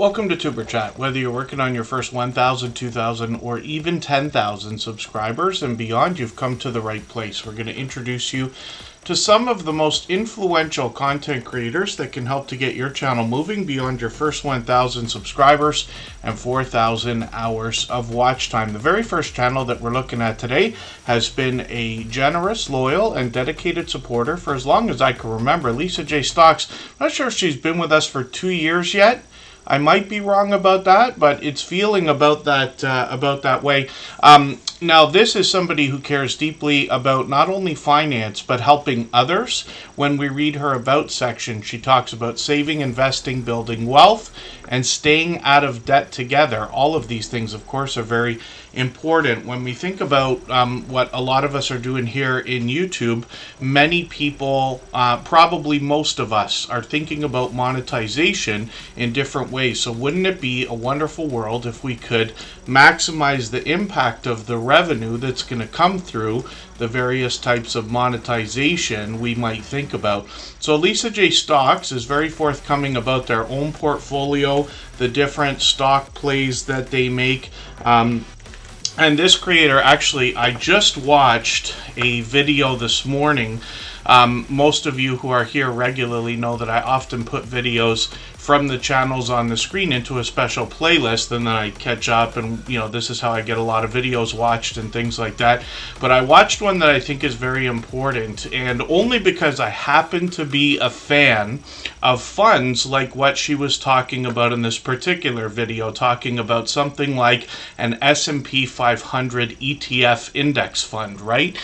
Welcome to Superchat. Whether you're working on your first 1,000, 2,000, or even 10,000 subscribers and beyond, you've come to the right place. We're going to introduce you to some of the most influential content creators that can help to get your channel moving beyond your first 1,000 subscribers and 4,000 hours of watch time. The very first channel that we're looking at today has been a generous, loyal, and dedicated supporter for as long as I can remember. Lisa J. Stocks. I'm not sure if she's been with us for 2 years yet. I might be wrong about that, but it's feeling about that way. Now, this is somebody who cares deeply about not only finance, but helping others. When we read her About section, she talks about saving, investing, building wealth, and staying out of debt together. All of these things, of course, are very important. When we think about what a lot of us are doing here in YouTube, many people, probably most of us, are thinking about monetization in different ways. So wouldn't it be a wonderful world if we could maximize the impact of the revenue that's going to come through the various types of monetization we might think about. So Lisa J. Stocks is very forthcoming about their own portfolio, the different stock plays that they make. And this creator, actually, I just watched a video this morning. Most of you who are here regularly know that I often put videos from the channels on the screen into a special playlist, and then I catch up, and this is how I get a lot of videos watched and things like that. But I watched one that I think is very important, and only because I happen to be a fan of funds like what she was talking about in this particular video, talking about something like an S&P 500 ETF index fund, right?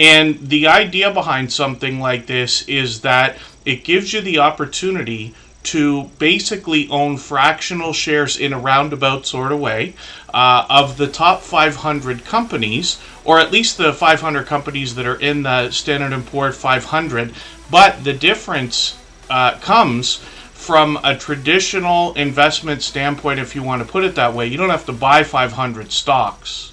And the idea behind something like this is that it gives you the opportunity to basically own fractional shares in a roundabout sort of way of the top 500 companies, or at least the 500 companies that are in the Standard & Poor's 500. But the difference comes from a traditional investment standpoint, if you want to put it that way. You don't have to buy 500 stocks.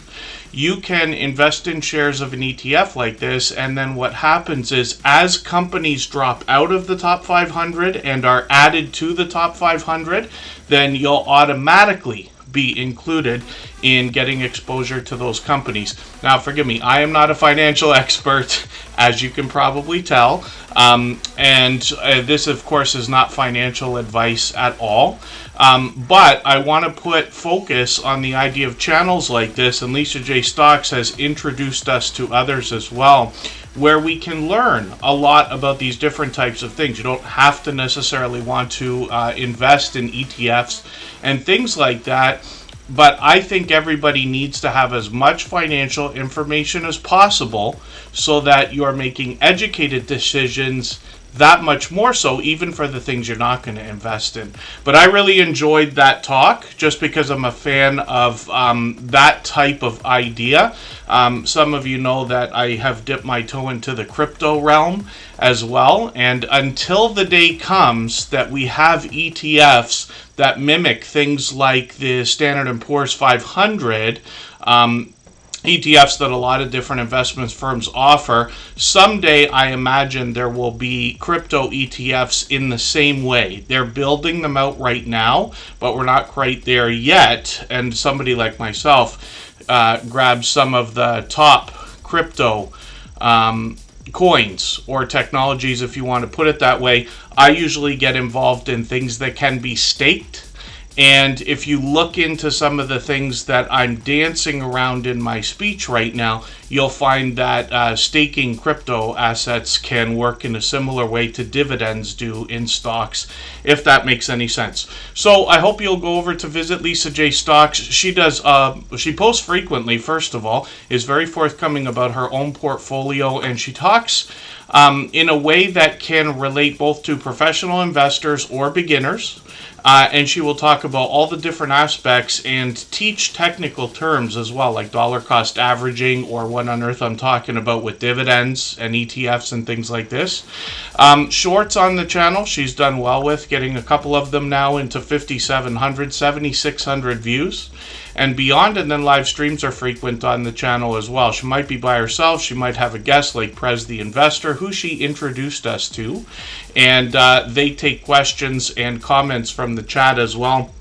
You can invest in shares of an ETF like this, and then what happens is as companies drop out of the top 500 and are added to the top 500, then you'll automatically be included in getting exposure to those companies. Now, forgive me, I am not a financial expert, as you can probably tell, and this, of course, is not financial advice at all. But I want to put focus on the idea of channels like this, and Lisa J. Stocks has introduced us to others as well, where we can learn a lot about these different types of things. You don't have to necessarily want to invest in ETFs and things like that, but I think everybody needs to have as much financial information as possible so that you're making educated decisions, that much more so even for the things you're not going to invest in. But I really enjoyed that talk just because I'm a fan of that type of idea. Some of you know that I have dipped my toe into the crypto realm as well, and until the day comes that we have ETFs that mimic things like the Standard & Poor's 500, ETFs that a lot of different investment firms offer, someday I imagine there will be crypto ETFs in the same way. They're building them out right now, but we're not quite there yet. And somebody like myself grabs some of the top crypto coins or technologies, if you want to put it that way. I usually get involved in things that can be staked. And if you look into some of the things that I'm dancing around in my speech right now, you'll find that staking crypto assets can work in a similar way to dividends do in stocks, if that makes any sense. So I hope you'll go over to visit Lisa J. Stocks. She posts frequently, first of all, is very forthcoming about her own portfolio, and she talks in a way that can relate both to professional investors or beginners. And she will talk about all the different aspects and teach technical terms as well, like dollar cost averaging, or what on earth I'm talking about with dividends and ETFs and things like this. Shorts on the channel, she's done well with, getting a couple of them now into 5,700, 7,600 views and beyond, and then live streams are frequent on the channel as well. She might be by herself, she might have a guest like Prez the Investor, who she introduced us to, and they take questions and comments from the chat as well.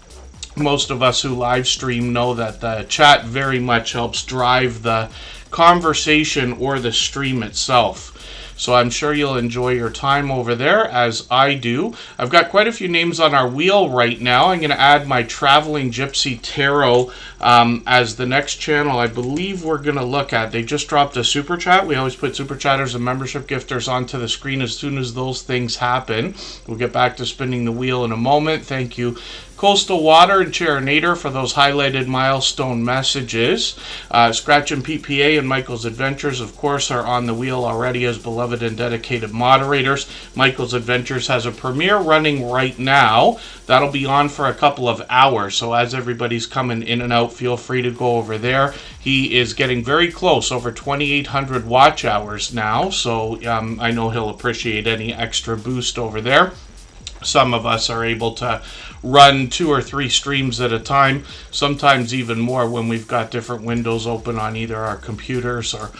most of us who live stream know that the chat very much helps drive the conversation or the stream itself. So I'm sure you'll enjoy your time over there, as I do. I've got quite a few names on our wheel right now. I'm going to add my Traveling Gypsy Tarot as the next channel I believe we're going to look at. They just dropped a super chat. We always put super chatters and membership gifters onto the screen as soon as those things happen. We'll get back to spinning the wheel in a moment. Thank you, Coastal Water and Charinator, for those highlighted milestone messages. Scratch and PPA and Michael's Adventures, of course, are on the wheel already as beloved and dedicated moderators. Michael's Adventures has a premiere running right now. That'll be on for a couple of hours, so as everybody's coming in and out, feel free to go over there. He is getting very close, over 2,800 watch hours now, so I know he'll appreciate any extra boost over there. Some of us are able to run 2 or 3 streams at a time, sometimes even more when we've got different windows open on either our computers or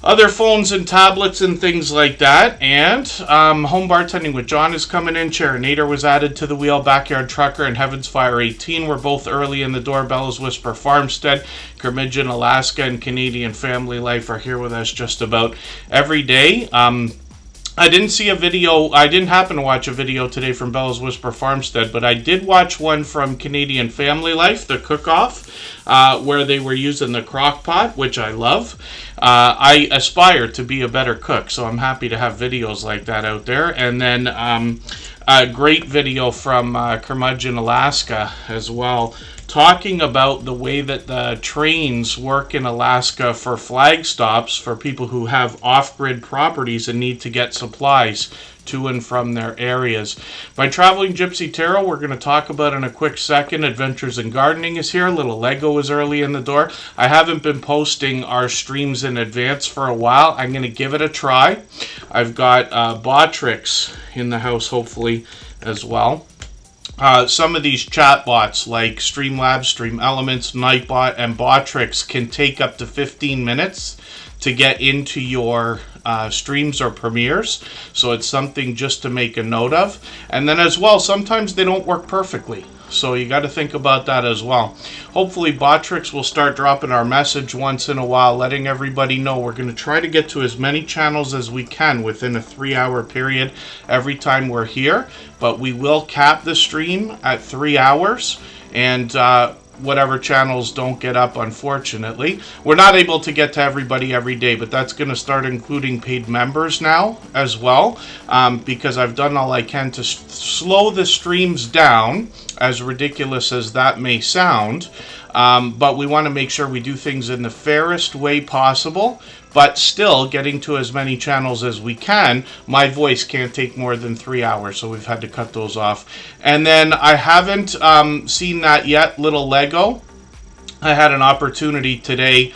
other phones and tablets and things like that. And Home Bartending with John is coming in. Charinator was added to the wheel. Backyard Trucker and Heaven's Fire 18 were both early in the door. Bella's Whisper Farmstead, Kermidgeon, Alaska, and Canadian Family Life are here with us just about every day. I didn't see a video, I didn't happen to watch a video today from Bella's Whisper Farmstead, but I did watch one from Canadian Family Life, the cook-off, where they were using the crock pot, which I love. I aspire to be a better cook, so I'm happy to have videos like that out there. And then a great video from Kermidgeon, Alaska as well, talking about the way that the trains work in Alaska for flag stops for people who have off-grid properties and need to get supplies to and from their areas. My Traveling Gypsy Tarot, we're going to talk about in a quick second. Adventures in Gardening is here. Little Lego is early in the door. I haven't been posting our streams in advance for a while. I'm going to give it a try. I've got Botrix in the house, hopefully, as well. Some of these chatbots like Streamlabs, Stream Elements, Nightbot, and Botrix can take up to 15 minutes to get into your streams or premieres, so it's something just to make a note of. And then as well, sometimes they don't work perfectly, so you got to think about that as well. Hopefully Botrix will start dropping our message once in a while, letting everybody know we're going to try to get to as many channels as we can within a 3-hour period every time we're here, but we will cap the stream at 3 hours, and whatever channels don't get up, unfortunately. We're not able to get to everybody every day, but that's going to start including paid members now as well, because I've done all I can to slow the streams down, as ridiculous as that may sound, but we want to make sure we do things in the fairest way possible, but still getting to as many channels as we can. My voice can't take more than 3 hours, so we've had to cut those off. And then I haven't seen that yet, Little Lego. I had an opportunity today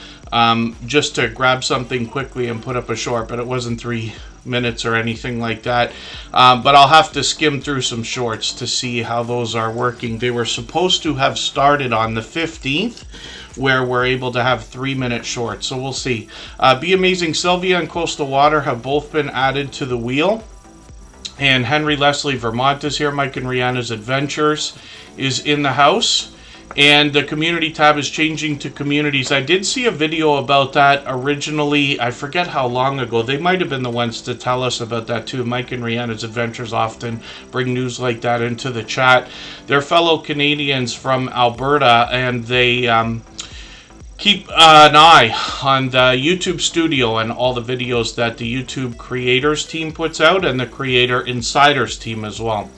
just to grab something quickly and put up a short, but it wasn't 3 minutes or anything like that. But I'll have to skim through some shorts to see how those are working. They were supposed to have started on the 15th, where we're able to have 3-minute shorts, so we'll see. Be Amazing Sylvia and Coastal Water have both been added to the wheel. And Henry Leslie Vermont is here. Mike and Rihanna's Adventures is in the house. And the community tab is changing to communities. I did see a video about that originally. I forget how long ago. They might have been the ones to tell us about that too. Mike and Rihanna's Adventures often bring news like that into the chat. They're fellow Canadians from Alberta, and they keep an eye on the YouTube studio and all the videos that the YouTube creators team puts out, and the creator insiders team as well.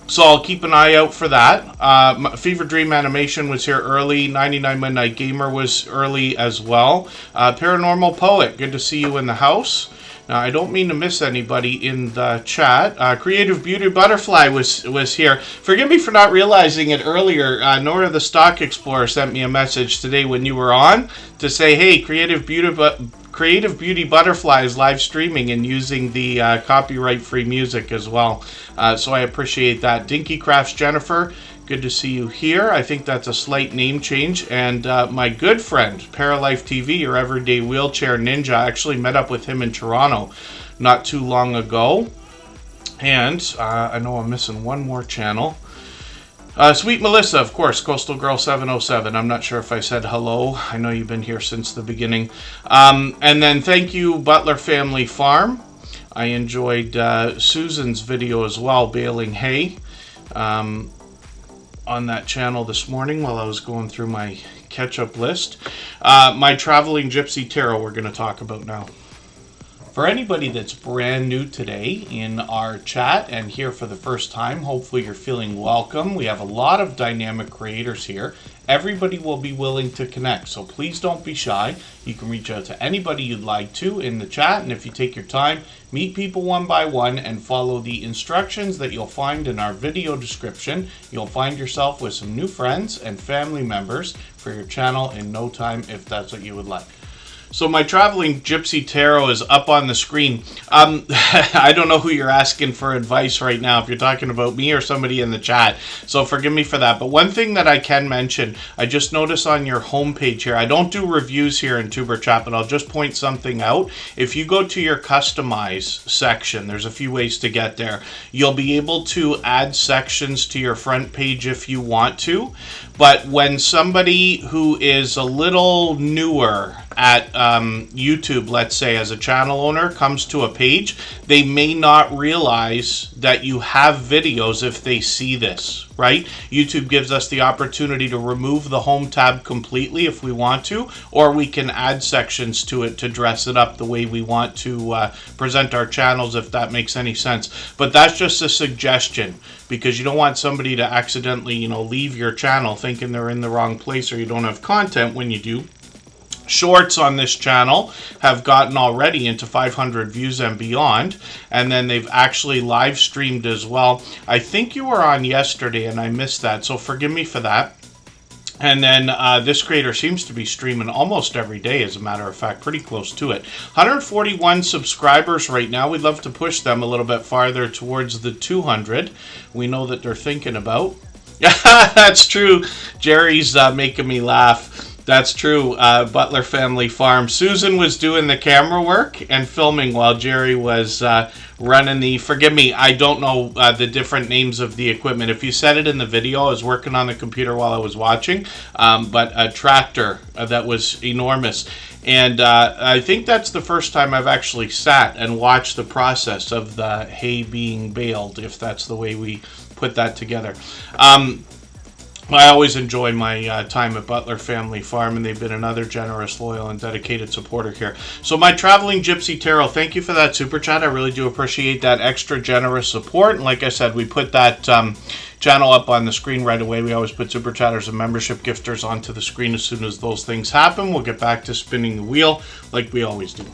So I'll keep an eye out for that. Fever Dream Animation was here early. 99 Midnight Gamer was early as well. Paranormal Poet, good to see you in the house. Now, I don't mean to miss anybody in the chat. Creative Beauty Butterfly was here. Forgive me for not realizing it earlier. Nora the Stock Explorer sent me a message today when you were on to say, hey, Creative Beauty Butterfly is live streaming and using the copyright-free music as well. So I appreciate that. Dinky Crafts Jennifer, good to see you here. I think that's a slight name change. And my good friend, Paralife TV, your everyday wheelchair ninja, I actually met up with him in Toronto not too long ago. And I know I'm missing one more channel. Sweet Melissa, of course, Coastal Girl 707. I'm not sure if I said hello. I know you've been here since the beginning. And then thank you, Butler Family Farm. I enjoyed Susan's video as well, baling hay, on that channel this morning while I was going through my catch-up list. My Traveling Gypsy Tarot we're going to talk about now. For anybody that's brand new today in our chat and here for the first time, hopefully you're feeling welcome. We have a lot of dynamic creators here. Everybody will be willing to connect, so please don't be shy. You can reach out to anybody you'd like to in the chat, and if you take your time, meet people one by one and follow the instructions that you'll find in our video description. You'll find yourself with some new friends and family members for your channel in no time if that's what you would like. So my Traveling Gypsy Tarot is up on the screen. I don't know who you're asking for advice right now, if you're talking about me or somebody in the chat, so forgive me for that. But one thing that I can mention, I just noticed on your homepage here, I don't do reviews here in Superchat, but I'll just point something out. If you go to your Customize section, there's a few ways to get there. You'll be able to add sections to your front page if you want to, but when somebody who is a little newer at YouTube, let's say, as a channel owner, comes to a page, they may not realize that you have videos if they see this, right? YouTube gives us the opportunity to remove the home tab completely if we want to, or we can add sections to it to dress it up the way we want to present our channels, if that makes any sense. But that's just a suggestion, because you don't want somebody to accidentally, leave your channel thinking they're in the wrong place or you don't have content when you do. Shorts on this channel have gotten already into 500 views and beyond, and then they've actually live streamed as well. I think you were on yesterday and I missed that, so forgive me for that. And then this creator seems to be streaming almost every day, as a matter of fact, pretty close to it. 141 subscribers right now. We'd love to push them a little bit farther towards the 200. We know that they're thinking about. That's true. Jerry's making me laugh. That's true. Butler Family Farm. Susan was doing the camera work and filming while Jerry was running the, forgive me, I don't know the different names of the equipment. If you said it in the video, I was working on the computer while I was watching, but a tractor that was enormous. And I think that's the first time I've actually sat and watched the process of the hay being baled, if that's the way we put that together. I always enjoy my time at Butler Family Farm, and they've been another generous, loyal, and dedicated supporter here. So my Traveling Gypsy Tarot, thank you for that super chat. I really do appreciate that extra generous support. And like I said, we put that channel up on the screen right away. We always put super chatters and membership gifters onto the screen as soon as those things happen. We'll get back to spinning the wheel like we always do.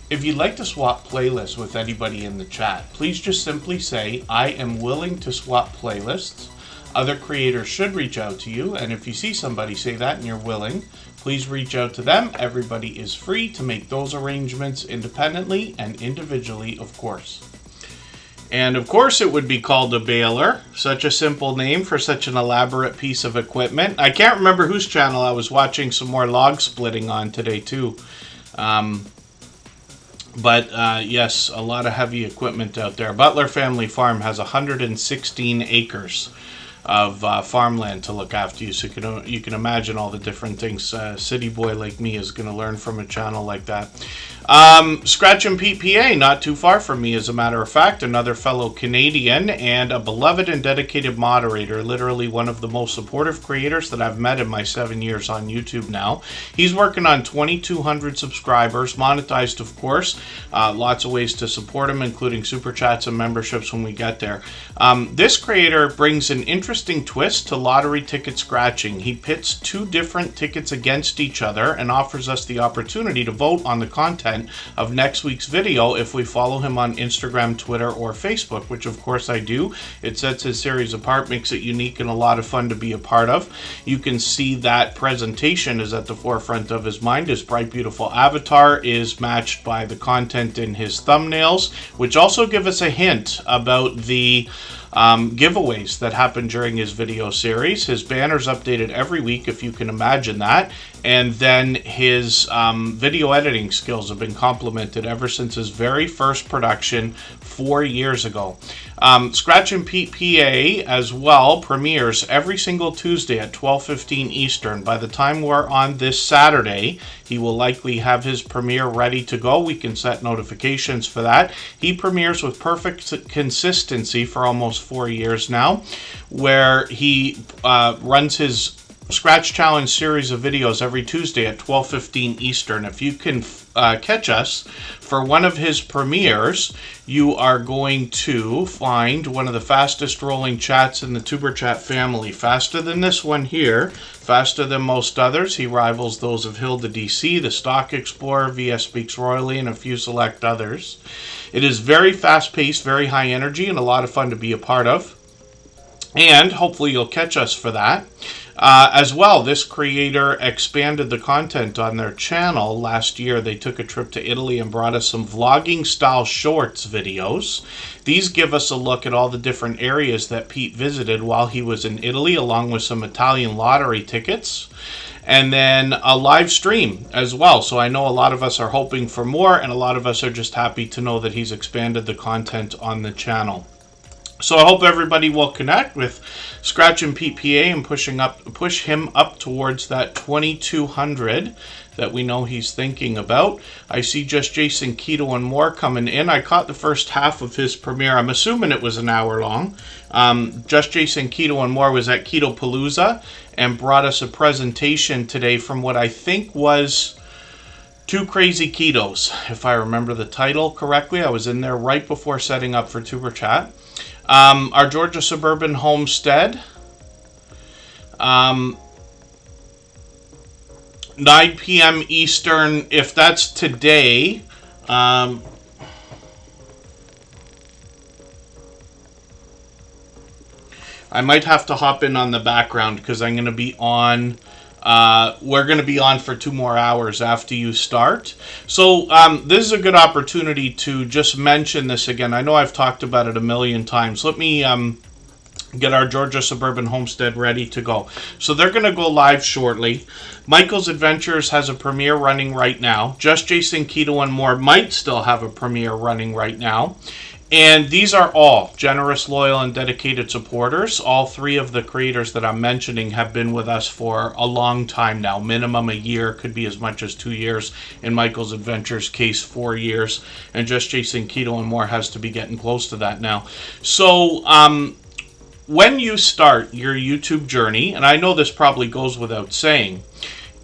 If you'd like to swap playlists with anybody in the chat, please just simply say, I am willing to swap playlists. Other creators should reach out to you, and if you see somebody say that and you're willing, please reach out to them. Everybody is free to make those arrangements independently and individually, of course. And of course it would be called a baler, such a simple name for such an elaborate piece of equipment. I can't remember whose channel I was watching some more log splitting on today too. But yes, a lot of heavy equipment out there. Butler Family Farm has 116 acres of farmland to look after you, so you can imagine all the different things a city boy like me is going to learn from a channel like that. Scratch and PPA, not too far from me, as a matter of fact, another fellow Canadian and a beloved and dedicated moderator, literally one of the most supportive creators that I've met in my 7 years on YouTube now. He's working on 2,200 subscribers, monetized of course, lots of ways to support him, including super chats and memberships when we get there. This creator brings an interesting twist to lottery ticket scratching. He pits two different tickets against each other and offers us the opportunity to vote on the content of next week's video if we follow him on Instagram, Twitter, or Facebook, which of course I do. It sets his series apart, makes it unique and a lot of fun to be a part of. You can see that presentation is at the forefront of his mind. His bright, beautiful avatar is matched by the content in his thumbnails, which also give us a hint about the giveaways that happen during his video series. His banner's updated every week, if you can imagine that. And then his video editing skills have been complemented ever since his very first production 4 years ago. Scratch and Pete PA as well premieres every single Tuesday at 12:15 Eastern. By the time we're on this Saturday, he will likely have his premiere ready to go. We can set notifications for that. He premieres with perfect consistency for almost 4 years now, where he runs his Scratch Challenge series of videos every Tuesday at 12:15 Eastern. If you can catch us for one of his premieres, you are going to find one of the fastest rolling chats in the Superchat family. Faster than this one here, faster than most others. He rivals those of Hilda DC, the Stock Explorer, VS Speaks Royally, and a few select others. It is very fast-paced, very high energy, and a lot of fun to be a part of. And hopefully you'll catch us for that. As well, this creator expanded the content on their channel. Last year, they took a trip to Italy and brought us some vlogging-style shorts videos. These give us a look at all the different areas that Pete visited while he was in Italy, along with some Italian lottery tickets. And then a live stream as well. So I know a lot of us are hoping for more, and a lot of us are just happy to know that he's expanded the content on the channel. So I hope everybody will connect with Scratch and Pete PA and push him up towards that 2,200 that we know he's thinking about. I see Just Jason Keto and more coming in. I caught the first half of his premiere. I'm assuming it was an hour long. Just Jason Keto and more was at Keto Palooza and brought us a presentation today from what I think was Two Crazy Ketos, if I remember the title correctly. I was in there right before setting up for Tuber Chat. Our Georgia Suburban Homestead, 9 p.m. Eastern, if that's today. I might have to hop in on the background because I'm going to be on. We're going to be on for 2 more hours after you start. So this is a good opportunity to just mention this again. I know I've talked about it a million times. Let me get our Georgia Suburban Homestead ready to go. So they're going to go live shortly. Michael's Adventures has a premiere running right now. Just Jason Keto and more might still have a premiere running right now. And these are all generous, loyal, and dedicated supporters. All 3 of the creators that I'm mentioning have been with us for a long time now. Minimum a year, could be as much as 2 years. In Michael's Adventures case, 4 years. And Just Jason Keto and more has to be getting close to that now. So, when you start your YouTube journey, and I know this probably goes without saying,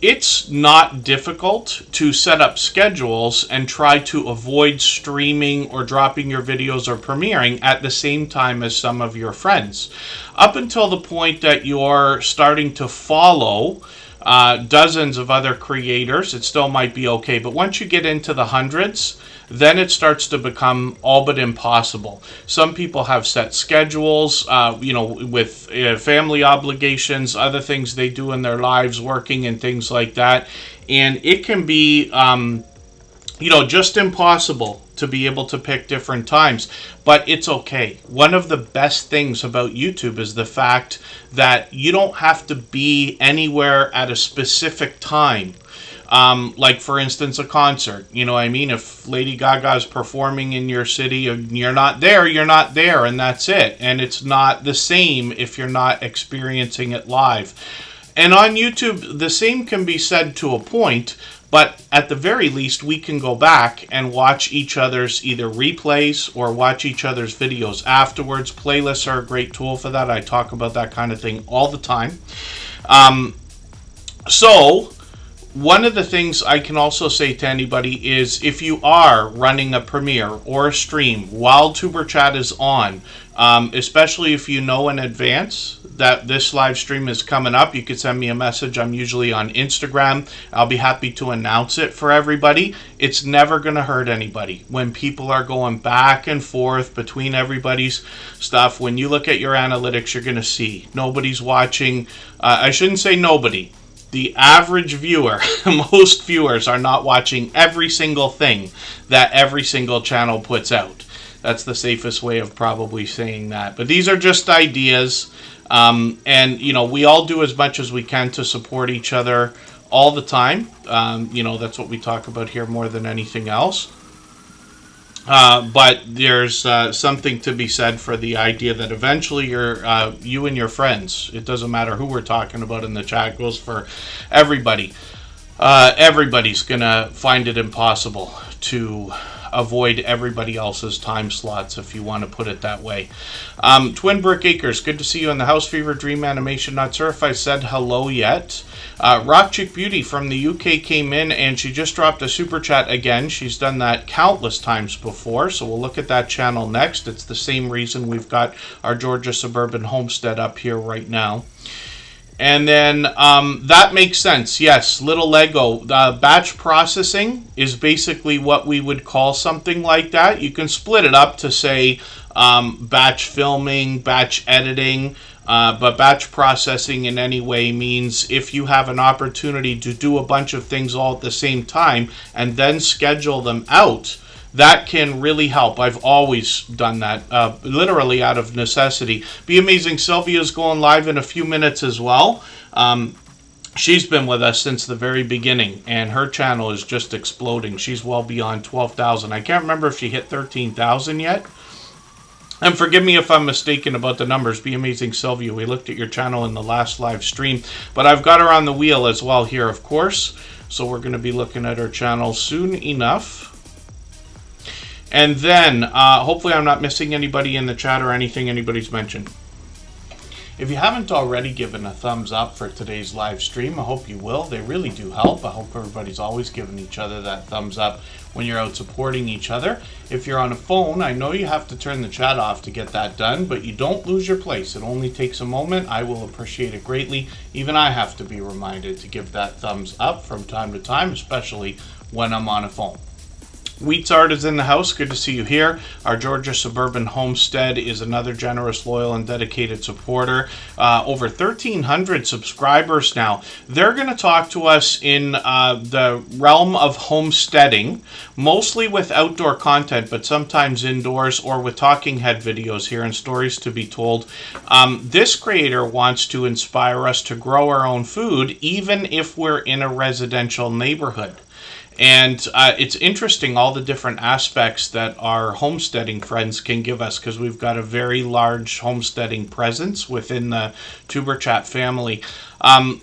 it's not difficult to set up schedules and try to avoid streaming or dropping your videos or premiering at the same time as some of your friends. Up until the point that you're starting to follow dozens of other creators, it still might be okay. But once you get into the hundreds, then it starts to become all but impossible. Some people have set schedules, with family obligations, other things they do in their lives, working and things like that. And it can be, just impossible to be able to pick different times. But it's okay. One of the best things about YouTube is the fact that you don't have to be anywhere at a specific time. Like, for instance, a concert. You know what I mean? If Lady Gaga is performing in your city and you're not there, and that's it. And it's not the same if you're not experiencing it live. And on YouTube, the same can be said to a point, but at the very least, we can go back and watch each other's either replays or watch each other's videos afterwards. Playlists are a great tool for that. I talk about that kind of thing all the time. One of the things I can also say to anybody is if you are running a premiere or a stream while Tuber Chat is on, especially if you know in advance that this live stream is coming up, you could send me a message. I'm usually on Instagram. I'll be happy to announce it for everybody. It's never going to hurt anybody when people are going back and forth between everybody's stuff. When you look at your analytics, you're going to see nobody's watching. I shouldn't say nobody. The average viewer, most viewers are not watching every single thing that every single channel puts out. That's the safest way of probably saying that. But these are just ideas. And, we all do as much as we can to support each other all the time. That's what we talk about here more than anything else. But there's something to be said for the idea that eventually you and your friends, it doesn't matter who we're talking about in the chat, goes for everybody. Everybody's going to find it impossible to avoid everybody else's time slots, if you want to put it that way. Twin Brick Acres, good to see you in the house. Fever Dream Animation, not sure if I said hello yet. Rock Chick Beauty from the UK came in and she just dropped a super chat again. She's done that countless times before, so we'll look at that channel next. It's the same reason we've got our Georgia Suburban Homestead up here right now. And then that makes sense. Yes, Little Lego. Batch processing is basically what we would call something like that. You can split it up to say batch filming, batch editing, but batch processing in any way means if you have an opportunity to do a bunch of things all at the same time and then schedule them out, that can really help. I've always done that, literally out of necessity. Be Amazing Sylvia's going live in a few minutes as well. She's been with us since the very beginning, and her channel is just exploding. She's well beyond 12,000. I can't remember if she hit 13,000 yet. And forgive me if I'm mistaken about the numbers. Be Amazing Sylvia, we looked at your channel in the last live stream. But I've got her on the wheel as well here, of course. So we're going to be looking at her channel soon enough. And then, hopefully I'm not missing anybody in the chat or anything anybody's mentioned. If you haven't already given a thumbs up for today's live stream, I hope you will. They really do help. I hope everybody's always giving each other that thumbs up when you're out supporting each other. If you're on a phone, I know you have to turn the chat off to get that done, but you don't lose your place. It only takes a moment. I will appreciate it greatly. Even I have to be reminded to give that thumbs up from time to time, especially when I'm on a phone. Wheats Art is in the house. Good to see you here. Our Georgia Suburban Homestead is another generous, loyal, and dedicated supporter. Over 1,300 subscribers now. They're going to talk to us in the realm of homesteading, mostly with outdoor content, but sometimes indoors or with talking head videos here and stories to be told. This creator wants to inspire us to grow our own food, even if we're in a residential neighborhood. And it's interesting all the different aspects that our homesteading friends can give us, because we've got a very large homesteading presence within the Superchat family.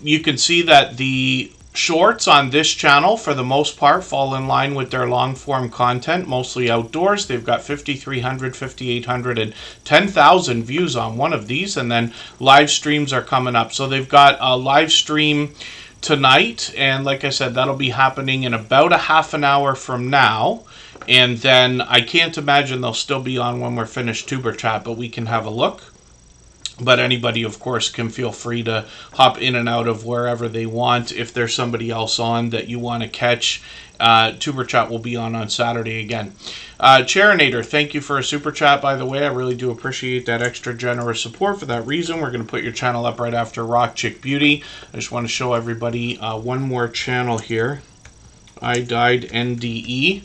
You can see that the shorts on this channel, for the most part, fall in line with their long-form content, mostly outdoors. They've got 5,300, 5,800, and 10,000 views on one of these, and then live streams are coming up. So they've got a live stream tonight, and like I said, that'll be happening in about a half an hour from now, and then I can't imagine they'll still be on when we're finished Tuber Chat, but we can have a look. But anybody, of course, can feel free to hop in and out of wherever they want. If there's somebody else on that you want to catch, Tuber Chat will be on Saturday again. Charinator, thank you for a super chat, by the way. I really do appreciate that extra generous support. For that reason, we're going to put your channel up right after Rock Chick Beauty. I just want to show everybody one more channel here. I Died NDE.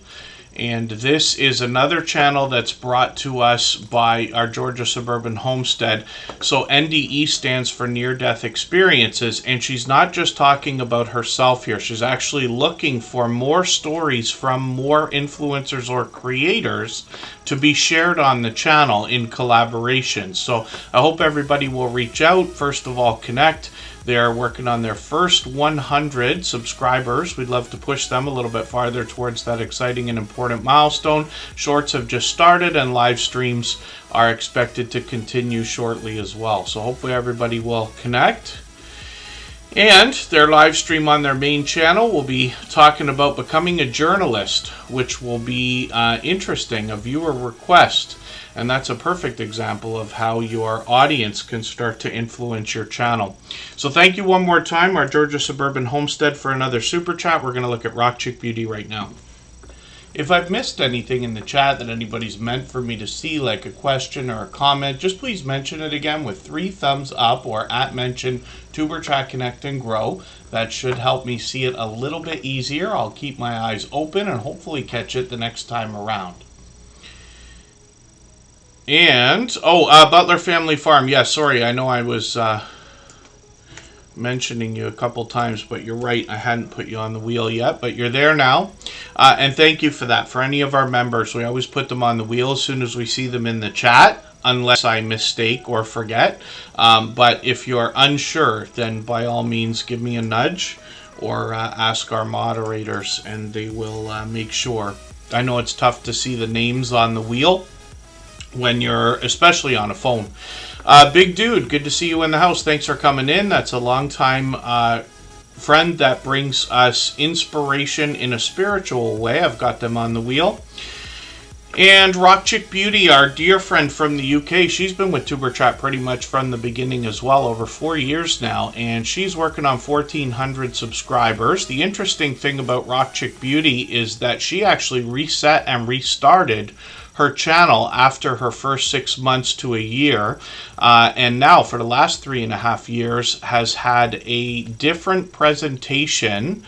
And this is another channel that's brought to us by our Georgia Suburban Homestead. So NDE stands for near-death experiences, and she's not just talking about herself here. She's actually looking for more stories from more influencers or creators to be shared on the channel in collaboration. So I hope everybody will reach out. First of all, connect. They're working on their first 100 subscribers. We'd love to push them a little bit farther towards that exciting and important milestone. Shorts have just started, and live streams are expected to continue shortly as well. So hopefully everybody will connect. And their live stream on their main channel will be talking about becoming a journalist, which will be interesting, a viewer request. And that's a perfect example of how your audience can start to influence your channel. So thank you one more time, our Georgia Suburban Homestead, for another super chat. We're going to look at Rock Chick Beauty right now. If I've missed anything in the chat that anybody's meant for me to see, like a question or a comment, just please mention it again with 3 thumbs up or @mention Tuber Chat Connect and Grow. That should help me see it a little bit easier. I'll keep my eyes open and hopefully catch it the next time around. And, Butler Family Farm. Yes, sorry, I know I was mentioning you a couple times, but you're right, I hadn't put you on the wheel yet, but you're there now. And thank you for that. For any of our members, we always put them on the wheel as soon as we see them in the chat, unless I mistake or forget. But if you're unsure, then by all means give me a nudge or ask our moderators, and they will make sure. I know it's tough to see the names on the wheel when you're, especially on a phone. Big Dude, good to see you in the house. Thanks for coming in. That's a long time friend that brings us inspiration in a spiritual way. I've got them on the wheel. And Rock Chick Beauty, our dear friend from the UK, she's been with Tuber Chat pretty much from the beginning as well, over 4 years now, and she's working on 1,400 subscribers. The interesting thing about Rock Chick Beauty is that she actually reset and restarted her channel after her first 6 months to a year, and now for the last 3.5 years has had a different presentation.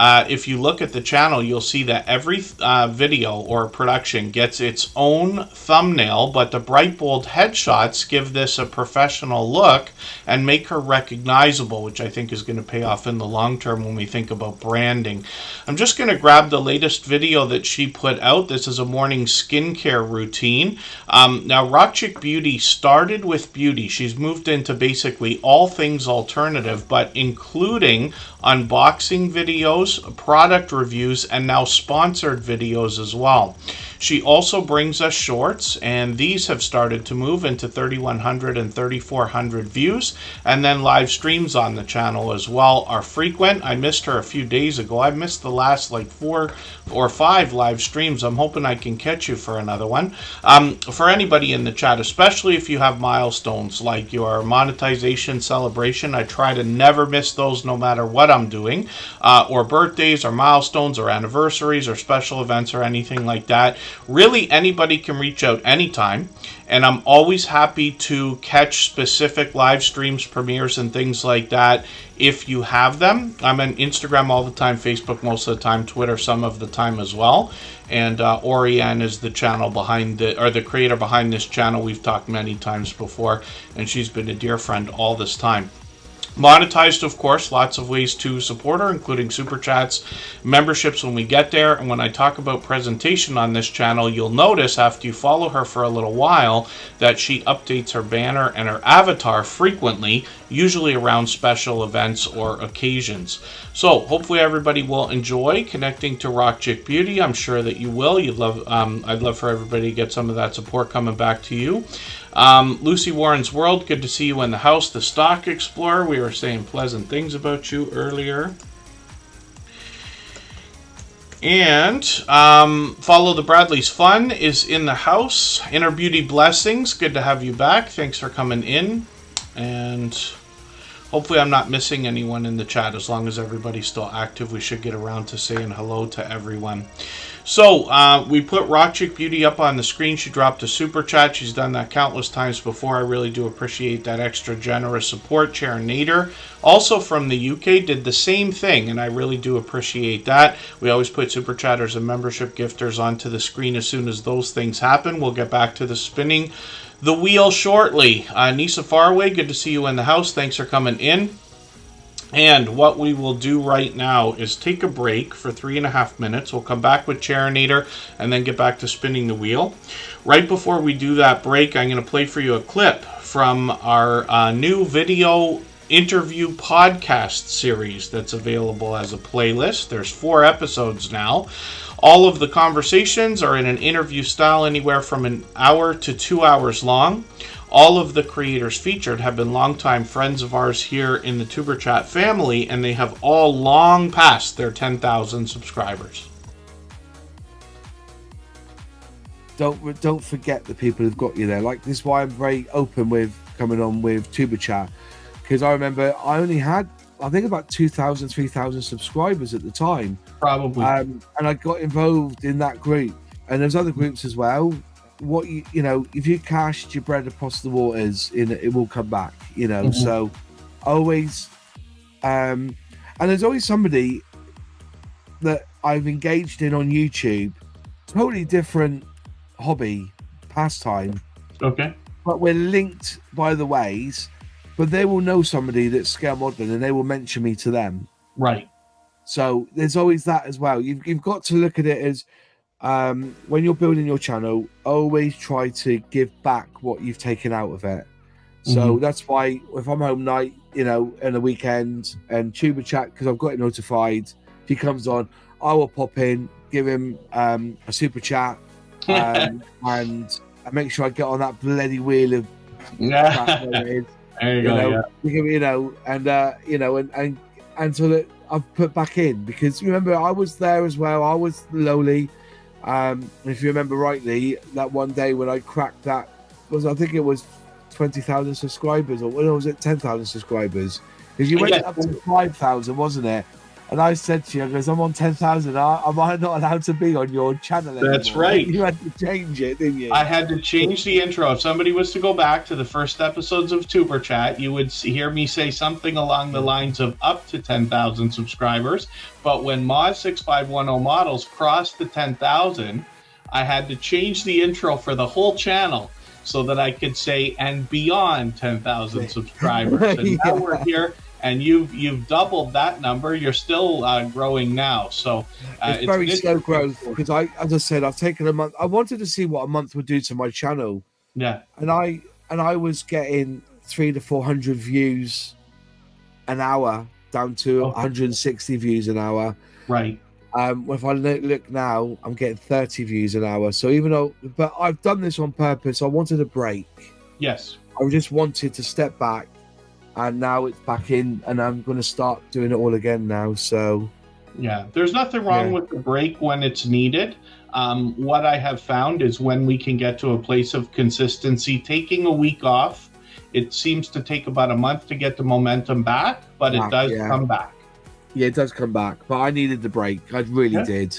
If you look at the channel, you'll see that every video or production gets its own thumbnail, but the bright bold headshots give this a professional look and make her recognizable, which I think is going to pay off in the long term when we think about branding. I'm just going to grab the latest video that she put out. This is a morning skincare routine. Now, Rock Chick Beauty started with beauty. She's moved into basically all things alternative, but including unboxing videos, product reviews, and now sponsored videos as well. She also brings us shorts, and these have started to move into 3,100 and 3,400 views, and then live streams on the channel as well are frequent. I missed her a few days ago. I missed the last like 4 or 5 live streams. I'm hoping I can catch you for another one. For anybody in the chat, especially if you have milestones like your monetization celebration, I try to never miss those no matter what I'm doing, or birthdays or milestones or anniversaries or special events or anything like that. Really, anybody can reach out anytime, and I'm always happy to catch specific live streams, premieres, and things like that if you have them. I'm on Instagram all the time, Facebook most of the time, Twitter some of the time as well. And Oriane is the channel behind the creator behind this channel. We've talked many times before, and she's been a dear friend all this time. Monetized, of course, lots of ways to support her, including super chats, memberships when we get there. And when I talk about presentation on this channel, you'll notice after you follow her for a little while that she updates her banner and her avatar frequently, usually around special events or occasions. So hopefully everybody will enjoy connecting to Rock Chick Beauty. I'm sure that you will. I'd love for everybody to get some of that support coming back to you. Lucy Warren's World, good to see you in the house. The Stock Explorer, we were saying pleasant things about you earlier. And Follow the Bradley's Fun is in the house. Inner Beauty Blessings, good to have you back. Thanks for coming in. And hopefully I'm not missing anyone in the chat. As long as everybody's still active, we should get around to saying hello to everyone. So we put Rock Chick Beauty up on the screen. She dropped a super chat. She's done that countless times before. I really do appreciate that extra generous support. Sharon Nader, also from the UK, did the same thing, and I really do appreciate that. We always put super chatters and membership gifters onto the screen as soon as those things happen. We'll get back to the spinning the wheel shortly. Nisa Faraway, good to see you in the house. Thanks for coming in. And what we will do right now is take a break for 3.5 minutes. We'll come back with Charinator and then get back to spinning the wheel. Right before we do that break, I'm going to play for you a clip from our new video interview podcast series that's available as a playlist. There's 4 episodes now. All of the conversations are in an interview style, anywhere from an hour to 2 hours long. All of the creators featured have been longtime friends of ours here in the Tuber Chat family, and they have all long passed their 10,000 subscribers. Don't forget the people who've got you there. Like, this is why I'm very open with coming on with Tuber Chat, because I remember I only had, I think, about 2,000, 3,000 subscribers at the time. Probably. And I got involved in that group, and there's other groups as well. What you know, if you cast your bread across the waters, it will come back. You know, mm-hmm. So always, and there's always somebody that I've engaged in on YouTube, totally different hobby, pastime. Okay. But we're linked by the ways. But they will know somebody that's scale modeling, and they will mention me to them. Right. So there's always that as well. You've got to look at it as when you're building your channel, always try to give back what you've taken out of it. So that's why if I'm home night, you know, in a weekend and Tuber Chat, because I've got it notified, if he comes on, I will pop in, give him a super chat, and I make sure I get on that bloody wheel of crap, whatever it is. There you go. You know, and so that I've put back in, because remember I was there as well. I was lowly. If you remember rightly, that one day when I cracked that I think it was 20,000 subscribers, or was it 10,000 subscribers? Because you went up to 5,000, wasn't it? And I said to you, I goes, I'm on 10,000. Am I not allowed to be on your channel anymore? That's right. You had to change it, didn't you? I had to change the intro. If somebody was to go back to the first episodes of Tuber Chat, you would hear me say something along the lines of up to 10,000 subscribers. But when Moz6510 models crossed the 10,000, I had to change the intro for the whole channel so that I could say, and beyond 10,000 subscribers. And now we're here. And you've doubled that number. You're still growing now, so it's very slow growth. Because as I said, I've taken a month. I wanted to see what a month would do to my channel. Yeah, and I was getting 300 to 400 views an hour, down to 160 views an hour. Right. If I look now, I'm getting 30 views an hour. So but I've done this on purpose. I wanted a break. Yes. I just wanted to step back. And now it's back in, and I'm going to start doing it all again now. So, yeah, there's nothing wrong with the break when it's needed. What I have found is when we can get to a place of consistency, taking a week off, it seems to take about a month to get the momentum back, but it does come back. Yeah, it does come back. But I needed the break. I really did.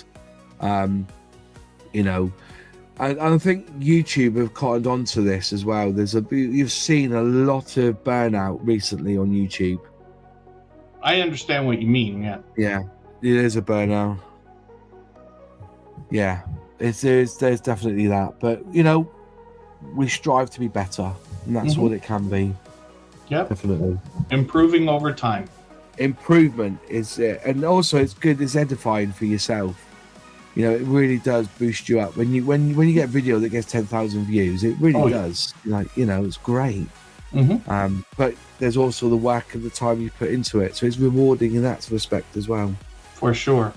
You know. And I think YouTube have cottoned on to this as well. You've seen a lot of burnout recently on YouTube. I understand what you mean. Yeah. Yeah, it is a burnout. Yeah, there's definitely that. But you know, we strive to be better, and that's what it can be. Yeah, definitely. Improving over time. Improvement is it, and also it's good. It's edifying for yourself. You know, it really does boost you up when you get a video that gets 10,000 views. It really does. Like, you know, it's great. But there's also the work and the time you put into it, so it's rewarding in that respect as well. For sure.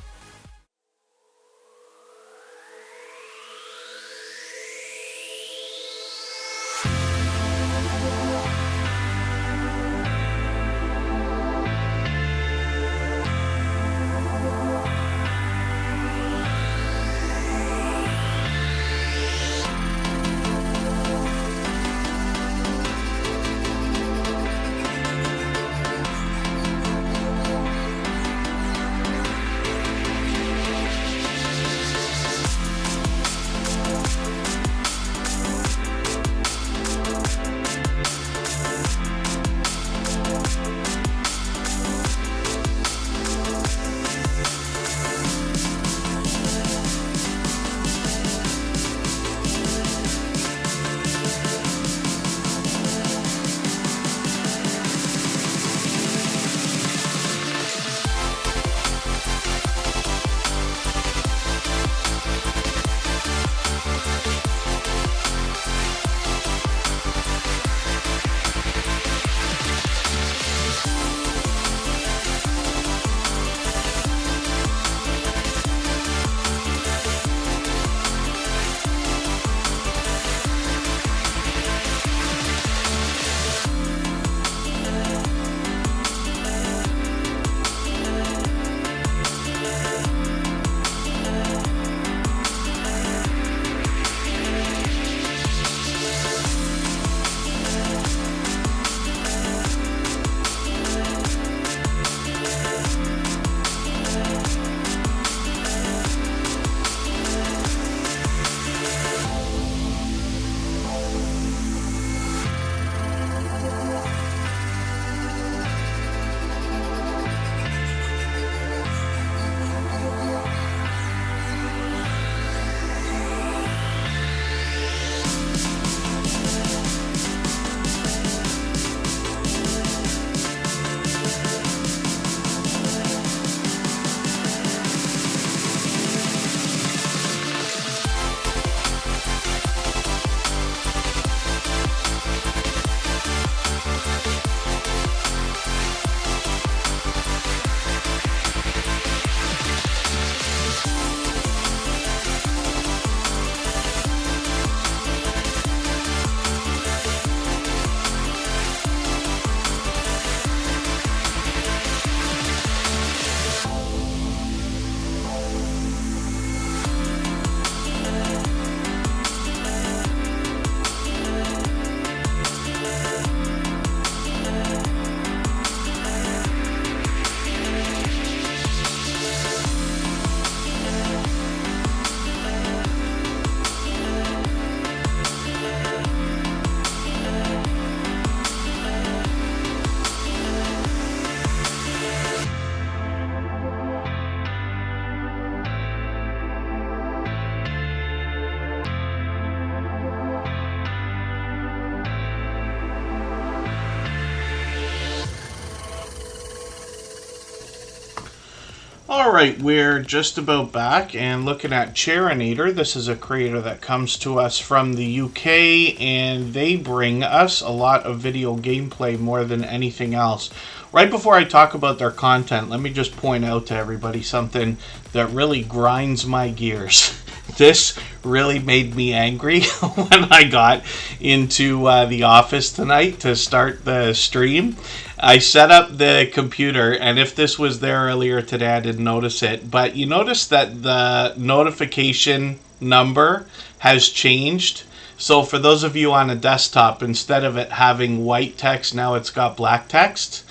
All right, we're just about back and looking at Charinator. This is a creator that comes to us from the UK, and they bring us a lot of video gameplay more than anything else. Right before I talk about their content, let me just point out to everybody something that really grinds my gears. This really made me angry when I got into the office tonight to start the stream. I set up the computer, and if this was there earlier today, I didn't notice it. But you notice that the notification number has changed. So for those of you on a desktop, instead of it having white text, now it's got black text.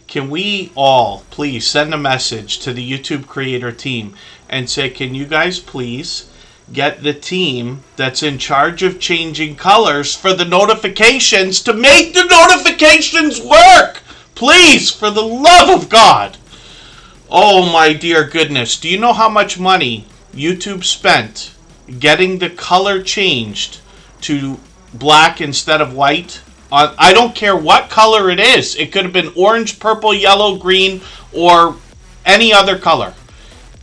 Can we all please send a message to the YouTube creator team and say, can you guys please get the team that's in charge of changing colors for the notifications to make the notifications work? Please, for the love of God. Oh my dear goodness. Do you know how much money YouTube spent getting the color changed to black instead of white? I don't care what color it is. It could have been orange, purple, yellow, green, or any other color.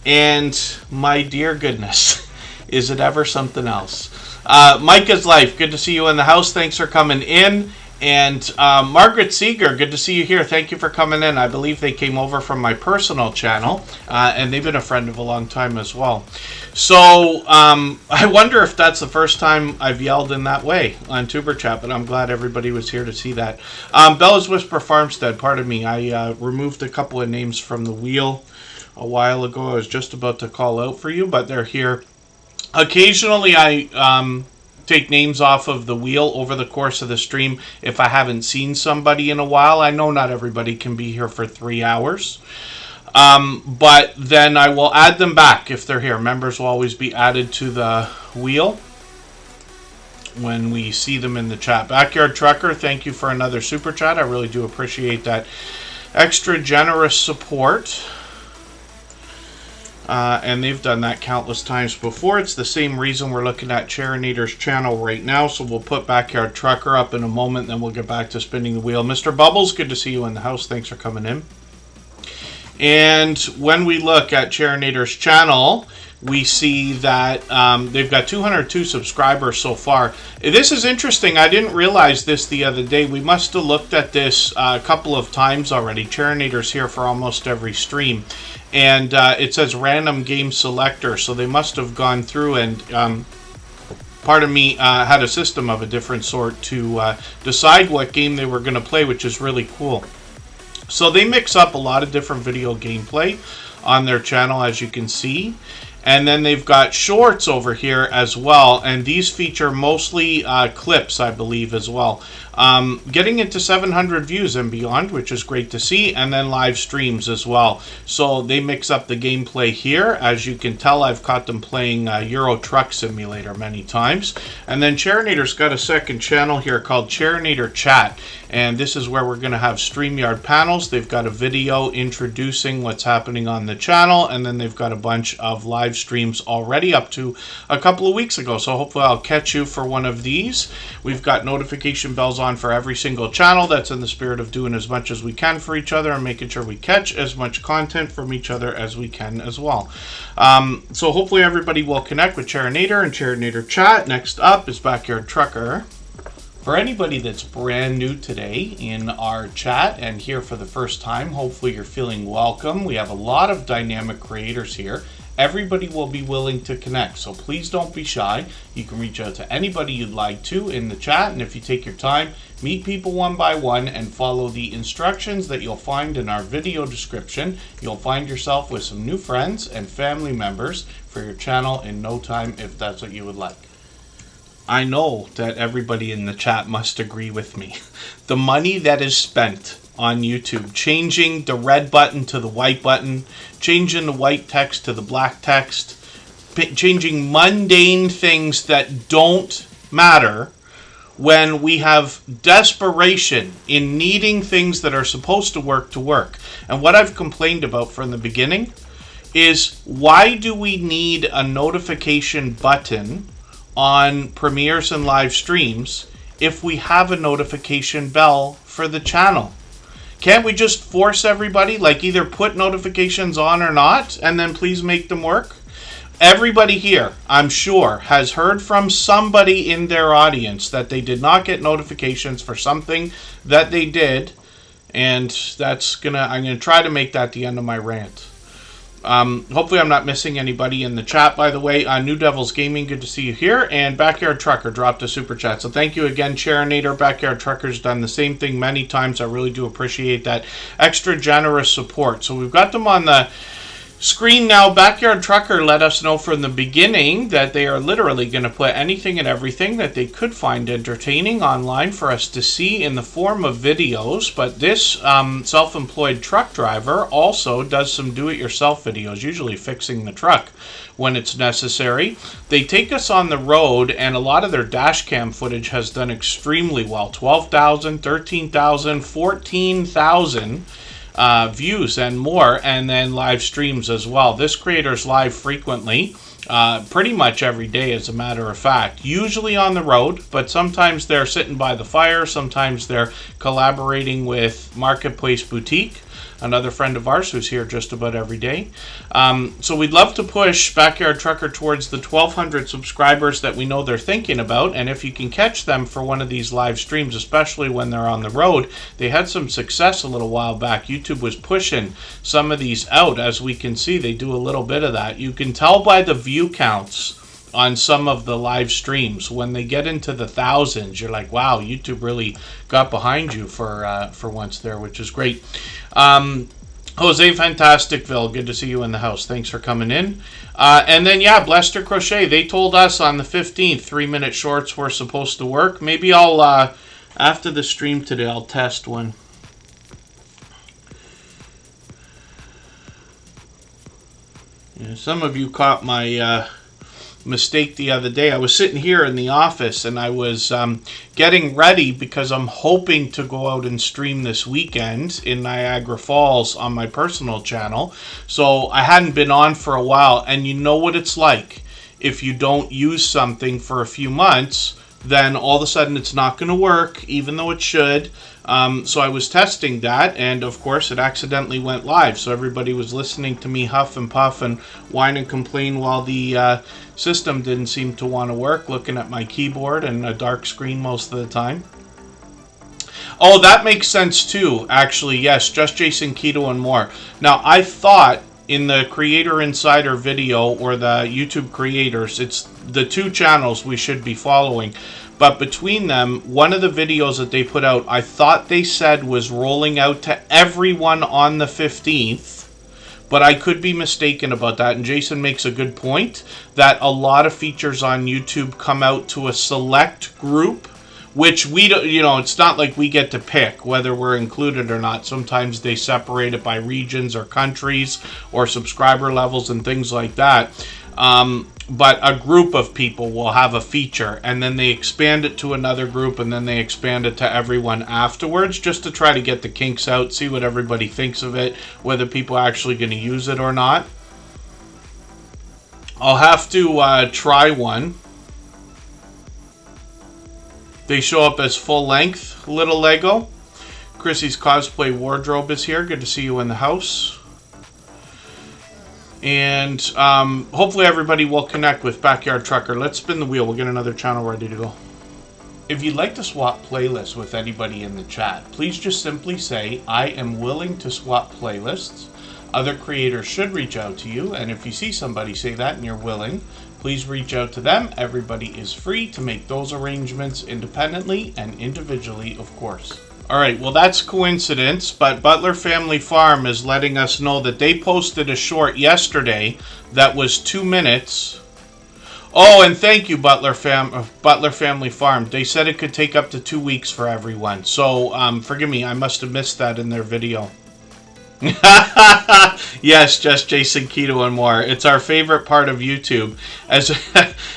And my dear goodness, is it ever something else? Micah's Life, good to see you in the house. Thanks for coming in. And Margaret Seeger, good to see you here. Thank you for coming in. I believe they came over from my personal channel, and they've been a friend of a long time as well. So I wonder if that's the first time I've yelled in that way on Tuber Chat, but I'm glad everybody was here to see that. Bella's Whisper Farmstead, pardon me. I removed a couple of names from the wheel a while ago. I was just about to call out for you, but they're here. Occasionally I take names off of the wheel over the course of the stream if I haven't seen somebody in a while. I know not everybody can be here for 3 hours. But then I will add them back if they're here. Members will always be added to the wheel when we see them in the chat. Backyard Trucker, thank you for another super chat. I really do appreciate that extra generous support. And they've done that countless times before. It's the same reason we're looking at Charinator's channel right now. So we'll put Backyard Trucker up in a moment, then we'll get back to spinning the wheel. Mr. Bubbles, good to see you in the house. Thanks for coming in. And when we look at Charinator's channel, we see that they've got 202 subscribers so far. This is interesting. I didn't realize this the other day. We must have looked at this a couple of times already. Charinator's here for almost every stream. And it says random game selector. So they must have gone through and, pardon me, had a system of a different sort to decide what game they were going to play, which is really cool. So they mix up a lot of different video gameplay on their channel, as you can see. And then they've got shorts over here as well. And these feature mostly clips, I believe, as well. Getting into 700 views and beyond, which is great to see. And then live streams as well. So they mix up the gameplay here. As you can tell, I've caught them playing Euro Truck Simulator many times. And then Charinator's got a second channel here called Charinator Chat. And this is where we're going to have StreamYard panels. They've got a video introducing what's happening on the channel. And then they've got a bunch of live streams already up to a couple of weeks ago. So hopefully I'll catch you for one of these. We've got notification bells on for every single channel. That's in the spirit of doing as much as we can for each other and making sure we catch as much content from each other as we can as well. So hopefully everybody will connect with Charinator and Charinator Chat. Next up is Backyard Trucker. For anybody that's brand new today in our chat and here for the first time, hopefully you're feeling welcome. We have a lot of dynamic creators here. Everybody will be willing to connect, so please don't be shy. You can reach out to anybody you'd like to in the chat, and if you take your time, meet people one by one and follow the instructions that you'll find in our video description. You'll find yourself with some new friends and family members for your channel in no time if that's what you would like. I know that everybody in the chat must agree with me. The money that is spent on YouTube, changing the red button to the white button, changing the white text to the black text, changing mundane things that don't matter when we have desperation in needing things that are supposed to work. And what I've complained about from the beginning is, why do we need a notification button on premieres and live streams if we have a notification bell for the channel? Can't we just force everybody, like either put notifications on or not, and then please make them work? Everybody here, I'm sure, has heard from somebody in their audience that they did not get notifications for something that they did, and I'm gonna try to make that the end of my rant. Hopefully I'm not missing anybody in the chat, by the way. New Devils Gaming, good to see you here. And Backyard Trucker dropped a super chat. So thank you again, Charinator. Backyard Trucker's done the same thing many times. I really do appreciate that extra generous support. So we've got them on the screen now. Backyard Trucker let us know from the beginning that they are literally going to put anything and everything that they could find entertaining online for us to see in the form of videos. But this self-employed truck driver also does some do-it-yourself videos, usually fixing the truck when it's necessary. They take us on the road, and a lot of their dash cam footage has done extremely well. 12,000, 13,000, 14,000 views and more, and then live streams as well. This creator's live frequently, pretty much every day as a matter of fact, usually on the road, but sometimes they're sitting by the fire, sometimes they're collaborating with Marketplace Boutique, another friend of ours who's here just about every day. So we'd love to push Backyard Trucker towards the 1,200 subscribers that we know they're thinking about, and if you can catch them for one of these live streams, especially when they're on the road. They had some success a little while back. YouTube was pushing some of these out. As we can see, they do a little bit of that. You can tell by the view counts on some of the live streams. When they get into the thousands, you're like, wow, YouTube really got behind you for once there, which is great. Jose Fantasticville, good to see you in the house. Thanks for coming in. And then, yeah, Blester Crochet, they told us on the 15th 3-minute shorts were supposed to work. Maybe I'll, after the stream today, I'll test one. Yeah, some of you caught my mistake the other day. I was sitting here in the office and I was getting ready because I'm hoping to go out and stream this weekend in Niagara Falls on my personal channel. So I hadn't been on for a while, and you know what it's like if you don't use something for a few months, then all of a sudden it's not going to work, even though it should. So I was testing that, and of course it accidentally went live. So everybody was listening to me huff and puff and whine and complain while the system didn't seem to want to work, looking at my keyboard and a dark screen most of the time. Oh, that makes sense too, actually. Yes, Just Jason Keto and more. Now, I thought in the Creator Insider video, or the YouTube creators, it's the two channels we should be following. But between them, one of the videos that they put out, I thought they said was rolling out to everyone on the 15th. But I could be mistaken about that. And Jason makes a good point that a lot of features on YouTube come out to a select group, which we don't, you know, it's not like we get to pick whether we're included or not. Sometimes they separate it by regions or countries or subscriber levels and things like that. But a group of people will have a feature, and then they expand it to another group, and then they expand it to everyone afterwards, just to try to get the kinks out, see what everybody thinks of it, whether people are actually going to use it or not. I'll have to try one. They show up as full length little Lego. Chrissy's Cosplay Wardrobe is here. Good to see you in the house. And hopefully everybody will connect with Backyard Trucker. Let's spin the wheel. We'll get another channel ready to go. If you'd like to swap playlists with anybody in the chat, please just simply say, I am willing to swap playlists. Other creators should reach out to you. And if you see somebody say that and you're willing, please reach out to them. Everybody is free to make those arrangements independently and individually, of course. All right, well, that's coincidence, but Butler Family Farm is letting us know that they posted a short yesterday that was 2 minutes. Oh, and thank you, Butler Family Farm. They said it could take up to 2 weeks for everyone. So, forgive me, I must have missed that in their video. Yes, just Jason Keto and more. It's our favorite part of YouTube. As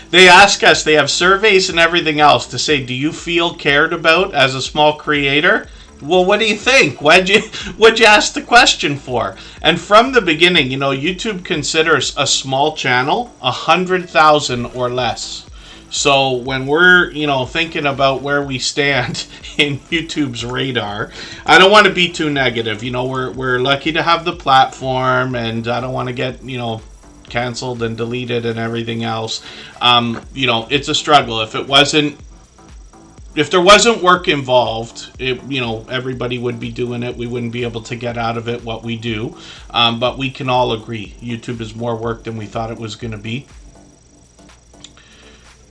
they ask us, they have surveys and everything else to say, do you feel cared about as a small creator? Well, what do you think? What'd you ask the question for? And from the beginning, you know, YouTube considers a small channel 100,000 or less. So when we're, thinking about where we stand in YouTube's radar, I don't want to be too negative. We're lucky to have the platform, and I don't want to get, canceled and deleted and everything else. It's a struggle. If there wasn't work involved, everybody would be doing it. We wouldn't be able to get out of it what we do. But we can all agree, YouTube is more work than we thought it was going to be.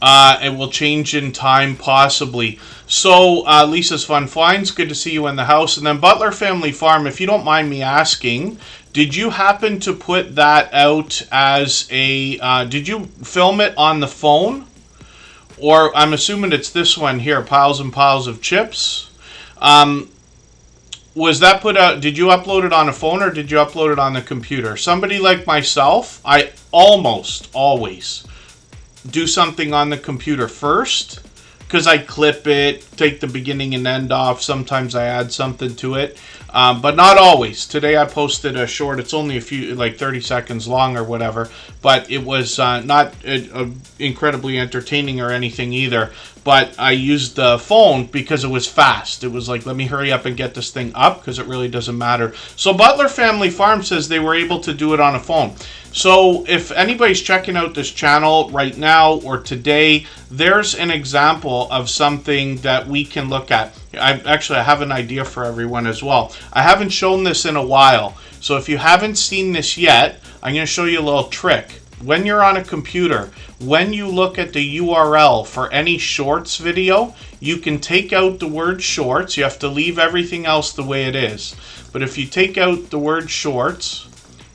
It will change in time, possibly. So, Lisa's Fun Finds, good to see you in the house. And then Butler Family Farm, if you don't mind me asking, did you happen to put that out as did you film it on the phone? Or I'm assuming it's this one here, Piles and Piles of Chips. Was that put out, did you upload it on a phone or did you upload it on the computer? Somebody like myself, I almost always do something on the computer first, because I clip it, take the beginning and end off. Sometimes I add something to it, but not always. Today I posted a short. It's only 30 seconds long or whatever, but it was not incredibly entertaining or anything either. But I used the phone because it was fast. It was like, let me hurry up and get this thing up, because it really doesn't matter. So Butler Family Farm says they were able to do it on a phone. So if anybody's checking out this channel right now or today, there's an example of something that we can look at. I have an idea for everyone as well. I haven't shown this in a while. So if you haven't seen this yet, I'm going to show you a little trick. When you're on a computer, when you look at the URL for any shorts video, you can take out the word shorts. You have to leave everything else the way it is. But if you take out the word shorts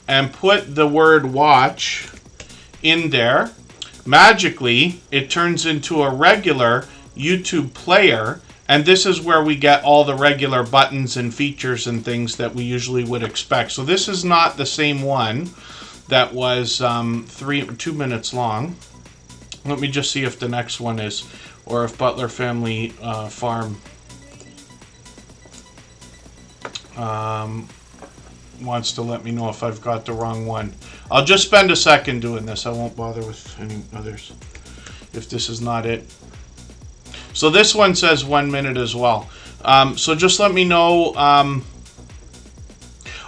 and put the word watch in there, magically it turns into a regular YouTube player, and this is where we get all the regular buttons and features and things that we usually would expect. So this is not the same one that was 2 minutes long. Let me just see if the next one is, or if Butler Family Farm wants to let me know if I've got the wrong one. I'll just spend a second doing this. I won't bother with any others if this is not it. So this one says 1 minute as well. So just let me know.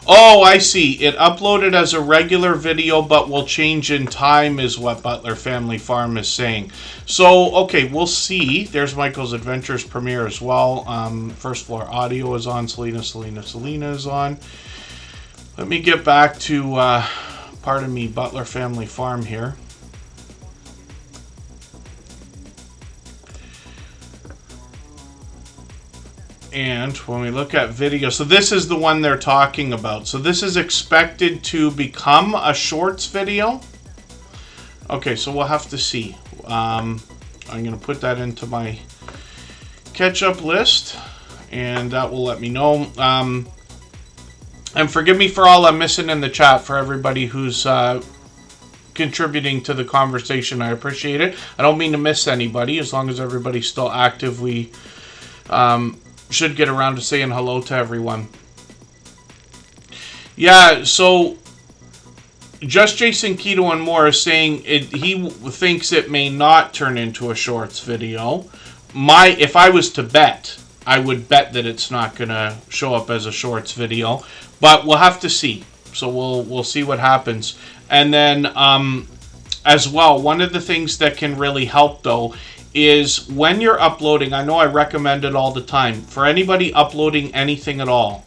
Oh, I see. It uploaded as a regular video, but will change in time is what Butler Family Farm is saying. So, okay, we'll see. There's Michael's Adventures premiere as well. First Floor Audio is on. Selena is on. Let me get back to, pardon me, Butler Family Farm here. And when we look at video, so this is the one they're talking about. So this is expected to become a shorts video. Okay, so we'll have to see. I'm going to put that into my catch-up list, and that will let me know. And forgive me for all I'm missing in the chat for everybody who's contributing to the conversation. I appreciate it. I don't mean to miss anybody. As long as everybody's still active, we should get around to saying hello to everyone. Yeah, so Just Jason Keto and more is saying he thinks it may not turn into a shorts video. If I was to bet, I would bet that it's not going to show up as a shorts video, but we'll have to see. So we'll see what happens. And then as well, one of the things that can really help though is when you're uploading, I know I recommend it all the time, for anybody uploading anything at all,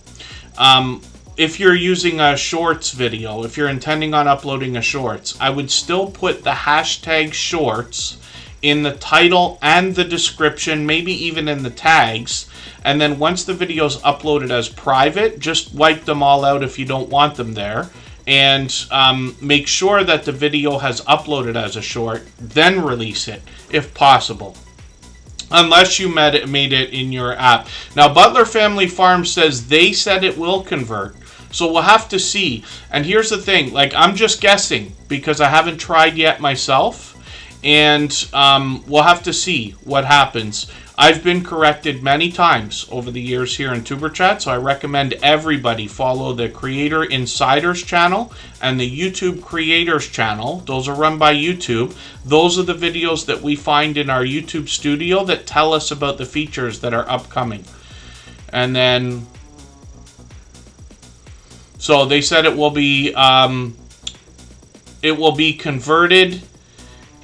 if you're using a shorts video, if you're intending on uploading a shorts, I would still put the hashtag shorts in the title and the description, maybe even in the tags, and then once the video's uploaded as private, just wipe them all out if you don't want them there, and make sure that the video has uploaded as a short, then release it, if possible. Unless you made it in your app. Now, Butler Family Farm says they said it will convert. So we'll have to see. And here's the thing, like, I'm just guessing because I haven't tried yet myself. And we'll have to see what happens. I've been corrected many times over the years here in Superchat, so I recommend everybody follow the Creator Insiders channel and the YouTube Creators channel. Those are run by YouTube. Those are the videos that we find in our YouTube studio that tell us about the features that are upcoming. And then, so they said it will be converted.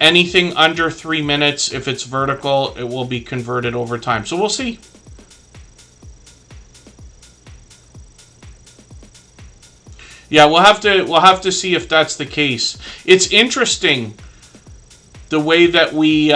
Anything under 3 minutes, if it's vertical, it will be converted over time. So we'll see. Yeah, we'll have to see if that's the case. It's interesting the way that we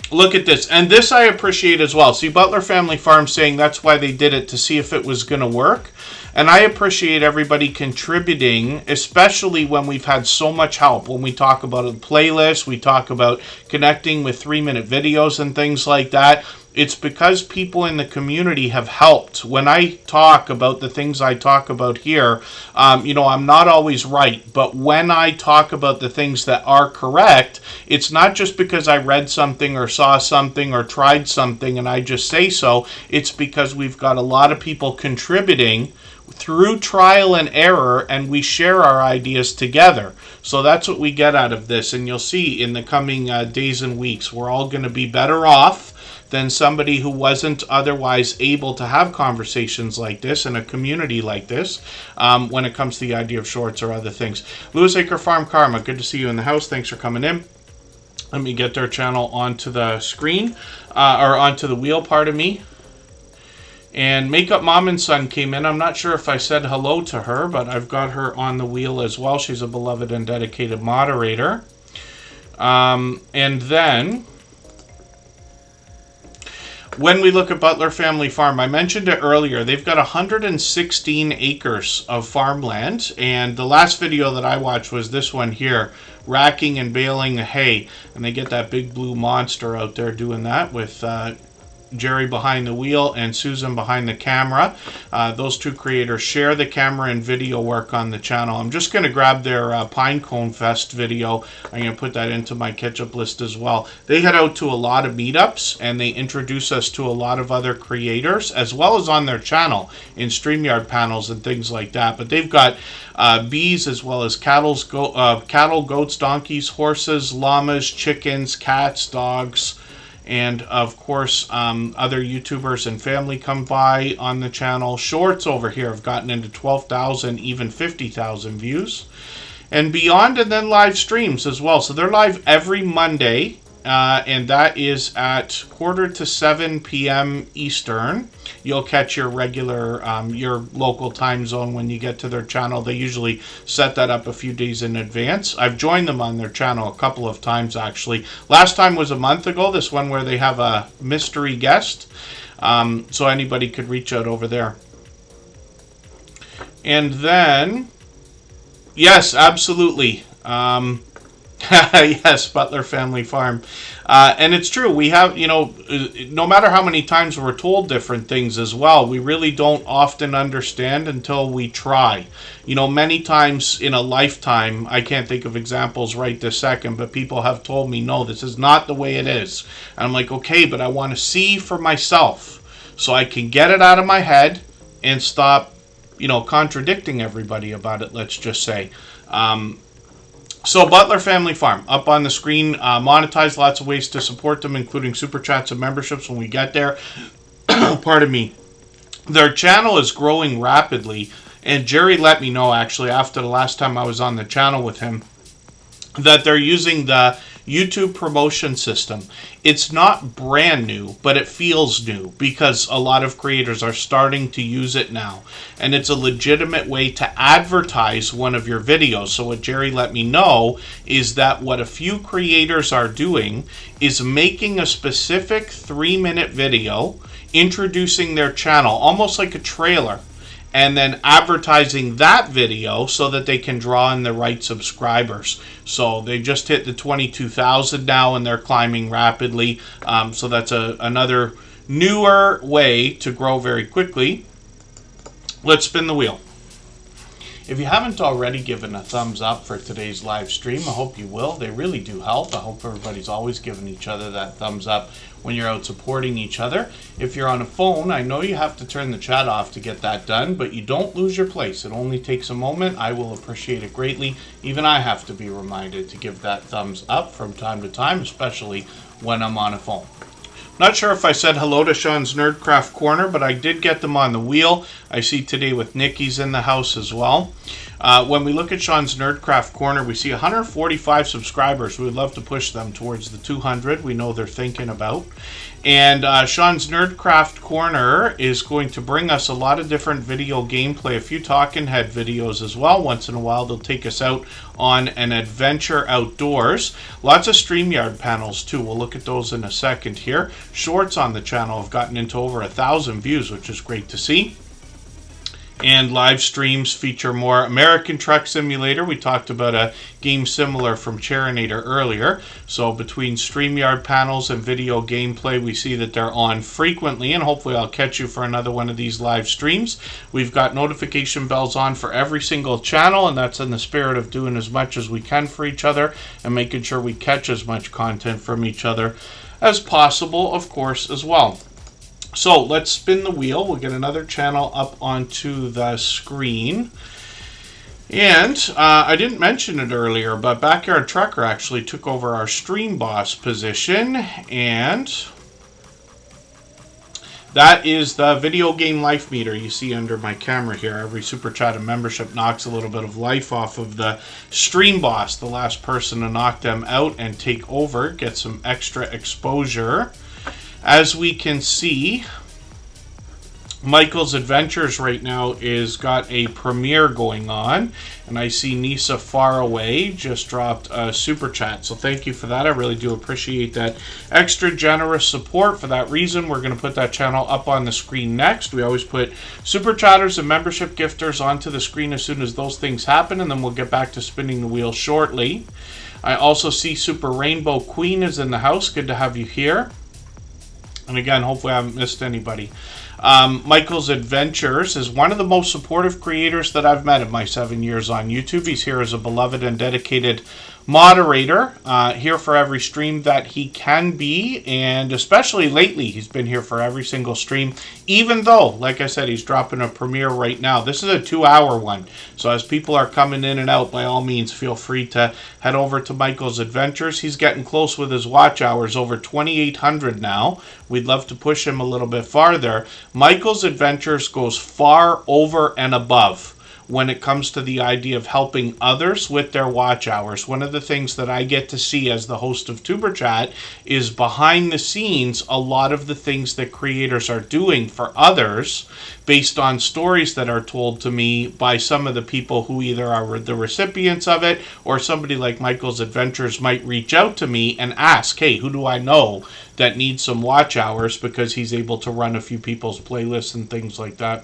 look at this, and this I appreciate as well. See, Butler Family Farm saying that's why they did it, to see if it was going to work. And I appreciate everybody contributing, especially when we've had so much help. When we talk about a playlist, we talk about connecting with 3-minute videos and things like that. It's because people in the community have helped. When I talk about the things I talk about here, you know, I'm not always right. But when I talk about the things that are correct, it's not just because I read something or saw something or tried something and I just say so. It's because we've got a lot of people contributing through trial and error, and we share our ideas together. So that's what we get out of this, and you'll see in the coming days and weeks, we're all going to be better off than somebody who wasn't otherwise able to have conversations like this in a community like this when it comes to the idea of shorts or other things. Lewis Acre Farm Karma, good to see you in the house. Thanks for coming in. Let me get their channel onto the screen, or onto the wheel, pardon me. And Makeup Mom and Son came in. I'm not sure if I said hello to her, but I've got her on the wheel as well. She's a beloved and dedicated moderator. And then, when we look at Butler Family Farm, I mentioned it earlier, they've got 116 acres of farmland. And the last video that I watched was this one here, racking and baling the hay. And they get that big blue monster out there doing that with Jerry behind the wheel and Susan behind the camera. Those two creators share the camera and video work on the channel. I'm just going to grab their Pinecone Fest video. I'm going to put that into my catch-up list as well. They head out to a lot of meetups and they introduce us to a lot of other creators, as well as on their channel in StreamYard panels and things like that. But they've got bees as well as cattle, goats, donkeys, horses, llamas, chickens, cats, dogs, and of course, other YouTubers and family come by on the channel. Shorts over here have gotten into 12,000, even 50,000 views. And beyond, and then live streams as well. So they're live every Monday, and that is at 6:45 p.m. Eastern. You'll catch your regular, your local time zone when you get to their channel. They usually set that up a few days in advance. I've joined them on their channel a couple of times, actually. Last time was a month ago, this one where they have a mystery guest. So anybody could reach out over there. And then, yes, absolutely. Yes, Butler Family Farm. And it's true, we have, you know, no matter how many times we're told different things as well, we really don't often understand until we try. You know, many times in a lifetime, I can't think of examples right this second, but people have told me, no, this is not the way it is. And I'm like, okay, but I want to see for myself so I can get it out of my head and stop, you know, contradicting everybody about it, let's just say. So Butler Family Farm, up on the screen, monetize, lots of ways to support them, including super chats and memberships when we get there. Pardon me. Their channel is growing rapidly, and Jerry let me know, actually, after the last time I was on the channel with him, that they're using the YouTube promotion system. It's not brand new, but it feels new because a lot of creators are starting to use it now. And it's a legitimate way to advertise one of your videos. So what Jerry let me know is that what a few creators are doing is making a specific 3-minute video introducing their channel, almost like a trailer, and then advertising that video so that they can draw in the right subscribers. So they just hit the 22,000 now and they're climbing rapidly. So that's another newer way to grow very quickly. Let's spin the wheel. If you haven't already given a thumbs up for today's live stream, I hope you will. They really do help. I hope everybody's always giving each other that thumbs up when you're out supporting each other. If you're on a phone, I know you have to turn the chat off to get that done, but you don't lose your place. It only takes a moment. I will appreciate it greatly. Even I have to be reminded to give that thumbs up from time to time, especially when I'm on a phone. Not sure if I said hello to Sean's Nerdcraft Corner, but I did get them on the wheel. I see today with Nikki's in the house as well. When we look at Sean's Nerdcraft Corner, we see 145 subscribers. We would love to push them towards the 200 we know they're thinking about. And Sean's Nerdcraft Corner is going to bring us a lot of different video gameplay, a few talking head videos as well. Once in a while, they'll take us out on an adventure outdoors. Lots of StreamYard panels too. We'll look at those in a second here. Shorts on the channel have gotten into over 1,000 views, which is great to see. And live streams feature more American Truck Simulator. We talked about a game similar from Charinator earlier. So between StreamYard panels and video gameplay, we see that they're on frequently, and hopefully I'll catch you for another one of these live streams. We've got notification bells on for every single channel, and that's in the spirit of doing as much as we can for each other and making sure we catch as much content from each other as possible, of course, as well. So let's spin the wheel. We'll get another channel up onto the screen. And I didn't mention it earlier, but Backyard Trucker actually took over our stream boss position. And that is the video game life meter you see under my camera here. Every Super Chat and membership knocks a little bit of life off of the stream boss. The last person to knock them out and take over gets some extra exposure. As we can see, Michael's Adventures right now is got a premiere going on, and I see Nisa Far Away just dropped a super chat, so thank you for that. I really do appreciate that extra generous support. For that reason, we're going to put that channel up on the screen next. We always put super chatters and membership gifters onto the screen as soon as those things happen, and then we'll get back to spinning the wheel shortly. I also see Super Rainbow Queen is in the house. Good to have you here. And again, hopefully I haven't missed anybody. Michael's Adventures is one of the most supportive creators that I've met in my 7 years on YouTube. He's here as a beloved and dedicated moderator, here for every stream that he can be, and especially lately he's been here for every single stream, even though, like I said, he's dropping a premiere right now. This is a 2-hour one, so as people are coming in and out, by all means feel free to head over to Michael's Adventures. He's getting close with his watch hours, over 2,800 now. We'd love to push him a little bit farther. Michael's Adventures goes far over and above when it comes to the idea of helping others with their watch hours. One of the things that I get to see as the host of Superchat is behind the scenes a lot of the things that creators are doing for others based on stories that are told to me by some of the people who either are the recipients of it, or somebody like Michael's Adventures might reach out to me and ask, hey, who do I know that needs some watch hours, because he's able to run a few people's playlists and things like that.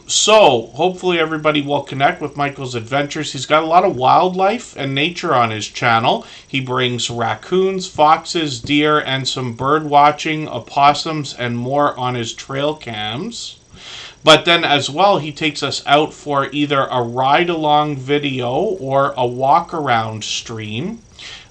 So hopefully everybody will connect with Michael's Adventures. He's got a lot of wildlife and nature on his channel. He brings raccoons, foxes, deer, and some bird watching, opossums, and more on his trail cams. But then as well, he takes us out for either a ride-along video or a walk-around stream.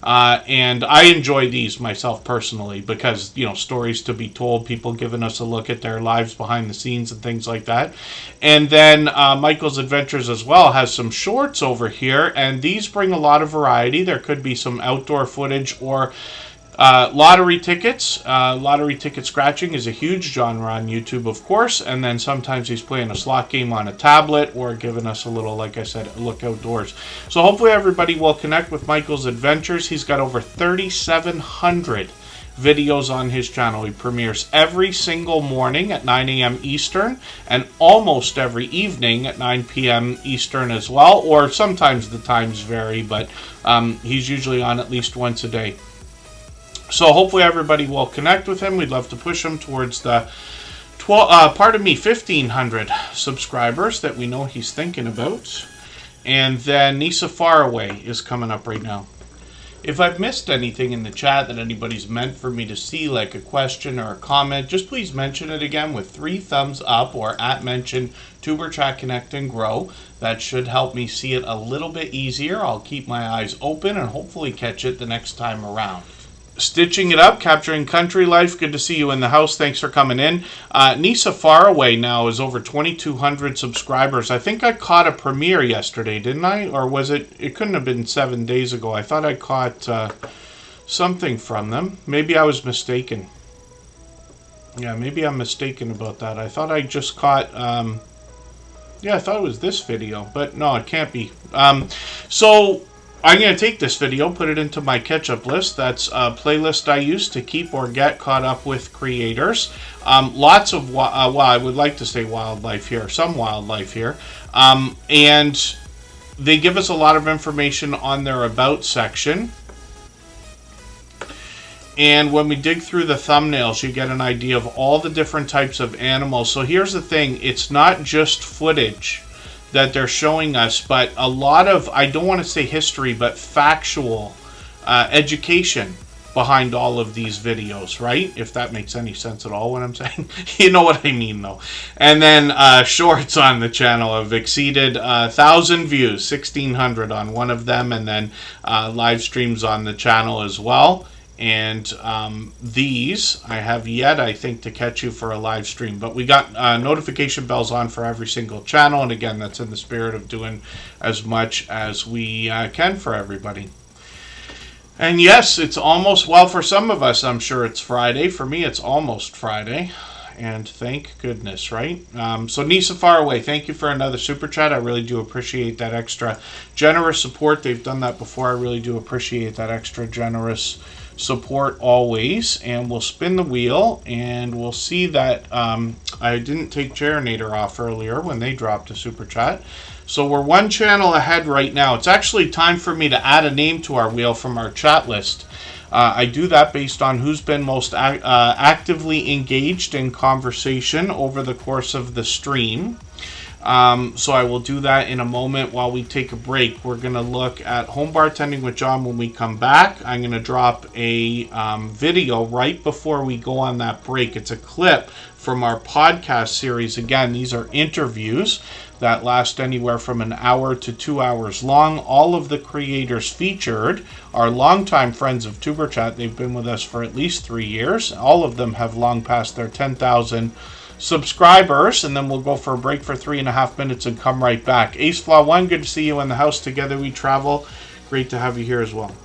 And I enjoy these myself personally because, you know, stories to be told, people giving us a look at their lives behind the scenes and things like that. And then Michael's Adventures as well has some shorts over here, and these bring a lot of variety. There could be some outdoor footage or lottery tickets. Lottery ticket scratching is a huge genre on YouTube, of course, and then sometimes he's playing a slot game on a tablet or giving us a little, like I said, a look outdoors. So hopefully everybody will connect with Michael's Adventures. He's got over 3,700 videos on his channel. He premieres every single morning at 9 a.m. Eastern and almost every evening at 9 p.m. Eastern as well, or sometimes the times vary, but he's usually on at least once a day. So hopefully everybody will connect with him. We'd love to push him towards the 1,500 subscribers that we know he's thinking about. And then Nisa Faraway is coming up right now. If I've missed anything in the chat that anybody's meant for me to see, like a question or a comment, just please mention it again with 3 thumbs up or at mention Tuber Chat Connect and Grow. That should help me see it a little bit easier. I'll keep my eyes open and hopefully catch it the next time around. Stitching it up, capturing country life. Good to see you in the house. Thanks for coming in. Nisa Faraway now is over 2,200 subscribers. I think I caught a premiere yesterday, didn't I? Or was it? It couldn't have been 7 days ago. I thought I caught something from them. Maybe I was mistaken. Yeah, maybe I'm mistaken about that. I thought I just caught. Yeah, I thought it was this video, but no, it can't be. So I'm going to take this video, put it into my catch-up list. That's a playlist I use to keep or get caught up with creators. Lots of, well, I would like to say wildlife here, some wildlife here. And they give us a lot of information on their About section. And when we dig through the thumbnails, you get an idea of all the different types of animals. So here's the thing, it's not just footage that they're showing us, but a lot of, I don't want to say history, but factual education behind all of these videos, right? If that makes any sense at all, what I'm saying. You know what I mean, though. And then shorts on the channel have exceeded 1,000 views, 1,600 on one of them, and then live streams on the channel as well. And these, I have yet, I think, to catch you for a live stream. But we got notification bells on for every single channel. And again, that's in the spirit of doing as much as we can for everybody. And yes, it's almost, well, for some of us, I'm sure it's Friday. For me, it's almost Friday. And thank goodness, right? So Nisa Faraway, thank you for another super chat. I really do appreciate that extra generous support. They've done that before. I really do appreciate that extra generous support always. And we'll spin the wheel and we'll see that I didn't take Gerinator off earlier when they dropped a super chat. So we're one channel ahead right now. It's actually time for me to add a name to our wheel from our chat list. I do that based on who's been most actively engaged in conversation over the course of the stream. So I will do that in a moment while we take a break. We're going to look at home bartending with John when we come back. I'm going to drop a video right before we go on that break. It's a clip from our podcast series. Again, these are interviews that last anywhere from an hour to 2 hours long. All of the creators featured are longtime friends of TuberChat. They've been with us for at least 3 years. All of them have long passed their 10,000 subscribers, and then we'll go for a break for 3.5 minutes and come right back. Ace Flaw 1, good to see you in the house. Together we travel. Great to have you here as well.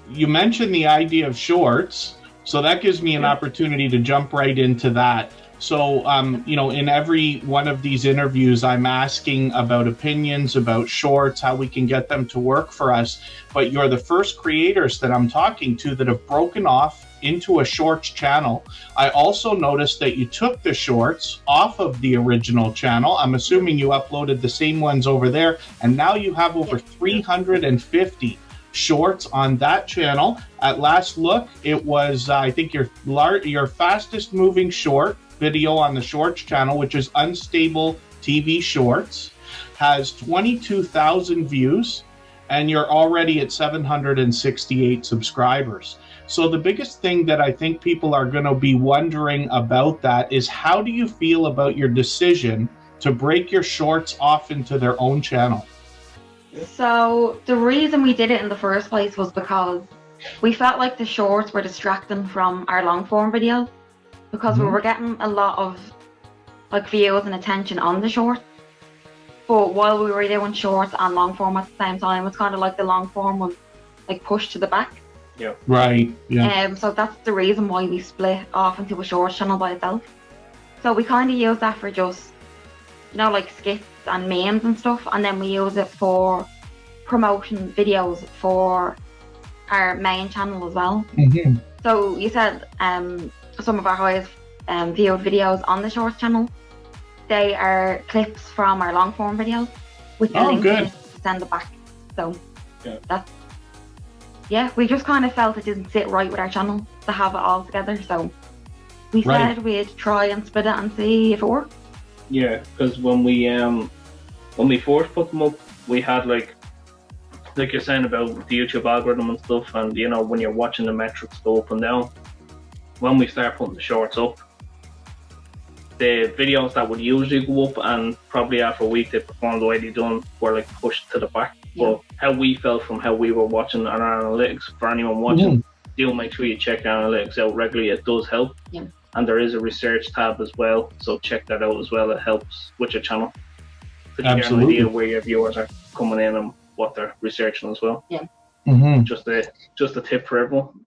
You mentioned the idea of shorts, so that gives me an opportunity to jump right into that. So, you know, in every one of these interviews, I'm asking about opinions, about shorts, how we can get them to work for us. But you're the first creators that I'm talking to that have broken off into a shorts channel. I also noticed that you took the shorts off of the original channel. I'm assuming you uploaded the same ones over there, and now you have over 350 shorts on that channel. At last look, it was, I think, your fastest moving short video on the shorts channel, which is Unstable TV Shorts, has 22,000 views, and you're already at 768 subscribers. So the biggest thing that I think people are going to be wondering about that is, how do you feel about your decision to break your shorts off into their own channel? So the reason we did it in the first place was because we felt like the shorts were distracting from our long form videos, because we were getting a lot of like views and attention on the shorts. But while we were doing shorts and long form at the same time, it's kind of like the long form was like pushed to the back. Yeah. Right. Yeah. So that's the reason why we split off into a shorts channel by itself. So we kind of use that for just, you know, like skits and memes and stuff, and then we use it for promotion videos for our main channel as well. Mm-hmm. So you said some of our highest viewed videos on the shorts channel, they are clips from our long form videos with the link to send it back. So we just kind of felt it didn't sit right with our channel to have it all together, so we said we'd try and split it and see if it worked. Yeah, because when we first put them up, we had like like you're saying about the YouTube algorithm and stuff, and you know, when you're watching the metrics go up and down, when we start putting the shorts up, the videos that would usually go up and probably after a week they performed the way they done were like pushed to the back. Yeah. But how we felt from how we were watching on our analytics, for anyone watching, do make sure you check the analytics out regularly. It does help. Yeah. And there is a research tab as well, so check that out as well. It helps with your channel. So you get an idea where your viewers are coming in and what they're researching as well. Yeah. Just a tip for everyone.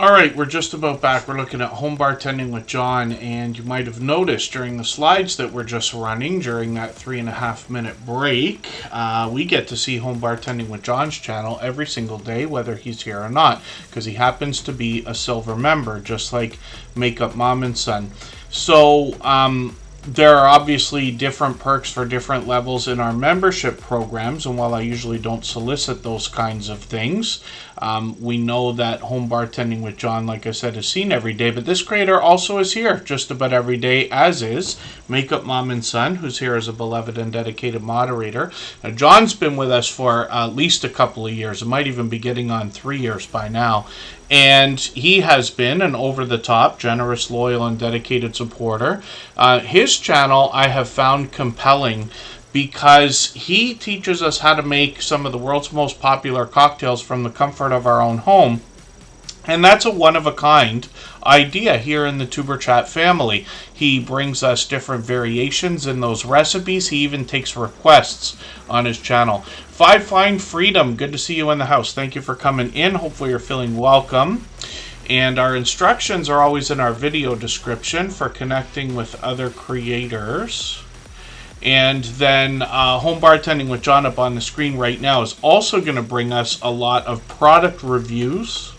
All right, we're just about back. We're looking at home bartending with John, and you might have noticed during the slides that we're just running during that 3.5 minute break, we get to see home bartending with John's channel every single day, whether he's here or not, because he happens to be a silver member, just like Makeup Mom and Son. So, there are obviously different perks for different levels in our membership programs, and while I usually don't solicit those kinds of things, We know that Home Bartending with John, like I said, is seen every day, but this creator also is here just about every day, as is Makeup Mom and Son, who's here as a beloved and dedicated moderator. Now, John's been with us for at least a couple of years. It might even be getting on 3 years by now. And he has been an over-the-top, generous, loyal, and dedicated supporter. His channel I have found compelling because he teaches us how to make some of the world's most popular cocktails from the comfort of our own home. And that's a one-of-a-kind idea here in the Tuber Chat family. He brings us different variations in those recipes. He even takes requests on his channel. Five Fine Freedom, good to see you in the house. Thank you for coming in. Hopefully you're feeling welcome. And our instructions are always in our video description for connecting with other creators. And then Home Bartending with John up on the screen right now is also going to bring us a lot of product reviews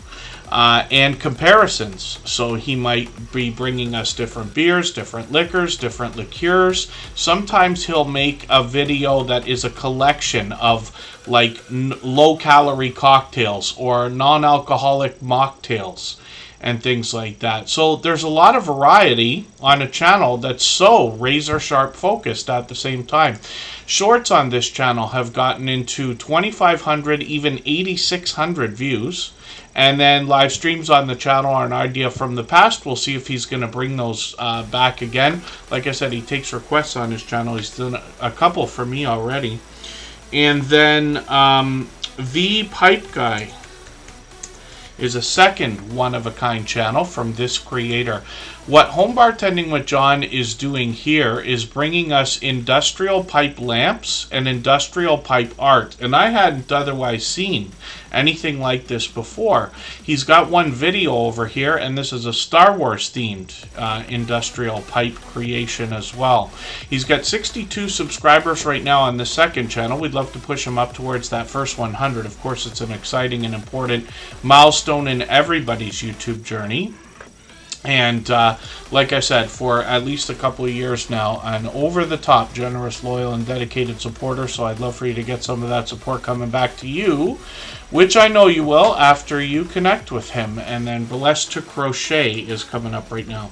and comparisons. So he might be bringing us different beers, different liquors, different liqueurs. Sometimes he'll make a video that is a collection of like low-calorie cocktails or non-alcoholic mocktails and things like that. So there's a lot of variety on a channel that's so razor sharp focused at the same time. Shorts on this channel have gotten into 2,500, even 8,600 views. And then live streams on the channel are an idea from the past. We'll see if he's going to bring those back again. Like I said, he takes requests on his channel. He's done a couple for me already. And then The Pipe Guy is a second one-of-a-kind channel from this creator. What Home Bartending with John is doing here is bringing us industrial pipe lamps and industrial pipe art. And I hadn't otherwise seen anything like this before. He's got one video over here, and this is a Star Wars themed industrial pipe creation as well. He's got 62 subscribers right now on the second channel. We'd love to push him up towards that first 100. Of course, it's an exciting and important milestone in everybody's YouTube journey. And like I said, for at least a couple of years now, an over-the-top, generous, loyal, and dedicated supporter. So I'd love for you to get some of that support coming back to you, which I know you will after you connect with him. And then Blessed to Crochet is coming up right now.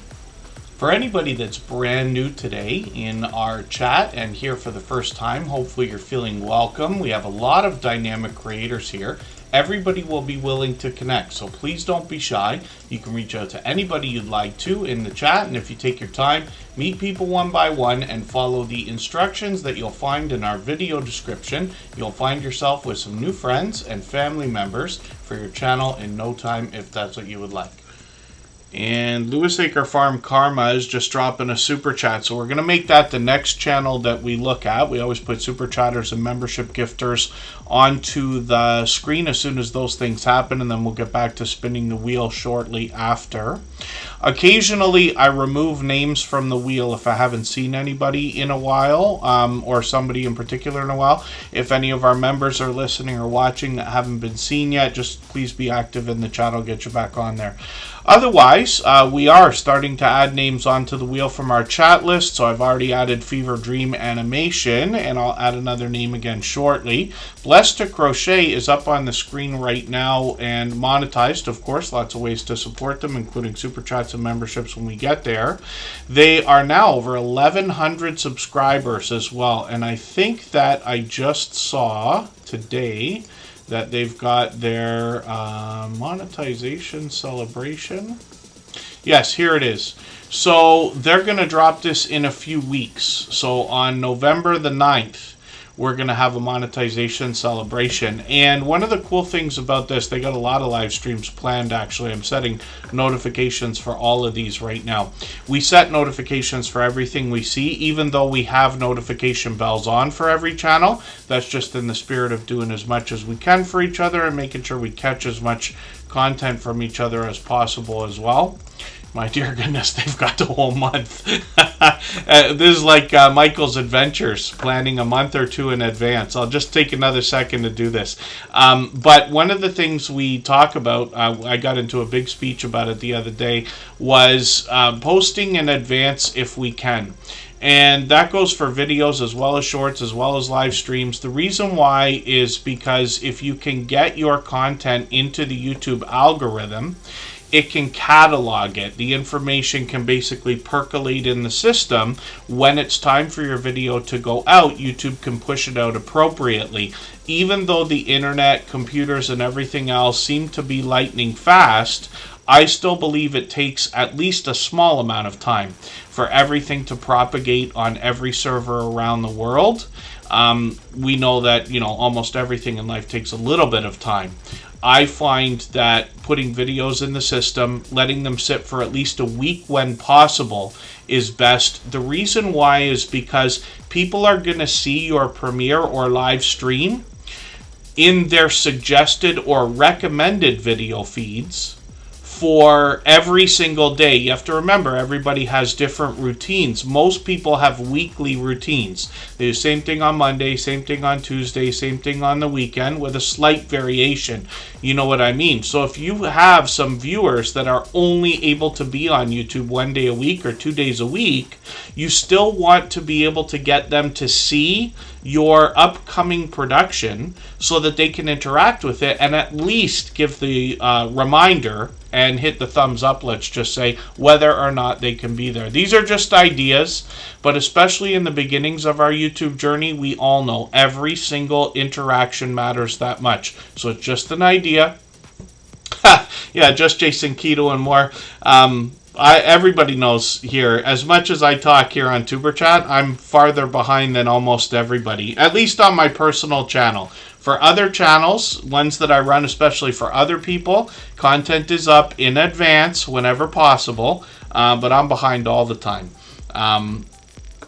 For anybody that's brand new today in our chat and here for the first time, hopefully you're feeling welcome. We have a lot of dynamic creators here. Everybody will be willing to connect, so please don't be shy. You can reach out to anybody you'd like to in the chat, and if you take your time, meet people one by one and follow the instructions that you'll find in our video description. You'll find yourself with some new friends and family members for your channel in no time if that's what you would like. And Lewis Acre Farm Karma is just dropping a super chat. So we're going to make that the next channel that we look at. We always put super chatters and membership gifters onto the screen as soon as those things happen. And then we'll get back to spinning the wheel shortly after. Occasionally, I remove names from the wheel if I haven't seen anybody in a while, or somebody in particular in a while. If any of our members are listening or watching that haven't been seen yet, just please be active in the chat. I'll get you back on there. Otherwise, we are starting to add names onto the wheel from our chat list. So I've already added Fever Dream Animation, and I'll add another name again shortly. Blessed to Crochet is up on the screen right now and monetized, of course. Lots of ways to support them, including super chats and memberships when we get there. They are now over 1,100 subscribers as well. And I think that I just saw today that they've got their monetization celebration. Yes, here it is. So they're going to drop this in a few weeks. So on November the 9th, we're going to have a monetization celebration. And one of the cool things about this, they got a lot of live streams planned, actually. I'm setting notifications for all of these right now. We set notifications for everything we see, even though we have notification bells on for every channel. That's just in the spirit of doing as much as we can for each other and making sure we catch as much content from each other as possible as well. My dear goodness, they've got the whole month. This is like Michael's Adventures, planning a month or two in advance. I'll just take another second to do this. But one of the things we talk about, I got into a big speech about it the other day, was posting in advance if we can. And that goes for videos as well as shorts, as well as live streams. The reason why is because if you can get your content into the YouTube algorithm, it can catalog it. The information can basically percolate in the system. When it's time for your video to go out, YouTube can push it out appropriately. Even though the internet, computers, and everything else seem to be lightning fast, I still believe it takes at least a small amount of time for everything to propagate on every server around the world. We know that, almost everything in life takes a little bit of time. I find that putting videos in the system, letting them sit for at least a week when possible, is best. The reason why is because people are going to see your premiere or live stream in their suggested or recommended video feeds for every single day. You have to remember, everybody has different routines. Most people have weekly routines. They do the same thing on Monday, same thing on Tuesday, same thing on the weekend, with a slight variation. You know what I mean? So if you have some viewers that are only able to be on YouTube 1 day a week or 2 days a week, you still want to be able to get them to see your upcoming production so that they can interact with it and at least give the reminder and hit the thumbs up, let's just say, whether or not they can be there. These are just ideas, but especially in the beginnings of our YouTube journey, we all know every single interaction matters that much. So it's just an idea. Yeah, just Jason Keto and more. Everybody knows here, as much as I talk here on Superchat, I'm farther behind than almost everybody, at least on my personal channel. For other channels, ones that I run especially for other people, content is up in advance whenever possible, but I'm behind all the time.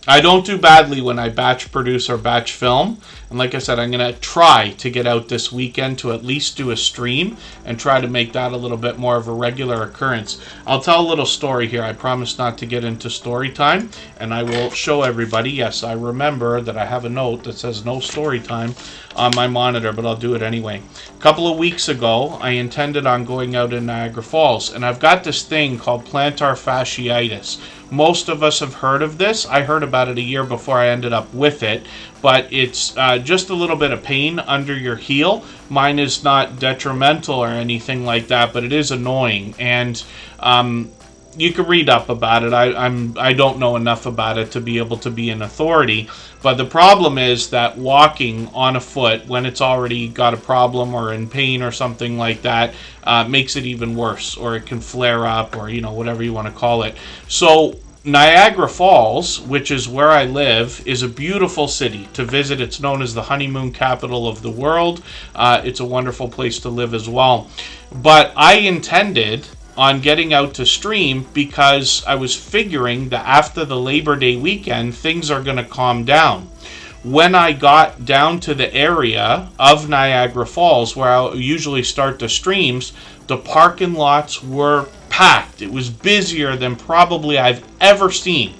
I don't do badly when I batch produce or batch film. And like I said, I'm going to try to get out this weekend to at least do a stream and try to make that a little bit more of a regular occurrence. I'll tell a little story here. I promise not to get into story time, and I will show everybody. Yes, I remember that I have a note that says no story time on my monitor, but I'll do it anyway. A couple of weeks ago, I intended on going out in Niagara Falls, and I've got this thing called plantar fasciitis. Most of us have heard of this. I heard about it a year before I ended up with it, but it's just a little bit of pain under your heel. Mine is not detrimental or anything like that, but it is annoying, and you can read up about it. I don't know enough about it to be able to be an authority, but the problem is that walking on a foot when it's already got a problem or in pain or something like that makes it even worse, or it can flare up, or whatever you want to call it. So Niagara Falls, which is where I live, is a beautiful city to visit. It's known as the honeymoon capital of the world. It's a wonderful place to live as well. But I intended on getting out to stream because I was figuring that after the Labor Day weekend, things are going to calm down. When I got down to the area of Niagara Falls, where I usually start the streams, the parking lots were packed. It was busier than probably I've ever seen.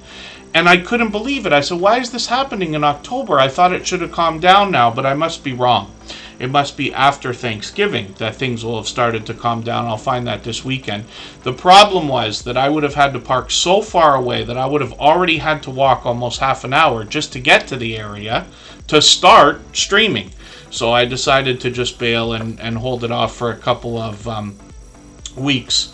And I couldn't believe it. I said, why is this happening in October? I thought it should have calmed down now, but I must be wrong. It must be after Thanksgiving that things will have started to calm down. I'll find that this weekend. The problem was that I would have had to park so far away that I would have already had to walk almost half an hour just to get to the area to start streaming. So I decided to just bail and hold it off for a couple of weeks.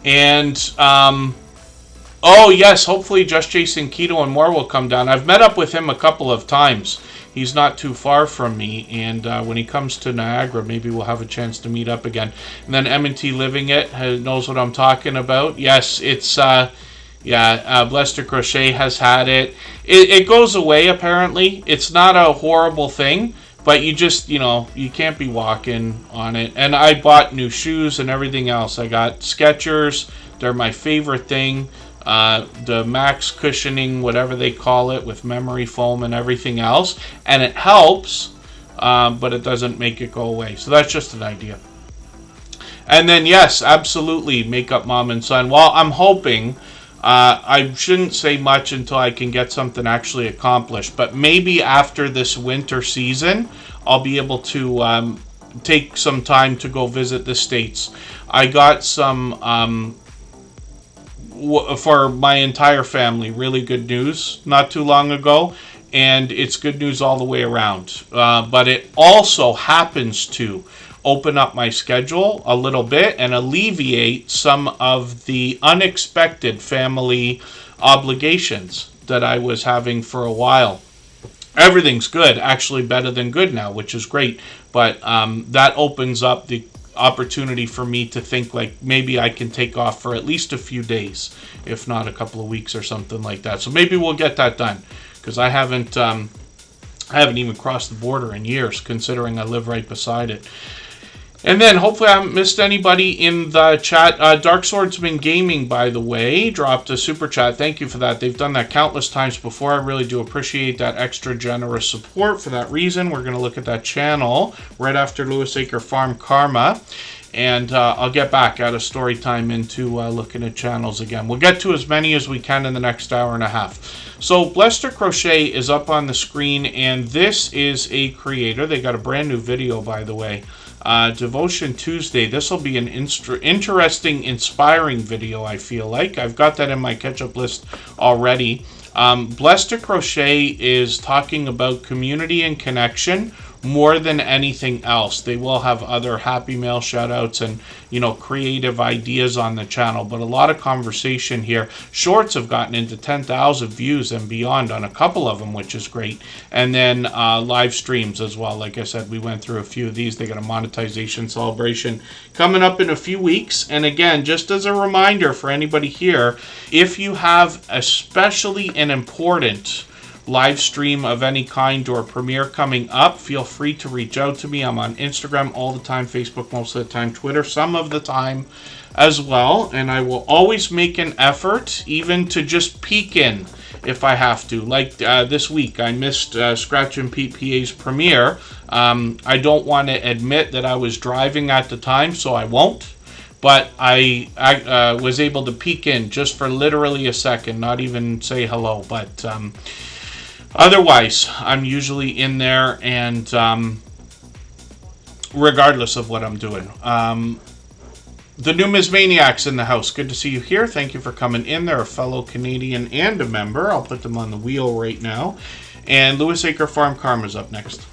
And oh yes, hopefully Just Jason Keto and more will come down. I've met up with him a couple of times. He's not too far from me, and when he comes to Niagara, maybe we'll have a chance to meet up again. And then M&T Living It knows what I'm talking about. Yes, it's Blessed to Crochet has had it. It goes away apparently. It's not a horrible thing, but you just you can't be walking on it. And I bought new shoes and everything else. I got Skechers. They're my favorite thing. The max cushioning, whatever they call it, with memory foam and everything else, and it helps, but it doesn't make it go away. So that's just an idea. And then yes, absolutely, Makeup Mom and Son. Well, I'm hoping, I shouldn't say much until I can get something actually accomplished, but maybe after this winter season I'll be able to take some time to go visit the States. I got some for my entire family. Really good news not too long ago, and it's good news all the way around. But it also happens to open up my schedule a little bit and alleviate some of the unexpected family obligations that I was having for a while. Everything's good, actually better than good now, which is great. But that opens up the opportunity for me to think like maybe I can take off for at least a few days, if not a couple of weeks or something like that. So maybe we'll get that done, because I haven't even crossed the border in years, considering I live right beside it. And then hopefully I haven't missed anybody in the chat. Dark Swordsman Gaming, by the way, dropped a super chat. Thank you for that. They've done that countless times before. I really do appreciate that extra generous support. For that reason, we're going to look at that channel right after Lewis Acre Farm Karma. And I'll get back out of story time into looking at channels again. We'll get to as many as we can in the next hour and a half. So Blester Crochet is up on the screen, and this is a creator. They got a brand new video, by the way. Devotion Tuesday. This will be an interesting, inspiring video, I feel like. I've got that in my catch-up list already. Blessed Crochet is talking about community and connection more than anything else. They will have other Happy Mail shoutouts and, you know, creative ideas on the channel, but a lot of conversation here. Shorts have gotten into 10,000 views and beyond on a couple of them, which is great. And then live streams as well. Like I said, we went through a few of these. They got a monetization celebration coming up in a few weeks. And again, just as a reminder for anybody here, if you have especially an important live stream of any kind or premiere coming up, feel free to reach out to me. I'm on Instagram all the time, Facebook most of the time, Twitter some of the time as well, and I will always make an effort even to just peek in if I have to. Like this week, I missed Scratch and Pete PA's premiere. I don't want to admit that I was driving at the time, so I won't. But I was able to peek in just for literally a second, not even say hello, but otherwise, I'm usually in there, and regardless of what I'm doing. The Numismaniac's in the house. Good to see you here. Thank you for coming in. They're a fellow Canadian and a member. I'll put them on the wheel right now. And Lewis Acre Farm Karma's up next.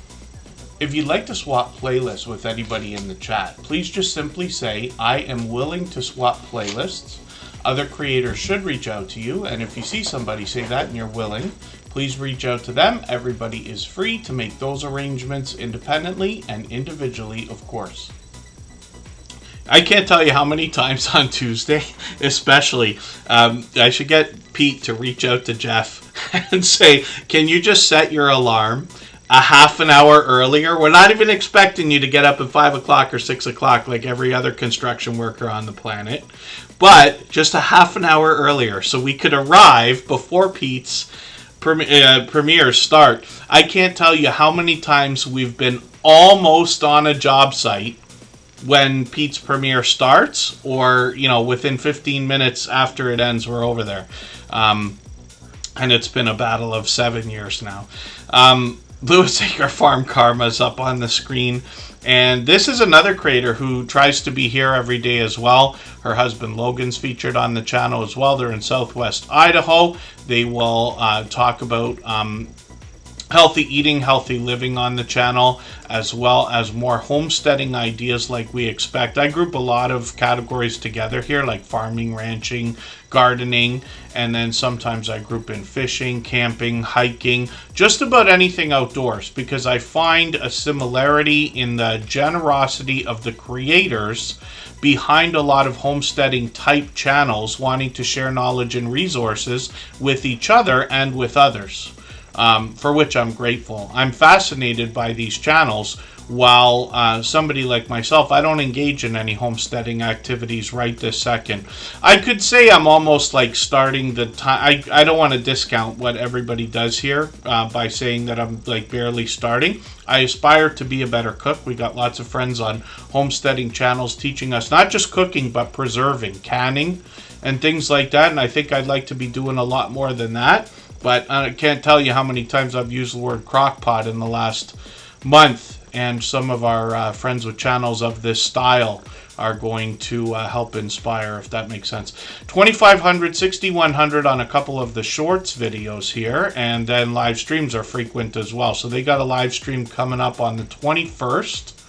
If you'd like to swap playlists with anybody in the chat, please just simply say, I am willing to swap playlists. Other creators should reach out to you, and if you see somebody say that and you're willing, please reach out to them. Everybody is free to make those arrangements independently and individually, of course. I can't tell you how many times on Tuesday, especially, I should get Pete to reach out to Jeff and say, can you just set your alarm a half an hour earlier? We're not even expecting you to get up at 5 o'clock or 6 o'clock like every other construction worker on the planet, but just a half an hour earlier so we could arrive before Pete's premieres start. I can't tell you how many times we've been almost on a job site when Pete's premiere starts, or, you know, within 15 minutes after it ends, we're over there. And it's been a battle of 7 years now. Lewis Acre Farm Karma's up on the screen. And this is another creator who tries to be here every day as well. Her husband Logan's featured on the channel as well. They're in Southwest Idaho. They will talk about healthy eating, healthy living on the channel, as well as more homesteading ideas like we expect. I group a lot of categories together here, like farming, ranching, gardening, and then sometimes I group in fishing, camping, hiking, just about anything outdoors, because I find a similarity in the generosity of the creators behind a lot of homesteading type channels wanting to share knowledge and resources with each other and with others. For which I'm grateful. I'm fascinated by these channels, while somebody like myself, I don't engage in any homesteading activities right this second. I could say I'm almost like starting the time. I don't want to discount what everybody does here by saying that I'm like barely starting. I aspire to be a better cook. We got lots of friends on homesteading channels teaching us not just cooking, but preserving, canning, and things like that. And I think I'd like to be doing a lot more than that. But I can't tell you how many times I've used the word crockpot in the last month, and some of our friends with channels of this style are going to help inspire, if that makes sense. 2,500, 6,100 on a couple of the shorts videos here, and then live streams are frequent as well. So they got a live stream coming up on the 21st.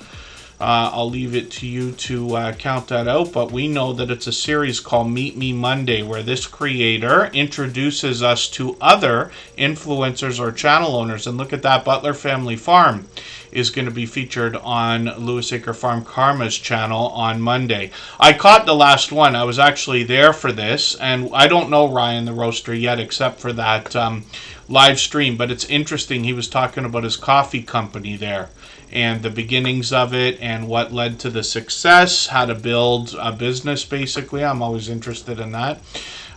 I'll leave it to you to count that out, but we know that it's a series called Meet Me Monday, where this creator introduces us to other influencers or channel owners. And look at that, Butler Family Farm is going to be featured on Lewis Acre Farm Karma's channel on Monday. I caught the last one. I was actually there for this, and I don't know Ryan the Roaster yet, except for that live stream, but it's interesting. He was talking about his coffee company there, and the beginnings of it, and what led to the success, how to build a business, basically. I'm always interested in that.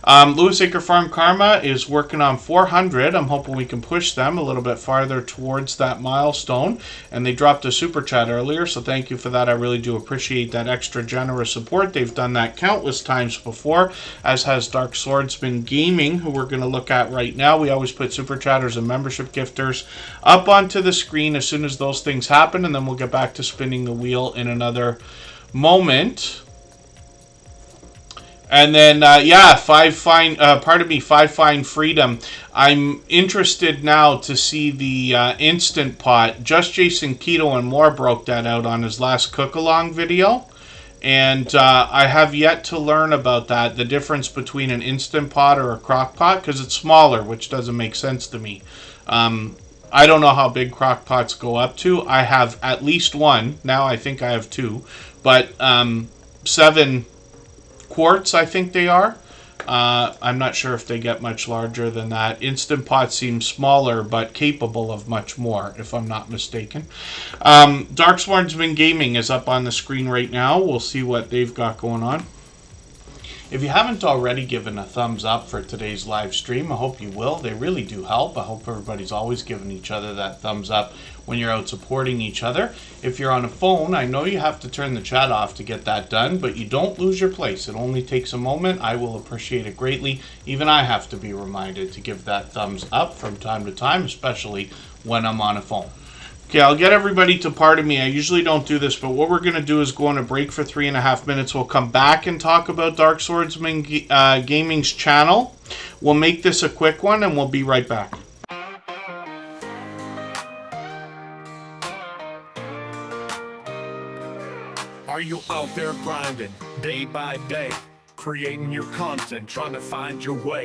Lewis Acre Farm Karma is working on 400. I'm hoping we can push them a little bit farther towards that milestone. And they dropped a super chat earlier, so thank you for that. I really do appreciate that extra generous support. They've done that countless times before, as has Dark Swordsman Gaming, who we're going to look at right now. We always put super chatters and membership gifters up onto the screen as soon as those things happen, and then we'll get back to spinning the wheel in another moment. And then, Five Fine Freedom. I'm interested now to see the Instant Pot. Just Jason Keto and more broke that out on his last cook-along video. And I have yet to learn about that, the difference between an Instant Pot or a crock pot, because it's smaller, which doesn't make sense to me. I don't know how big crock pots go up to. I have at least one. Now I think I have two. But 7 quarts, I think they are. I'm not sure if they get much larger than that. Instant Pot seems smaller, but capable of much more, if I'm not mistaken. Dark Swordsman Gaming is up on the screen right now. We'll see what they've got going on. If you haven't already given a thumbs up for today's live stream, I hope you will. They really do help. I hope everybody's always giving each other that thumbs up when you're out supporting each other. If you're on a phone, I know you have to turn the chat off to get that done, but you don't lose your place. It only takes a moment. I will appreciate it greatly. Even I have to be reminded to give that thumbs up from time to time, especially when I'm on a phone. Okay, I'll get everybody to pardon me. I usually don't do this, but what we're going to do is go on a break for 3.5 minutes. We'll come back and talk about Dark Swordsman Gaming's channel. We'll make this a quick one, and we'll be right back. Are you out there grinding, day by day, creating your content, trying to find your way?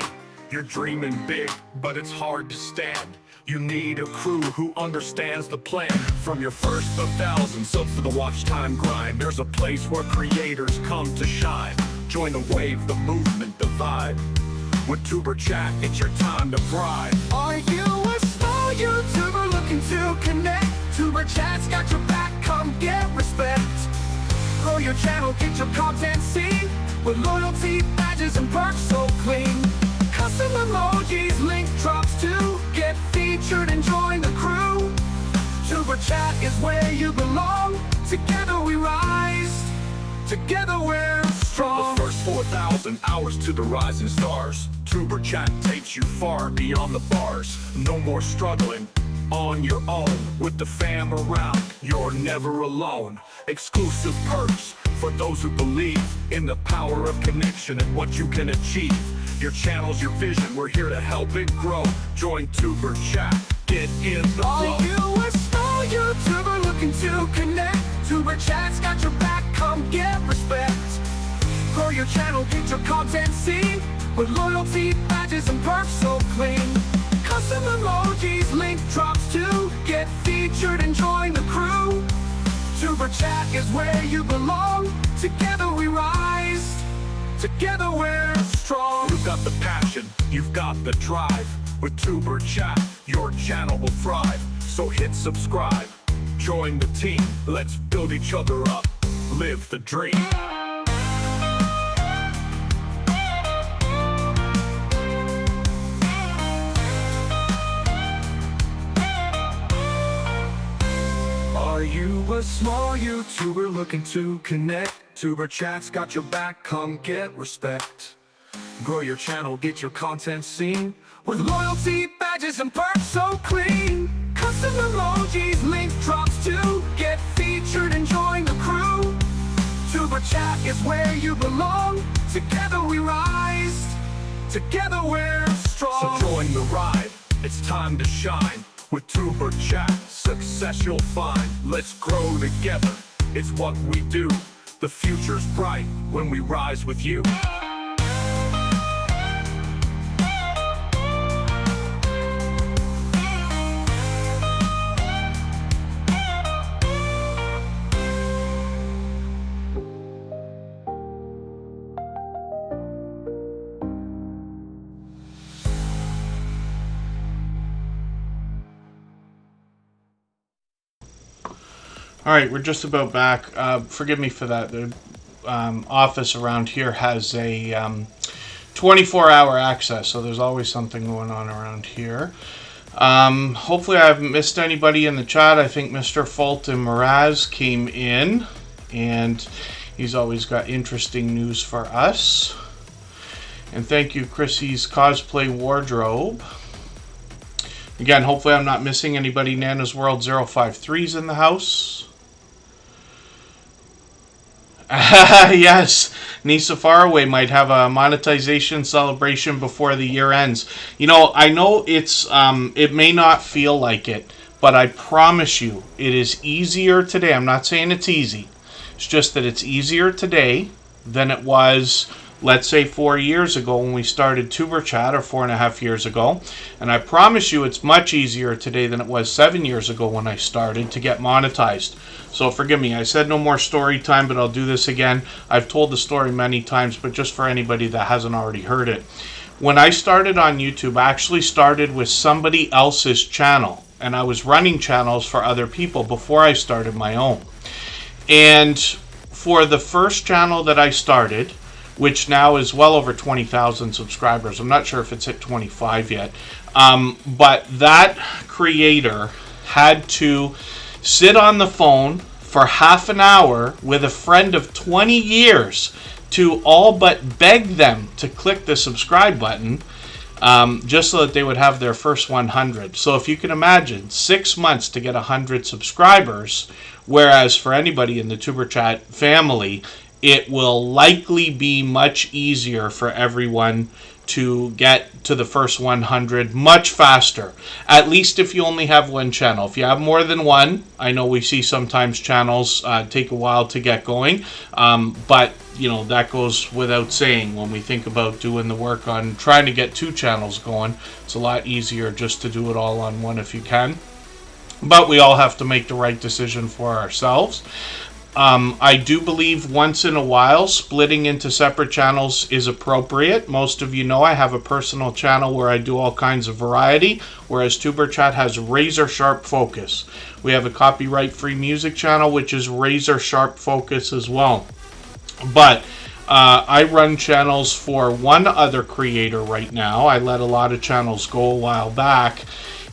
You're dreaming big, but it's hard to stand. You need a crew who understands the plan. From your first of thousands up to the watch time grind, there's a place where creators come to shine. Join the wave, the movement, the vibe. With Tuber Chat, it's your time to thrive. Are you a small YouTuber looking to connect? Tuber Chat's got your back, come get respect. Grow your channel, get your content seen, with loyalty, badges, and perks so clean. Custom emojis, link drops to get featured and join the crew. Tuber Chat is where you belong. Together we rise, together we're strong. The first 4,000 hours to the rising stars. Tuber Chat takes you far beyond the bars. No more struggling on your own. With the fam around, you're never alone. Exclusive perks for those who believe in the power of connection and what you can achieve. Your channel's your vision, we're here to help it grow. Join Tuber Chat, get in the flow. Are you a small YouTuber looking to connect? Tuber Chat's got your back, come get respect. Grow your channel, get your content seen, with loyalty, badges, and perks so clean. Custom emojis, link drops to get featured and join the crew. Tuber Chat is where you belong. Together we rise, together we're strong. You've got the passion, you've got the drive. With Tuber Chat, your channel will thrive. So hit subscribe, join the team. Let's build each other up, live the dream. Are you a small YouTuber looking to connect? Tuber Chat's got your back, come get respect. Grow your channel, get your content seen, with loyalty, badges, and perks so clean. Custom emojis, link drops to get featured and join the crew. Tuber Chat is where you belong. Together we rise. Together we're strong. So join the ride. It's time to shine. With Tuber Chat, success you'll find. Let's grow together. It's what we do. The future's bright when we rise with you. All right, we're just about back. Forgive me for that. The office around here has a 24-hour access, so there's always something going on around here. Hopefully I haven't missed anybody in the chat. I think Mr. Fulton Mraz came in, and he's always got interesting news for us. And thank you, Chrissy's Cosplay Wardrobe. Again, hopefully I'm not missing anybody. Nana's World 053's in the house. Yes, Nisa Faraway might have a monetization celebration before the year ends. You know, I know it's it may not feel like it, but I promise you it is easier today. I'm not saying it's easy. It's just that it's easier today than it was, let's say, 4 years ago when we started Superchat, or 4.5 years ago. And I promise you it's much easier today than it was 7 years ago when I started to get monetized. So forgive me, I said no more story time, but I'll do this again. I've told the story many times, but just for anybody that hasn't already heard it. When I started on YouTube, I actually started with somebody else's channel. And I was running channels for other people before I started my own. And for the first channel that I started, which now is well over 20,000 subscribers. I'm not sure if it's at 25 yet. But that creator had to sit on the phone for half an hour with a friend of 20 years to all but beg them to click the subscribe button, just so that they would have their first 100. So if you can imagine, 6 months to get 100 subscribers, whereas for anybody in the Superchat family, it will likely be much easier for everyone to get to the first 100 much faster. At least if you only have one channel. If you have more than one, I know we see sometimes channels take a while to get going, but you know, that goes without saying. When we think about doing the work on trying to get 2 channels going, it's a lot easier just to do it all on one if you can. But we all have to make the right decision for ourselves. I do believe once in a while splitting into separate channels is appropriate. Most of you know I have a personal channel where I do all kinds of variety, whereas Superchat has razor sharp focus. We have a copyright-free music channel which is razor sharp focus as well. But I run channels for one other creator right now. I let a lot of channels go a while back,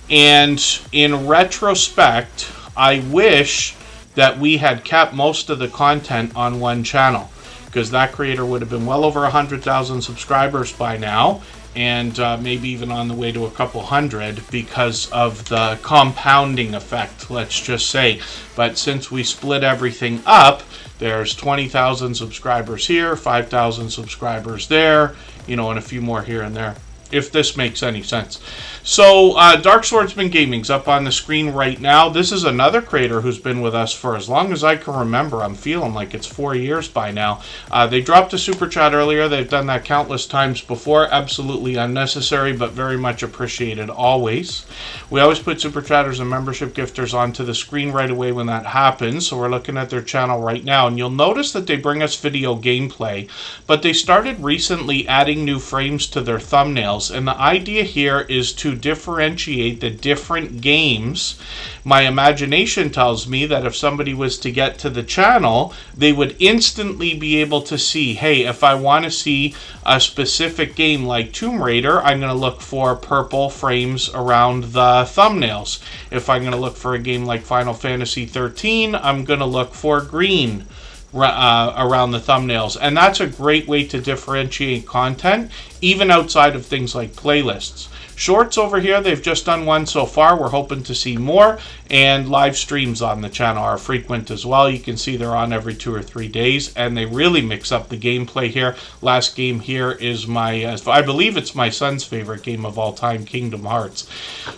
and in retrospect, I wish that we had kept most of the content on one channel, because that creator would have been well over 100,000 subscribers by now, and maybe even on the way to a couple hundred because of the compounding effect, let's just say. But since we split everything up, there's 20,000 subscribers here, 5,000 subscribers there, you know, and a few more here and there, if this makes any sense. So Dark Swordsman Gaming's up on the screen right now. This is another creator who's been with us for as long as I can remember. I'm feeling like it's 4 years by now. They dropped a super chat earlier. They've done that countless times before. Absolutely unnecessary, but very much appreciated always. We always put super chatters and membership gifters onto the screen right away when that happens. So we're looking at their channel right now, and you'll notice that they bring us video gameplay, but they started recently adding new frames to their thumbnails, and the idea here is to differentiate the different games. My imagination tells me that if somebody was to get to the channel, they would instantly be able to see, hey, if I want to see a specific game like Tomb Raider, I'm going to look for purple frames around the thumbnails. If I'm going to look for a game like Final Fantasy 13, I'm going to look for green around the thumbnails. And that's a great way to differentiate content, even outside of things like playlists. Shorts over here, they've just done one so far. We're hoping to see more. And live streams on the channel are frequent as well. You can see they're on every 2 or 3 days, and they really mix up the gameplay here. Last game here is my, I believe it's my son's favorite game of all time, Kingdom Hearts.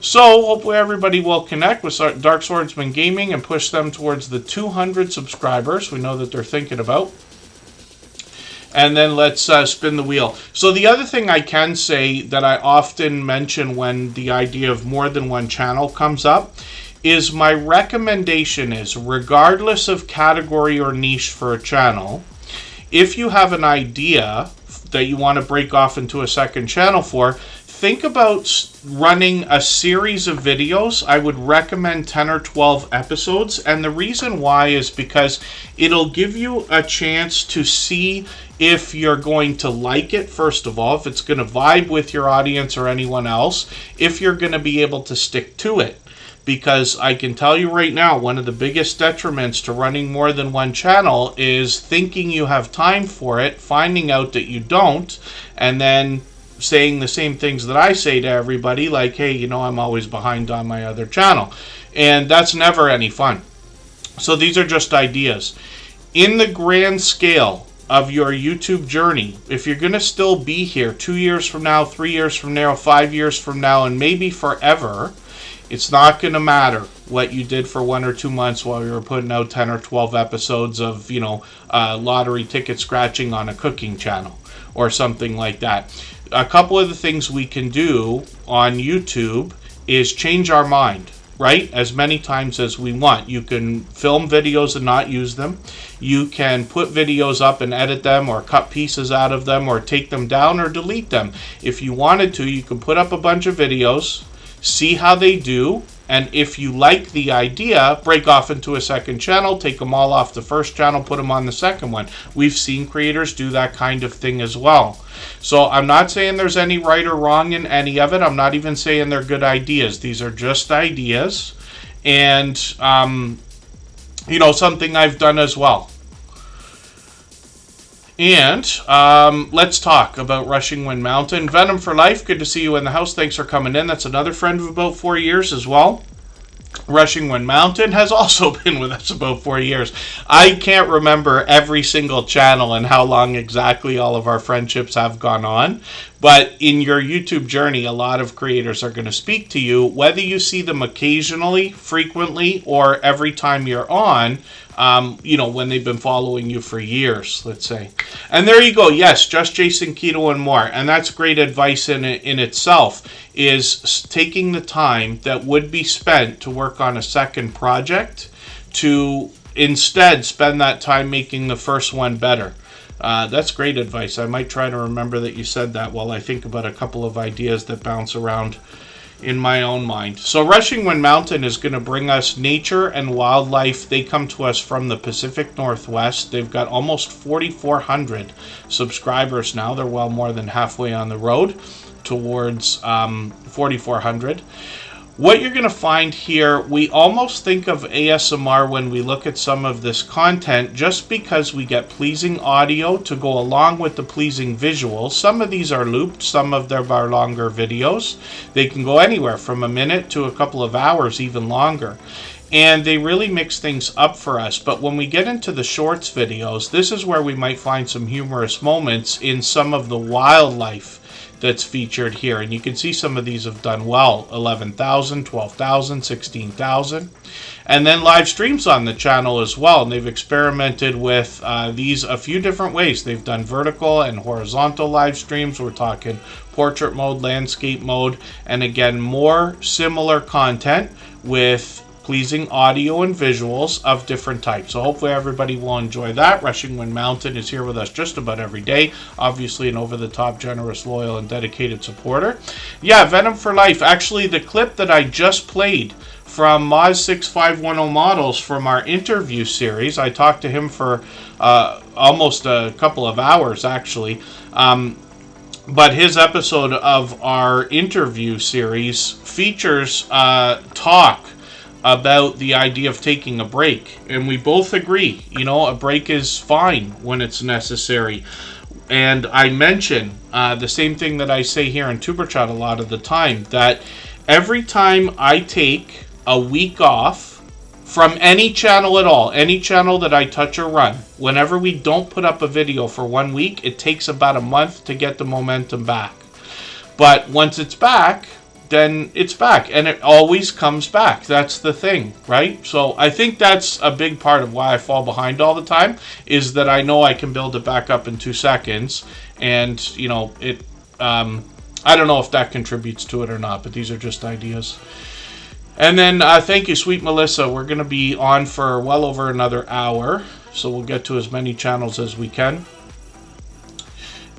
So hopefully everybody will connect with Dark Swordsman Gaming and push them towards the 200 subscribers. We know that they're thinking about. And then let's spin the wheel. So the other thing I can say that I often mention when the idea of more than one channel comes up is my recommendation is, regardless of category or niche for a channel, if you have an idea that you want to break off into a second channel for, think about running a series of videos. I would recommend 10 or 12 episodes. And the reason why is because it'll give you a chance to see if you're going to like it, first of all, if it's going to vibe with your audience or anyone else, if you're going to be able to stick to it. Because I can tell you right now, one of the biggest detriments to running more than one channel is thinking you have time for it, finding out that you don't, and then saying the same things that I say to everybody, like, hey, you know, I'm always behind on my other channel. And that's never any fun. So these are just ideas. In the grand scale of your YouTube journey, if you're going to still be here 2 years from now, 3 years from now, 5 years from now, and maybe forever, it's not going to matter what you did for 1 or 2 months while you were putting out 10 or 12 episodes of, you know, lottery ticket scratching on a cooking channel or something like that. A couple of the things we can do on YouTube is change our mind, right? As many times as we want. You can film videos and not use them. You can put videos up and edit them, or cut pieces out of them, or take them down or delete them. If you wanted to, you can put up a bunch of videos, see how they do, and if you like the idea, break off into a second channel, take them all off the first channel, put them on the second one. We've seen creators do that kind of thing as well. So I'm not saying there's any right or wrong in any of it. I'm not even saying they're good ideas. These are just ideas, and you know, something I've done as well. And let's talk about Rushing Wind Mountain. Venom for Life, good to see you in the house. Thanks for coming in. That's another friend of about 4 years as well. Rushing Wind Mountain has also been with us about 4 years. I can't remember every single channel and how long exactly all of our friendships have gone on. But in your YouTube journey, a lot of creators are going to speak to you, whether you see them occasionally, frequently, or every time you're on, you know, when they've been following you for years, let's say. And there you go. Yes, Just Jason Keto and more. And that's great advice in itself, is taking the time that would be spent to work on a second project to instead spend that time making the first one better. That's great advice. I might try to remember that you said that while I think about a couple of ideas that bounce around in my own mind. So Rushing Wind Mountain is going to bring us nature and wildlife. They come to us from the Pacific Northwest. They've got almost 4,400 subscribers now. They're well more than halfway on the road towards 4,400. What you're going to find here, we almost think of ASMR when we look at some of this content, just because we get pleasing audio to go along with the pleasing visuals. Some of these are looped, some of them are longer videos. They can go anywhere from a minute to a couple of hours, even longer. And they really mix things up for us. But when we get into the shorts videos, this is where we might find some humorous moments in some of the wildlife that's featured here. And you can see some of these have done well. 11,000, 12,000, 16,000. And then live streams on the channel as well. And they've experimented with these a few different ways. They've done vertical and horizontal live streams. We're talking portrait mode, landscape mode, and again, more similar content with pleasing audio and visuals of different types. So hopefully everybody will enjoy that. Rushing Wind Mountain is here with us just about every day. Obviously an over-the-top, generous, loyal, and dedicated supporter. Yeah, Venom for Life. Actually, the clip that I just played from Moz6510 Models from our interview series, I talked to him for almost a couple of hours, actually. But his episode of our interview series features talk about the idea of taking a break. And we both agree, you know, a break is fine when it's necessary. And I mention the same thing that I say here in Superchat a lot of the time, that every time I take a week off from any channel at all, any channel that I touch or run, whenever we don't put up a video for 1 week, it takes about a month to get the momentum back. But once it's back, then it's back, and it always comes back. That's the thing, right? So I think that's a big part of why I fall behind all the time, is that I know I can build it back up in 2 seconds, and you know it. I don't know if that contributes to it or not, but these are just ideas. And then thank you, sweet Melissa. We're going to be on for well over another hour, so we'll get to as many channels as we can.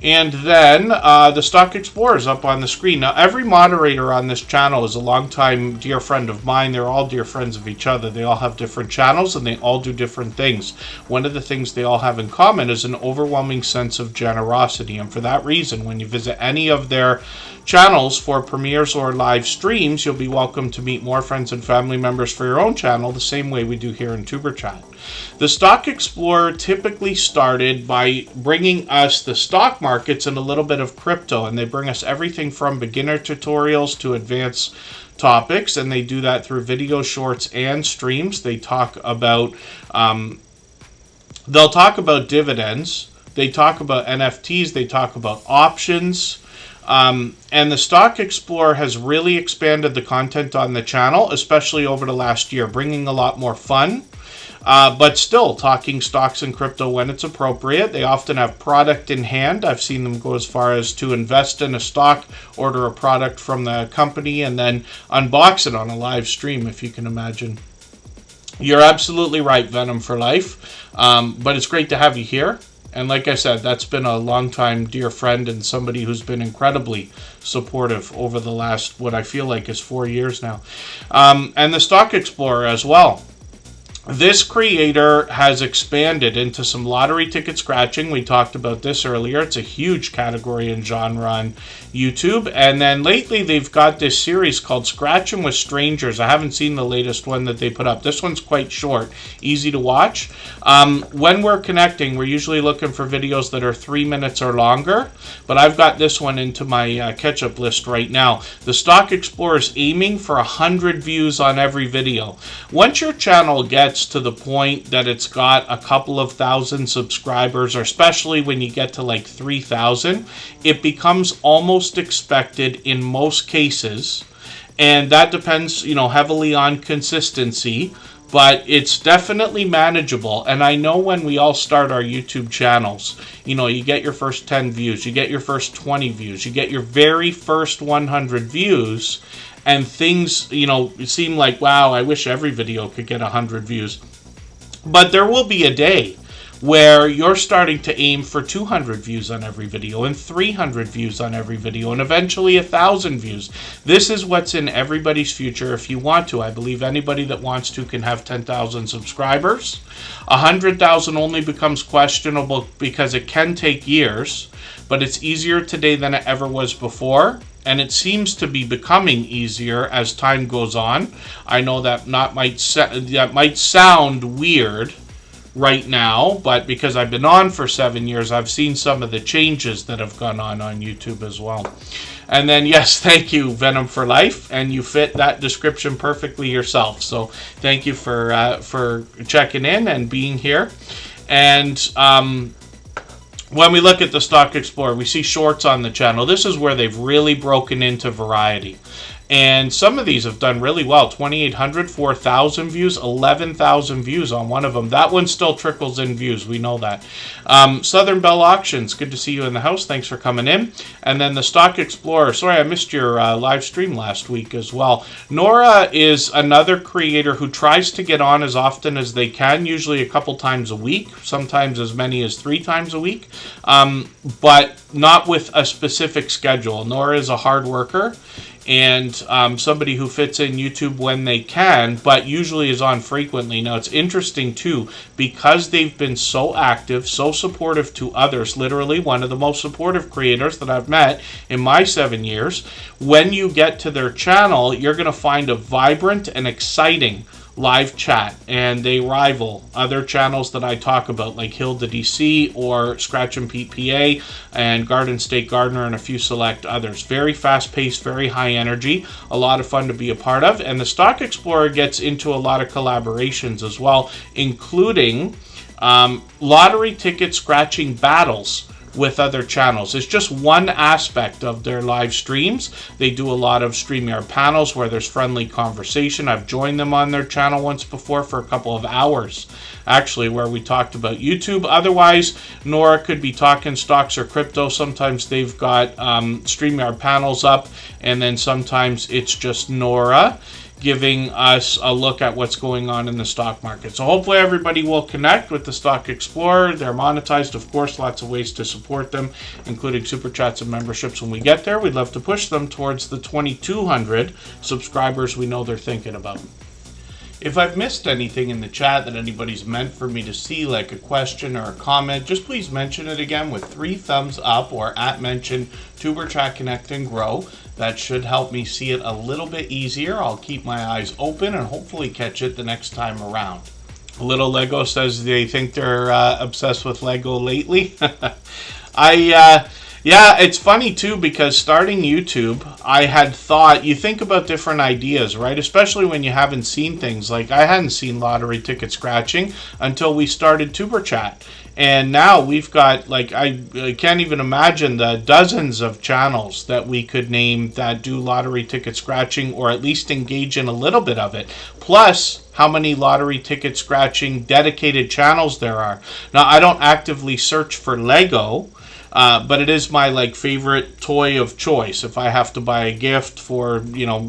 And then the Stock Explorer is up on the screen. Now, every moderator on this channel is a longtime dear friend of mine. They're all dear friends of each other. They all have different channels, and they all do different things. One of the things they all have in common is an overwhelming sense of generosity. And for that reason, when you visit any of their channels for premieres or live streams, you'll be welcome to meet more friends and family members for your own channel, the same way we do here in Superchat. The Stock Explorer typically started by bringing us the stock markets and a little bit of crypto, and they bring us everything from beginner tutorials to advanced topics, and they do that through video shorts and streams. They talk about they'll talk about dividends, they talk about NFTs, they talk about options. And the Stock Explorer has really expanded the content on the channel, especially over the last year, bringing a lot more fun, but still talking stocks and crypto when it's appropriate. They often have product in hand. I've seen them go as far as to invest in a stock, order a product from the company, and then unbox it on a live stream, if you can imagine. You're absolutely right, Venom for Life, but it's great to have you here. And like I said, that's been a longtime dear friend and somebody who's been incredibly supportive over the last, what I feel like is 4 years now. And the Stock Explorer as well. This creator has expanded into some lottery ticket scratching. We talked about this earlier. It's a huge category and genre on YouTube. And then lately they've got this series called Scratching with Strangers. I haven't seen the latest one that they put up. This one's quite short, easy to watch. When we're connecting, we're usually looking for videos that are 3 minutes or longer. But I've got this one into my catch-up list right now. The Stock Explorer is aiming for 100 views on every video. Once your channel gets to the point that it's got a couple of thousand subscribers, or especially when you get to like 3,000, it becomes almost expected in most cases, and that depends, you know, heavily on consistency, but it's definitely manageable. And I know when we all start our YouTube channels, you know, you get your first 10 views, you get your first 20 views, you get your very first 100 views, and things, you know, seem like, wow, I wish every video could get 100 views. But there will be a day where you're starting to aim for 200 views on every video, and 300 views on every video, and eventually 1,000 views. This is what's in everybody's future if you want to. I believe anybody that wants to can have 10,000 subscribers. 100,000 only becomes questionable because it can take years, but it's easier today than it ever was before. And it seems to be becoming easier as time goes on. I know that might sound weird right now, but because I've been on for 7 years, I've seen some of the changes that have gone on YouTube as well. And then, yes, thank you, Venom for Life, and you fit that description perfectly yourself. So thank you for checking in and being here. And when we look at the Stock Explorer, we see shorts on the channel. This is where they've really broken into variety. And some of these have done really well. 2,800, 4,000 views, 11,000 views on one of them. That one still trickles in views. We know that. Southern Bell Auctions, good to see you in the house. Thanks for coming in. And then the Stock Explorer. Sorry, I missed your live stream last week as well. Nora is another creator who tries to get on as often as they can, usually a couple times a week, sometimes as many as 3 times a week, but not with a specific schedule. Nora is a hard worker, and somebody who fits in YouTube when they can, but usually is on frequently. Now, it's interesting, too, because they've been so active, so supportive to others, literally one of the most supportive creators that I've met in my 7 years. When you get to their channel, you're going to find a vibrant and exciting live chat, and they rival other channels that I talk about, like Hilda DC or Scratch and Pete PA and Garden State Gardener and a few select others. Very fast-paced, very high energy, a lot of fun to be a part of. And the Stock Explorer gets into a lot of collaborations as well, including lottery ticket scratching battles with other channels. It's just one aspect of their live streams. They do a lot of StreamYard panels where there's friendly conversation. I've joined them on their channel once before for a couple of hours, actually, where we talked about YouTube. Otherwise, Nora could be talking stocks or crypto. Sometimes they've got StreamYard panels up, and then sometimes it's just Nora giving us a look at what's going on in the stock market. So hopefully everybody will connect with the Stock Explorer. They're monetized, of course, lots of ways to support them, including super chats and memberships. When we get there, we'd love to push them towards the 2,200 subscribers we know they're thinking about. If I've missed anything in the chat that anybody's meant for me to see, like a question or a comment, just please mention it again with 3 thumbs up or @mention Tuber Chat Connect and Grow. That should help me see it a little bit easier. I'll keep my eyes open and hopefully catch it the next time around. Little Lego says they think they're obsessed with Lego lately. Yeah, it's funny too, because starting YouTube, I had thought, you think about different ideas, right? Especially when you haven't seen things. Like, I hadn't seen lottery ticket scratching until we started Tuber Chat. And now we've got, like, I can't even imagine the dozens of channels that we could name that do lottery ticket scratching, or at least engage in a little bit of it. Plus, how many lottery ticket scratching dedicated channels there are. Now, I don't actively search for Lego, but it is my favorite toy of choice. If I have to buy a gift for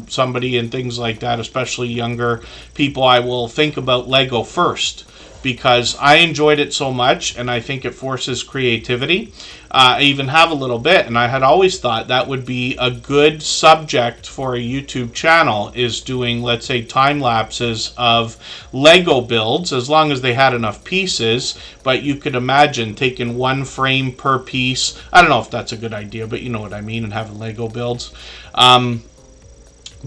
somebody and things like that, especially younger people, I will think about Lego first, because I enjoyed it so much, and I think it forces creativity. I even have a little bit, and I had always thought that would be a good subject for a YouTube channel, is doing, let's say, time lapses of Lego builds, as long as they had enough pieces. But you could imagine taking 1 frame per piece. I don't know if that's a good idea, but you know what I mean, and having Lego builds.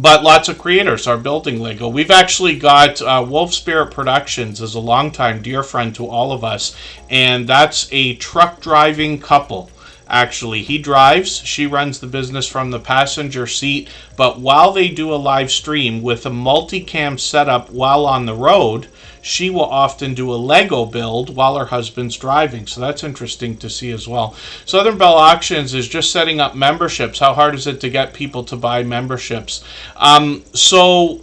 But lots of creators are building Lego. We've actually got Wolf Spirit Productions is a longtime dear friend to all of us, and that's a truck driving couple. Actually, he drives, she runs the business from the passenger seat, but while they do a live stream with a multicam setup while on the road, she will often do a Lego build while her husband's driving. So that's interesting to see as well. Southern Bell Auctions is just setting up memberships. How hard is it to get people to buy memberships? So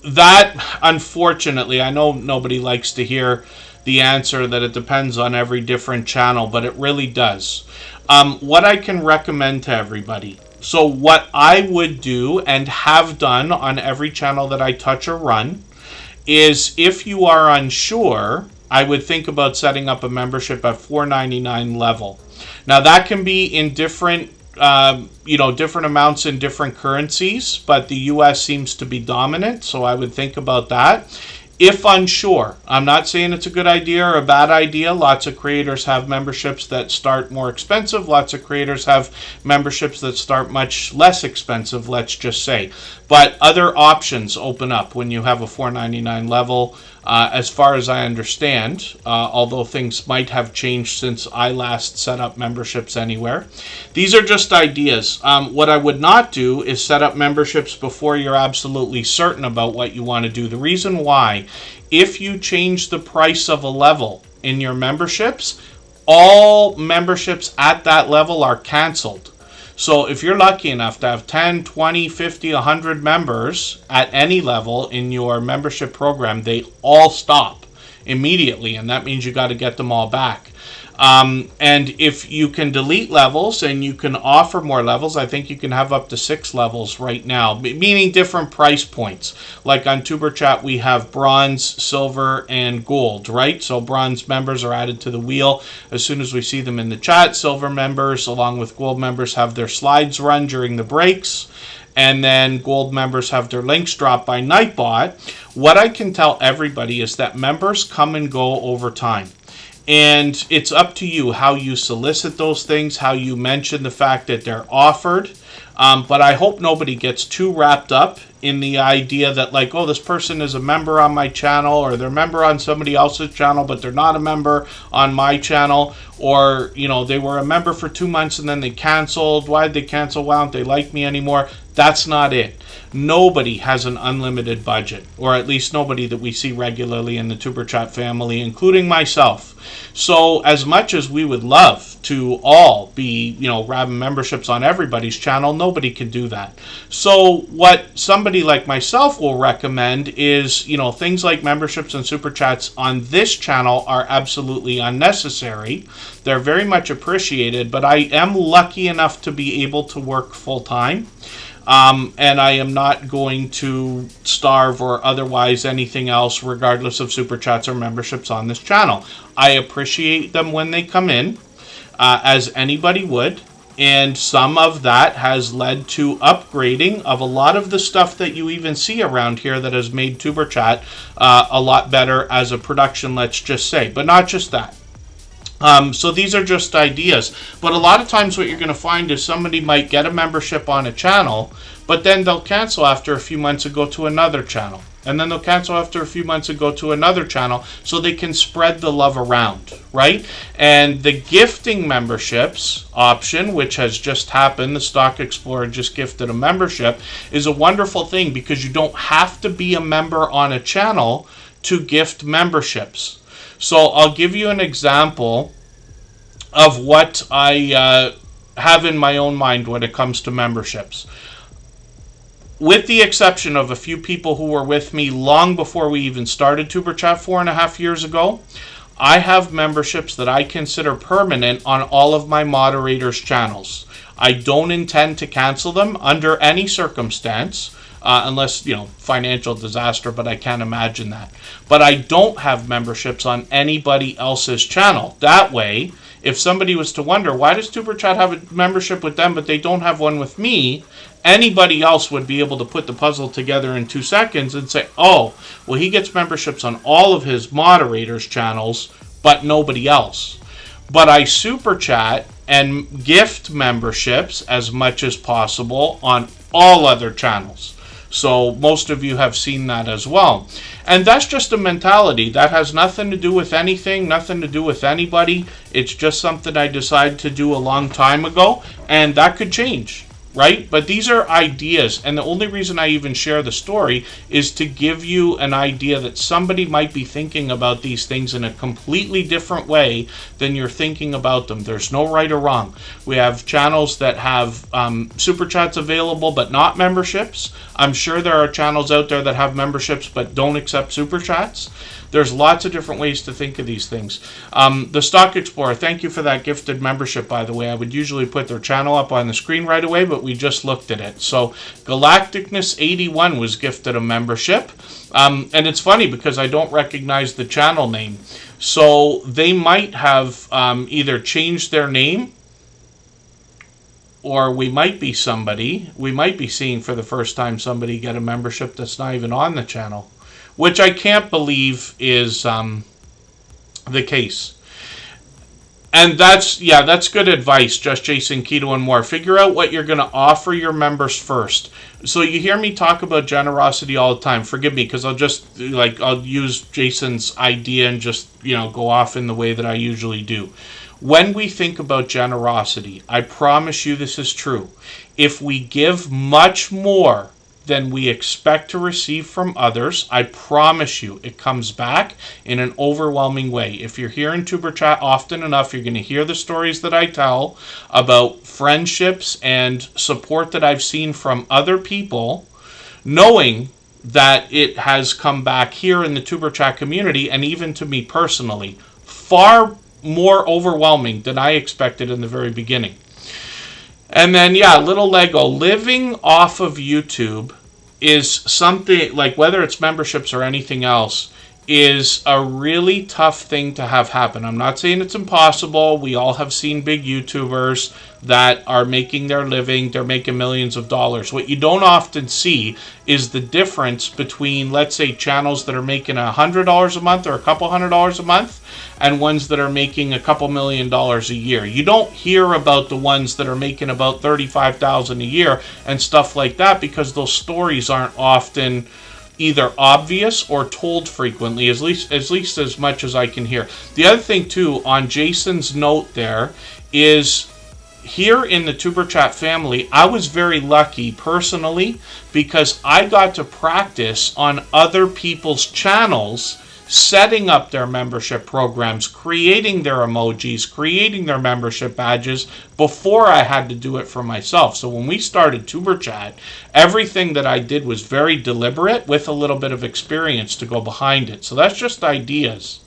that, unfortunately, I know nobody likes to hear the answer that it depends on every different channel, but it really does. What I can recommend to everybody, so what I would do and have done on every channel that I touch or run, is if you are unsure, I would think about setting up a membership at $4.99 level. Now that can be in different different amounts in different currencies, but the US seems to be dominant, so I would think about that. If unsure, I'm not saying it's a good idea or a bad idea. Lots of creators have memberships that start more expensive. Lots of creators have memberships that start much less expensive, let's just say. But other options open up when you have a $4.99 level, as far as I understand, although things might have changed since I last set up memberships anywhere. These are just ideas. What I would not do is set up memberships before you're absolutely certain about what you want to do. The reason why, if you change the price of a level in your memberships, all memberships at that level are canceled. So if you're lucky enough to have 10, 20, 50, 100 members at any level in your membership program, they all stop immediately, and that means you got to get them all back. And if you can delete levels and you can offer more levels, I think you can have up to 6 levels right now, meaning different price points. Like on Tuber Chat, we have bronze, silver, and gold, right? So bronze members are added to the wheel as soon as we see them in the chat. Silver members, along with gold members, have their slides run during the breaks. And then gold members have their links dropped by Nightbot. What I can tell everybody is that members come and go over time. And it's up to you how you solicit those things, how you mention the fact that they're offered. But I hope nobody gets too wrapped up in the idea that, like, oh, this person is a member on my channel, or they're a member on somebody else's channel, but they're not a member on my channel, or, you know, they were a member for 2 months and then they canceled. Why did they cancel? Why don't they like me anymore? That's not it. Nobody has an unlimited budget, or at least nobody that we see regularly in the Tuber Chat family, including myself. So as much as we would love to all be, you know, grabbing memberships on everybody's channel, nobody can do that. So what somebody like myself will recommend is, you know, things like memberships and super chats on this channel are absolutely unnecessary. They're very much appreciated, but I am lucky enough to be able to work full time. And I am not going to starve or otherwise anything else, regardless of super chats or memberships on this channel. I appreciate them when they come in, as anybody would. And some of that has led to upgrading of a lot of the stuff that you even see around here that has made Tuber Chat a lot better as a production, let's just say. But not just that. So these are just ideas, but a lot of times what you're going to find is somebody might get a membership on a channel, but then they'll cancel after a few months and go to another channel, and then they'll cancel after a few months and go to another channel, so they can spread the love around, right? And the gifting memberships option, which has just happened, the Stock Explorer just gifted a membership, is a wonderful thing because you don't have to be a member on a channel to gift memberships. So I'll give you an example of what I have in my own mind when it comes to memberships. With the exception of a few people who were with me long before we even started Tuber Chat 4.5 years ago, I have memberships that I consider permanent on all of my moderators' channels. I don't intend to cancel them under any circumstance. Unless, you know, financial disaster, but I can't imagine that. But I don't have memberships on anybody else's channel. That way, if somebody was to wonder, why does Tuber Chat have a membership with them, but they don't have one with me, anybody else would be able to put the puzzle together in 2 seconds and say, oh, well, he gets memberships on all of his moderators' channels, but nobody else. But I super chat and gift memberships as much as possible on all other channels. So most of you have seen that as well. And that's just a mentality. That has nothing to do with anything, nothing to do with anybody. It's just something I decided to do a long time ago, and that could change, right? But these are ideas, and the only reason I even share the story is to give you an idea that somebody might be thinking about these things in a completely different way than you're thinking about them. There's no right or wrong. We have channels that have super chats available but not memberships. I'm sure there are channels out there that have memberships but don't accept super chats. There's lots of different ways to think of these things. The Stock Explorer, thank you for that gifted membership, by the way. I would usually put their channel up on the screen right away, but we just looked at it. So Galacticness81 was gifted a membership. And it's funny because I don't recognize the channel name. So they might have either changed their name, or we might be seeing for the first time somebody get a membership that's not even on the channel, which I can't believe is the case. And that's good advice, Just Jason, Keto, and more. Figure out what you're going to offer your members first. So you hear me talk about generosity all the time. Forgive me, because I'll use Jason's idea and just, you know, go off in the way that I usually do. When we think about generosity, I promise you this is true. If we give much more than we expect to receive from others, I promise you it comes back in an overwhelming way. If you're here in Tuber Chat often enough, you're going to hear the stories that I tell about friendships and support that I've seen from other people, knowing that it has come back here in the Tuber Chat community, and even to me personally, far more overwhelming than I expected in the very beginning. And then, yeah, little Lego, living off of YouTube is something, like whether it's memberships or anything else, is a really tough thing to have happen. I'm not saying it's impossible. We all have seen big YouTubers that are making their living. They're making millions of dollars. What you don't often see is the difference between, let's say, channels that are making $100 a month or a couple $100 a month and ones that are making a couple $1,000,000 a year. You don't hear about the ones that are making about $35,000 a year and stuff like that, because those stories aren't often either obvious or told frequently, at least as much as I can hear. The other thing too, on Jason's note there, is here in the Tuber Chat family, I was very lucky personally because I got to practice on other people's channels, setting up their membership programs, creating their emojis, creating their membership badges before I had to do it for myself. So when we started Tuber Chat, everything that I did was very deliberate with a little bit of experience to go behind it. So that's just ideas.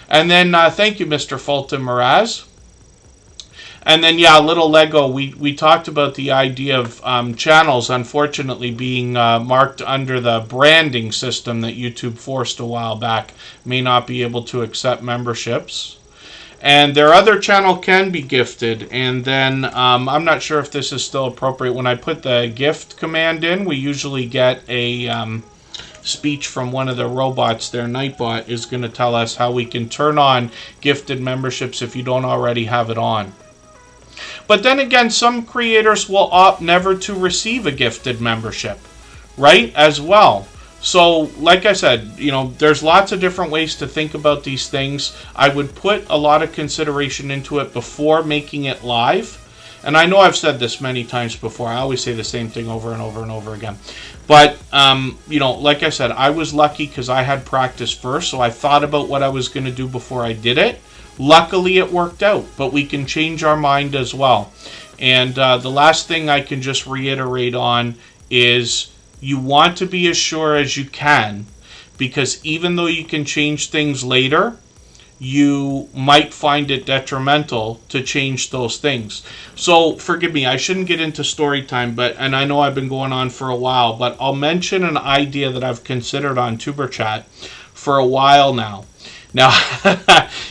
And then thank you, Mr. Fulton Mraz. And then, yeah, little Lego, we talked about the idea of channels, unfortunately, being marked under the branding system that YouTube forced a while back, may not be able to accept memberships. And their other channel can be gifted. And then, I'm not sure if this is still appropriate. When I put the gift command in, we usually get a speech from one of the robots. Their Nightbot is going to tell us how we can turn on gifted memberships if you don't already have it on. But then again, some creators will opt never to receive a gifted membership, right, as well. So, like I said, you know, there's lots of different ways to think about these things. I would put a lot of consideration into it before making it live. And I know I've said this many times before. I always say the same thing over and over and over again. But, you know, like I said, I was lucky because I had practice first. So I thought about what I was going to do before I did it. Luckily, it worked out, but we can change our mind as well. And the last thing I can just reiterate on is you want to be as sure as you can, because even though you can change things later, you might find it detrimental to change those things. So forgive me, I shouldn't get into story time, and I know I've been going on for a while, but I'll mention an idea that I've considered on Tuber Chat for a while now. Now,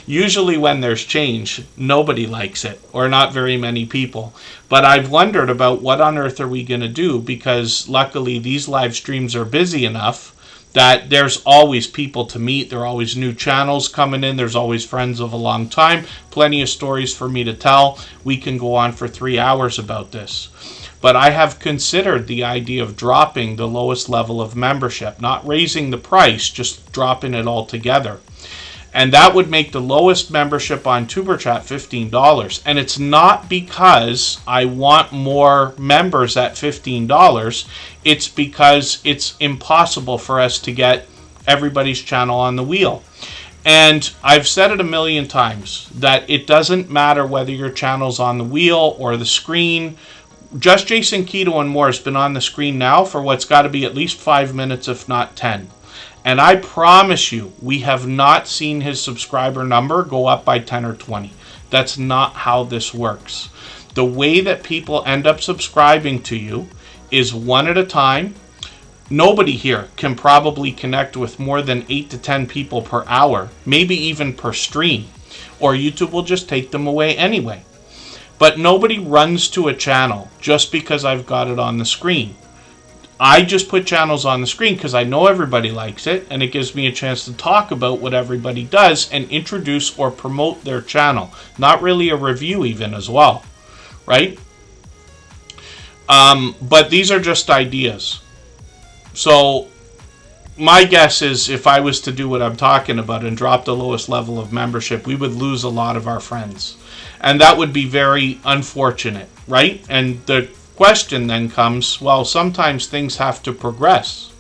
usually when there's change, nobody likes it, or not very many people. But I've wondered about what on earth are we going to do, because luckily these live streams are busy enough that there's always people to meet. There are always new channels coming in. There's always friends of a long time. Plenty of stories for me to tell. We can go on for 3 hours about this. But I have considered the idea of dropping the lowest level of membership, not raising the price, just dropping it altogether. And that would make the lowest membership on Tuber Chat $15. And it's not because I want more members at $15. It's because it's impossible for us to get everybody's channel on the wheel. And I've said it a million times that it doesn't matter whether your channel's on the wheel or the screen. Just Jason Keto and more has been on the screen now for what's got to be at least 5 minutes, if not 10. And I promise you, we have not seen his subscriber number go up by 10 or 20. That's not how this works. The way that people end up subscribing to you is one at a time. Nobody here can probably connect with more than 8 to 10 people per hour, maybe even per stream, or YouTube will just take them away anyway. But nobody runs to a channel just because I've got it on the screen. I just put channels on the screen because I know everybody likes it, and it gives me a chance to talk about what everybody does and introduce or promote their channel. Not really a review even as well, right? But these are just ideas. So my guess is if I was to do what I'm talking about and drop the lowest level of membership, we would lose a lot of our friends. And that would be very unfortunate, right? And the question then comes, well, sometimes things have to progress.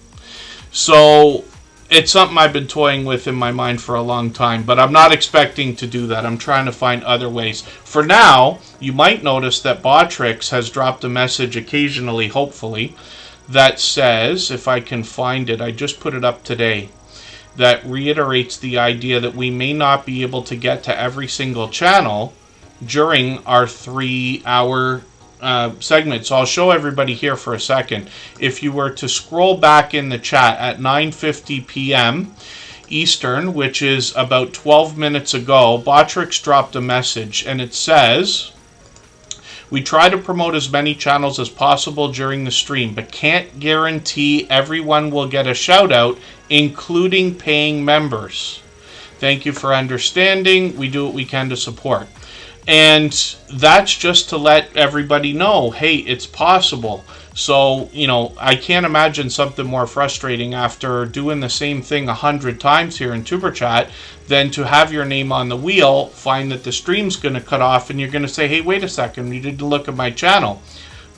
So it's something I've been toying with in my mind for a long time, but I'm not expecting to do that. I'm trying to find other ways. For now, you might notice that Botrix has dropped a message occasionally, hopefully, that says, if I can find it, I just put it up today, that reiterates the idea that we may not be able to get to every single channel during our 3-hour segment. So I'll show everybody here for a second. If you were to scroll back in the chat at 9:50 p.m., Eastern, which is about 12 minutes ago, Botrix dropped a message, and it says, "We try to promote as many channels as possible during the stream, but can't guarantee everyone will get a shout out, including paying members. Thank you for understanding. We do what we can to support." And that's just to let everybody know, hey, it's possible. So, you know, I can't imagine something more frustrating after doing the same thing 100 times here in Superchat than to have your name on the wheel, find that the stream's going to cut off, and you're going to say, hey, wait a second, you didn't look at my channel,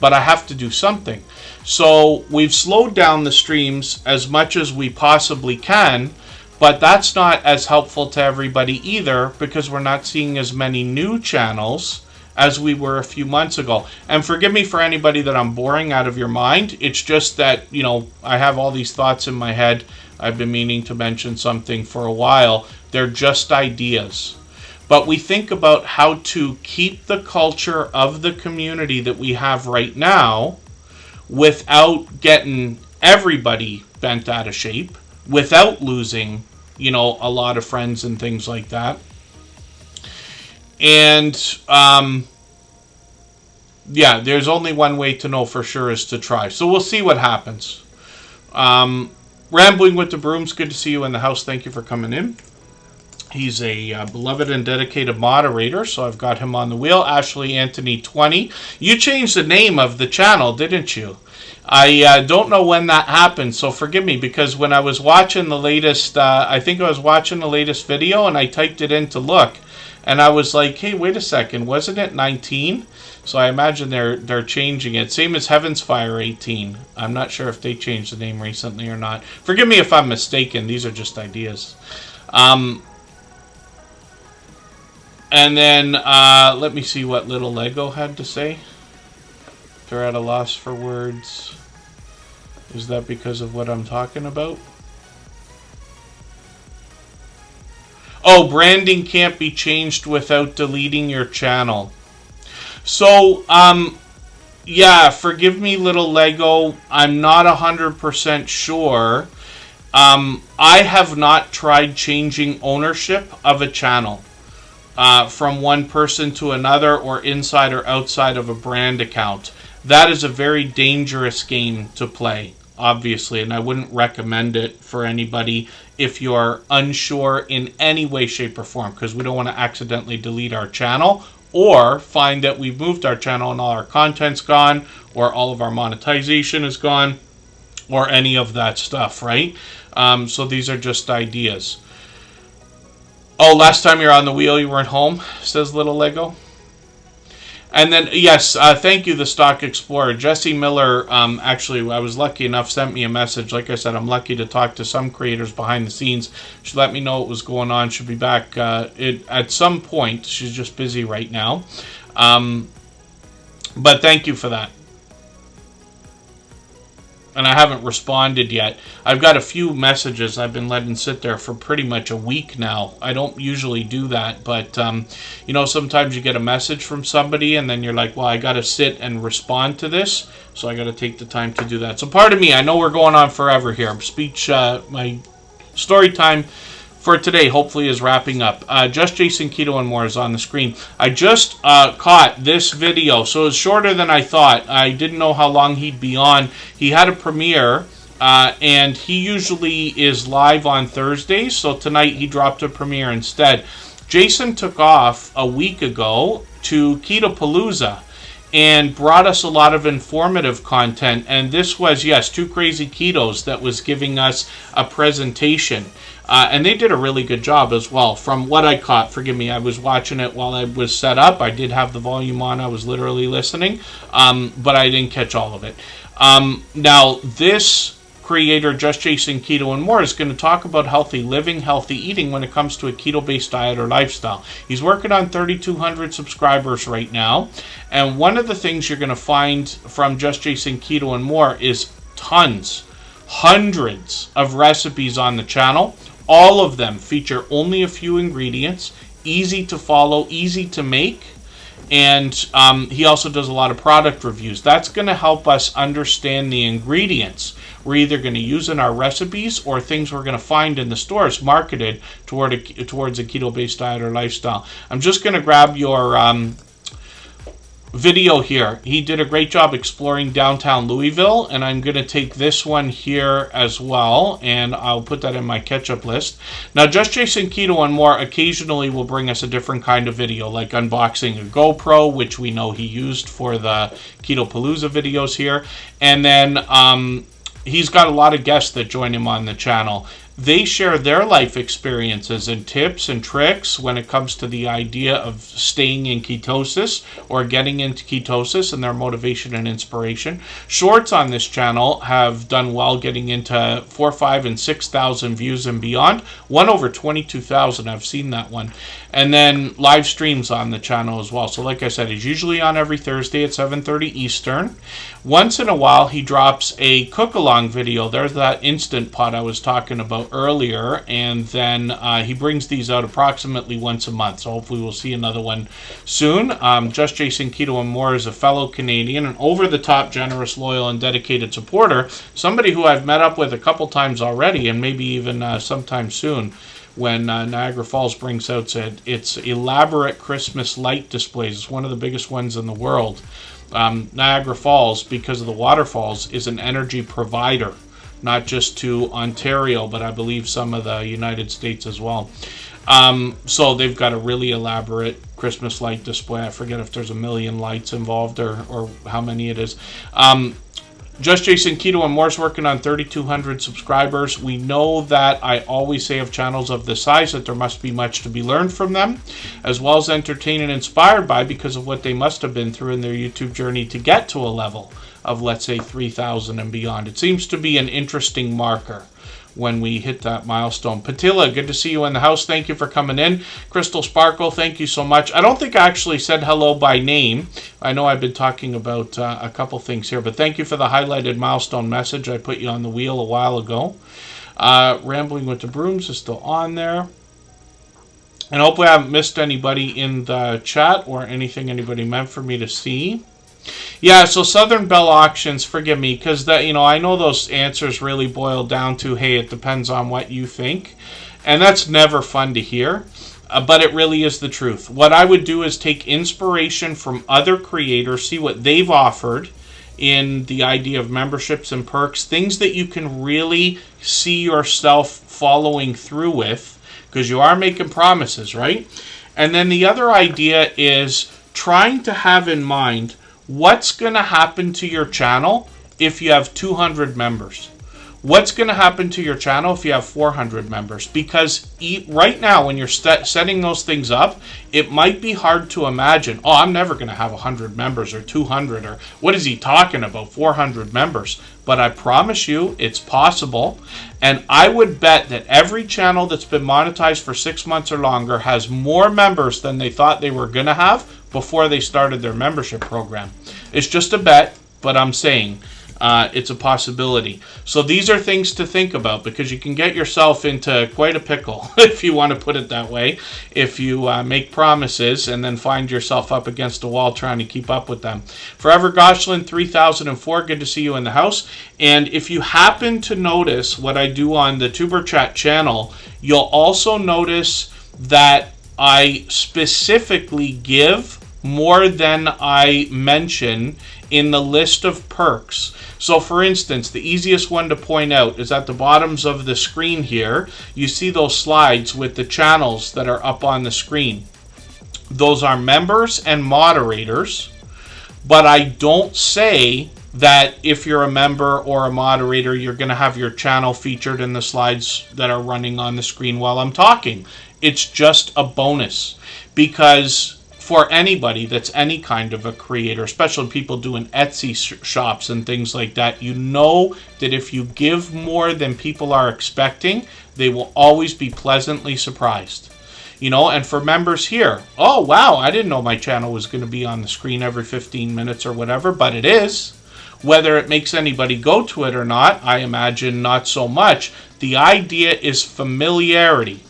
but I have to do something. So we've slowed down the streams as much as we possibly can, but that's not as helpful to everybody either, because we're not seeing as many new channels as we were a few months ago. And forgive me for anybody that I'm boring out of your mind. It's just that, you know, I have all these thoughts in my head. I've been meaning to mention something for a while. They're just ideas. But we think about how to keep the culture of the community that we have right now without getting everybody bent out of shape, without losing, you know, a lot of friends and things like that. And, yeah, there's only one way to know for sure, is to try. So we'll see what happens. Rambling with the Brooms, good to see you in the house. Thank you for coming in. He's a beloved and dedicated moderator, so I've got him on the wheel. Ashley Anthony 20. You changed the name of the channel, didn't you? I don't know when that happened, so forgive me, because when I was watching the latest, I think I was watching the latest video, and I typed it in to look, and I was like, hey, wait a second, wasn't it 19? So I imagine they're changing it. Same as Heaven's Fire 18. I'm not sure if they changed the name recently or not. Forgive me if I'm mistaken. These are just ideas. And then let me see what Little Lego had to say. They're at a loss for words. Is that because of what I'm talking about? Oh, branding can't be changed without deleting your channel. So, yeah, forgive me, Little Lego. I'm not 100% sure. I have not tried changing ownership of a channel from one person to another, or inside or outside of a brand account. That is a very dangerous game to play, obviously, and I wouldn't recommend it for anybody if you're unsure in any way, shape, or form, because we don't want to accidentally delete our channel or find that we've moved our channel and all our content's gone, or all of our monetization is gone, or any of that stuff, right? So these are just ideas. Oh, last time you're on the wheel, you weren't home, says Little Lego. And then, yes, thank you, the Stock Explorer. Jesse Miller, actually, I was lucky enough, sent me a message. Like I said, I'm lucky to talk to some creators behind the scenes. She let me know what was going on. She'll be back at some point. She's just busy right now. But thank you for that. And I haven't responded yet. I've got a few messages I've been letting sit there for pretty much a week now. I don't usually do that, but, you know, sometimes you get a message from somebody and then you're like, well, I got to sit and respond to this, so I got to take the time to do that. So pardon me, I know we're going on forever here. My story time for today hopefully is wrapping up. Just Jason Keto and More is on the screen. I just caught this video, so it's shorter than I thought. I didn't know how long he'd be on. He had a premiere, and he usually is live on Thursdays, so tonight he dropped a premiere instead. Jason took off a week ago to Ketopalooza and brought us a lot of informative content, and this was, yes, Two Crazy Ketos that was giving us a presentation. And they did a really good job as well. From what I caught, forgive me, I was watching it while I was set up. I did have the volume on. I was literally listening, but I didn't catch all of it. Now, this creator, Just Jason Keto and More, is going to talk about healthy living, healthy eating when it comes to a keto-based diet or lifestyle. He's working on 3,200 subscribers right now. And one of the things you're going to find from Just Jason Keto and More is tons, hundreds of recipes on the channel. All of them feature only a few ingredients, easy to follow, easy to make, And he also does a lot of product reviews. That's going to help us understand the ingredients we're either going to use in our recipes or things we're going to find in the stores marketed towards a keto-based diet or lifestyle. I'm just going to grab your video here. He did a great job exploring downtown Louisville, and I'm going to take this one here as well, and I'll put that in my catch-up list. Now, Just Jason Keto and More occasionally will bring us a different kind of video, like unboxing a GoPro, which we know he used for the Keto Palooza videos here, and then he's got a lot of guests that join him on the channel. They share their life experiences and tips and tricks when it comes to the idea of staying in ketosis or getting into ketosis and their motivation and inspiration. Shorts on this channel have done well, getting into 4, 5, and 6,000 views and beyond. One over 22,000, I've seen that one. And then live streams on the channel as well. So like I said, he's usually on every Thursday at 7:30 Eastern. Once in a while, he drops a cook-along video. There's that Instant Pot I was talking about earlier, and then he brings these out approximately once a month. So hopefully we'll see another one soon. Just Jason Keto and More is a fellow Canadian, an over-the-top, generous, loyal, and dedicated supporter. Somebody who I've met up with a couple times already, and maybe even sometime soon, when Niagara Falls brings out its elaborate Christmas light displays. It's one of the biggest ones in the world. Niagara Falls, because of the waterfalls, is an energy provider, not just to Ontario, but I believe some of the United States as well. So they've got a really elaborate Christmas light display. I forget if there's 1 million lights involved or how many it is. Just Jason Keto and More's working on 3,200 subscribers. We know that I always say of channels of this size that there must be much to be learned from them, as well as entertained and inspired by, because of what they must have been through in their YouTube journey to get to a level of, let's say, 3,000 and beyond. It seems to be an interesting marker when we hit that milestone. Patilla, good to see you in the house. Thank you for coming in. Crystal Sparkle, thank you so much. I don't think I actually said hello by name. I know I've been talking about a couple things here, but thank you for the highlighted milestone message. I put you on the wheel a while ago. Rambling with the Brooms is still on there. And hopefully I haven't missed anybody in the chat or anything anybody meant for me to see. Yeah, so Southern Bell Auctions, forgive me, because I know those answers really boil down to, hey, it depends on what you think. And that's never fun to hear, but it really is the truth. What I would do is take inspiration from other creators, see what they've offered in the idea of memberships and perks, things that you can really see yourself following through with, because you are making promises, right? And then the other idea is trying to have in mind what's going to happen to your channel if you have 200 members. What's going to happen to your channel if you have 400 members? Because right now, when you're setting those things up, it might be hard to imagine, oh, I'm never going to have 100 members or 200, or what is he talking about, 400 members? But I promise you, it's possible. And I would bet that every channel that's been monetized for 6 months or longer has more members than they thought they were going to have before they started their membership program. It's just a bet, but I'm saying it's a possibility. So these are things to think about, because you can get yourself into quite a pickle, if you want to put it that way, if you make promises and then find yourself up against a wall trying to keep up with them. Forever Goshlin 3004, good to see you in the house. And if you happen to notice what I do on the Tuber Chat channel, you'll also notice that I specifically give more than I mention in the list of perks. So for instance, the easiest one to point out is at the bottoms of the screen here. You see those slides with the channels that are up on the screen. Those are members and moderators, but I don't say that if you're a member or a moderator, you're going to have your channel featured in the slides that are running on the screen while I'm talking. It's just a bonus, because for anybody that's any kind of a creator, especially people doing Etsy shops and things like that, you know that if you give more than people are expecting, they will always be pleasantly surprised. And for members here, oh wow, I didn't know my channel was going to be on the screen every 15 minutes or whatever, but it is. Whether it makes anybody go to it or not, I imagine not so much. The idea is familiarity.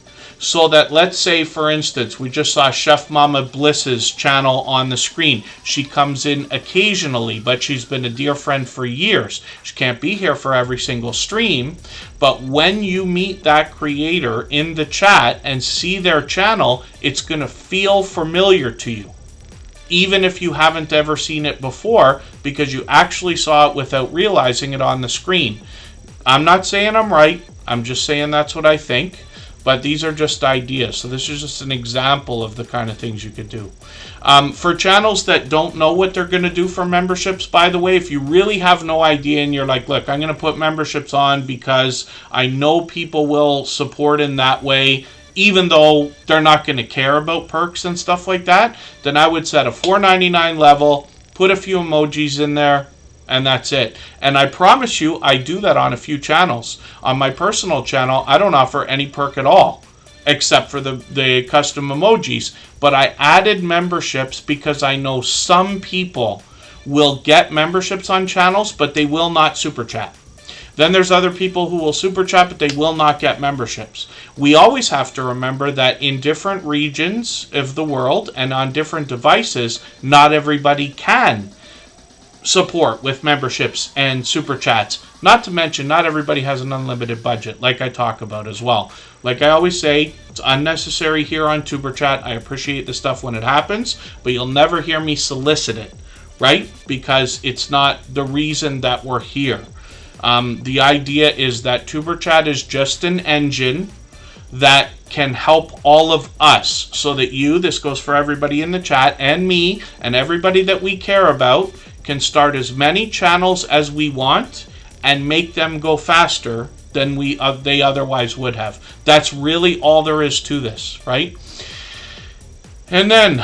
So that, let's say, for instance, we just saw Chef Mama Bliss's channel on the screen. She comes in occasionally, but she's been a dear friend for years. She can't be here for every single stream, but when you meet that creator in the chat and see their channel, it's going to feel familiar to you, even if you haven't ever seen it before, because you actually saw it without realizing it on the screen. I'm not saying I'm right. I'm just saying that's what I think. But these are just ideas. So this is just an example of the kind of things you could do. For channels that don't know what they're going to do for memberships, by the way, if you really have no idea and you're like, look, I'm going to put memberships on because I know people will support in that way, even though they're not going to care about perks and stuff like that, then I would set a $4.99 level, put a few emojis in there, and that's it. And I promise you, I do that on a few channels. On my personal channel, I don't offer any perk at all, except for the custom emojis. But I added memberships because I know some people will get memberships on channels, but they will not super chat. Then there's other people who will super chat, but they will not get memberships. We always have to remember that in different regions of the world and on different devices, not everybody can support with memberships and super chats. Not to mention, not everybody has an unlimited budget, like I talk about as well. Like I always say, it's unnecessary here on Tuber Chat. I appreciate the stuff when it happens, but you'll never hear me solicit it, right? Because it's not the reason that we're here. The idea is that Tuber Chat is just an engine that can help all of us, so that you, this goes for everybody in the chat, and me, and everybody that we care about, can start as many channels as we want and make them go faster than they otherwise would have. That's really all there is to this, right? And then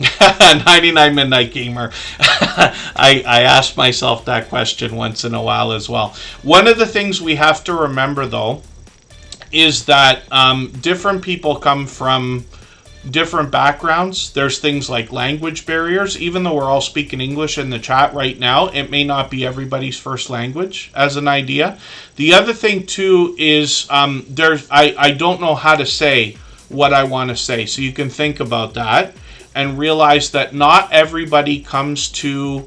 99 Midnight Gamer. I ask myself that question once in a while as well. One of the things we have to remember, though, is that different people come from different backgrounds. There's things like language barriers. Even though we're all speaking English in the chat right now, it may not be everybody's first language, as an idea. The other thing, too, is I don't know how to say what I want to say. So you can think about that and realize that not everybody comes to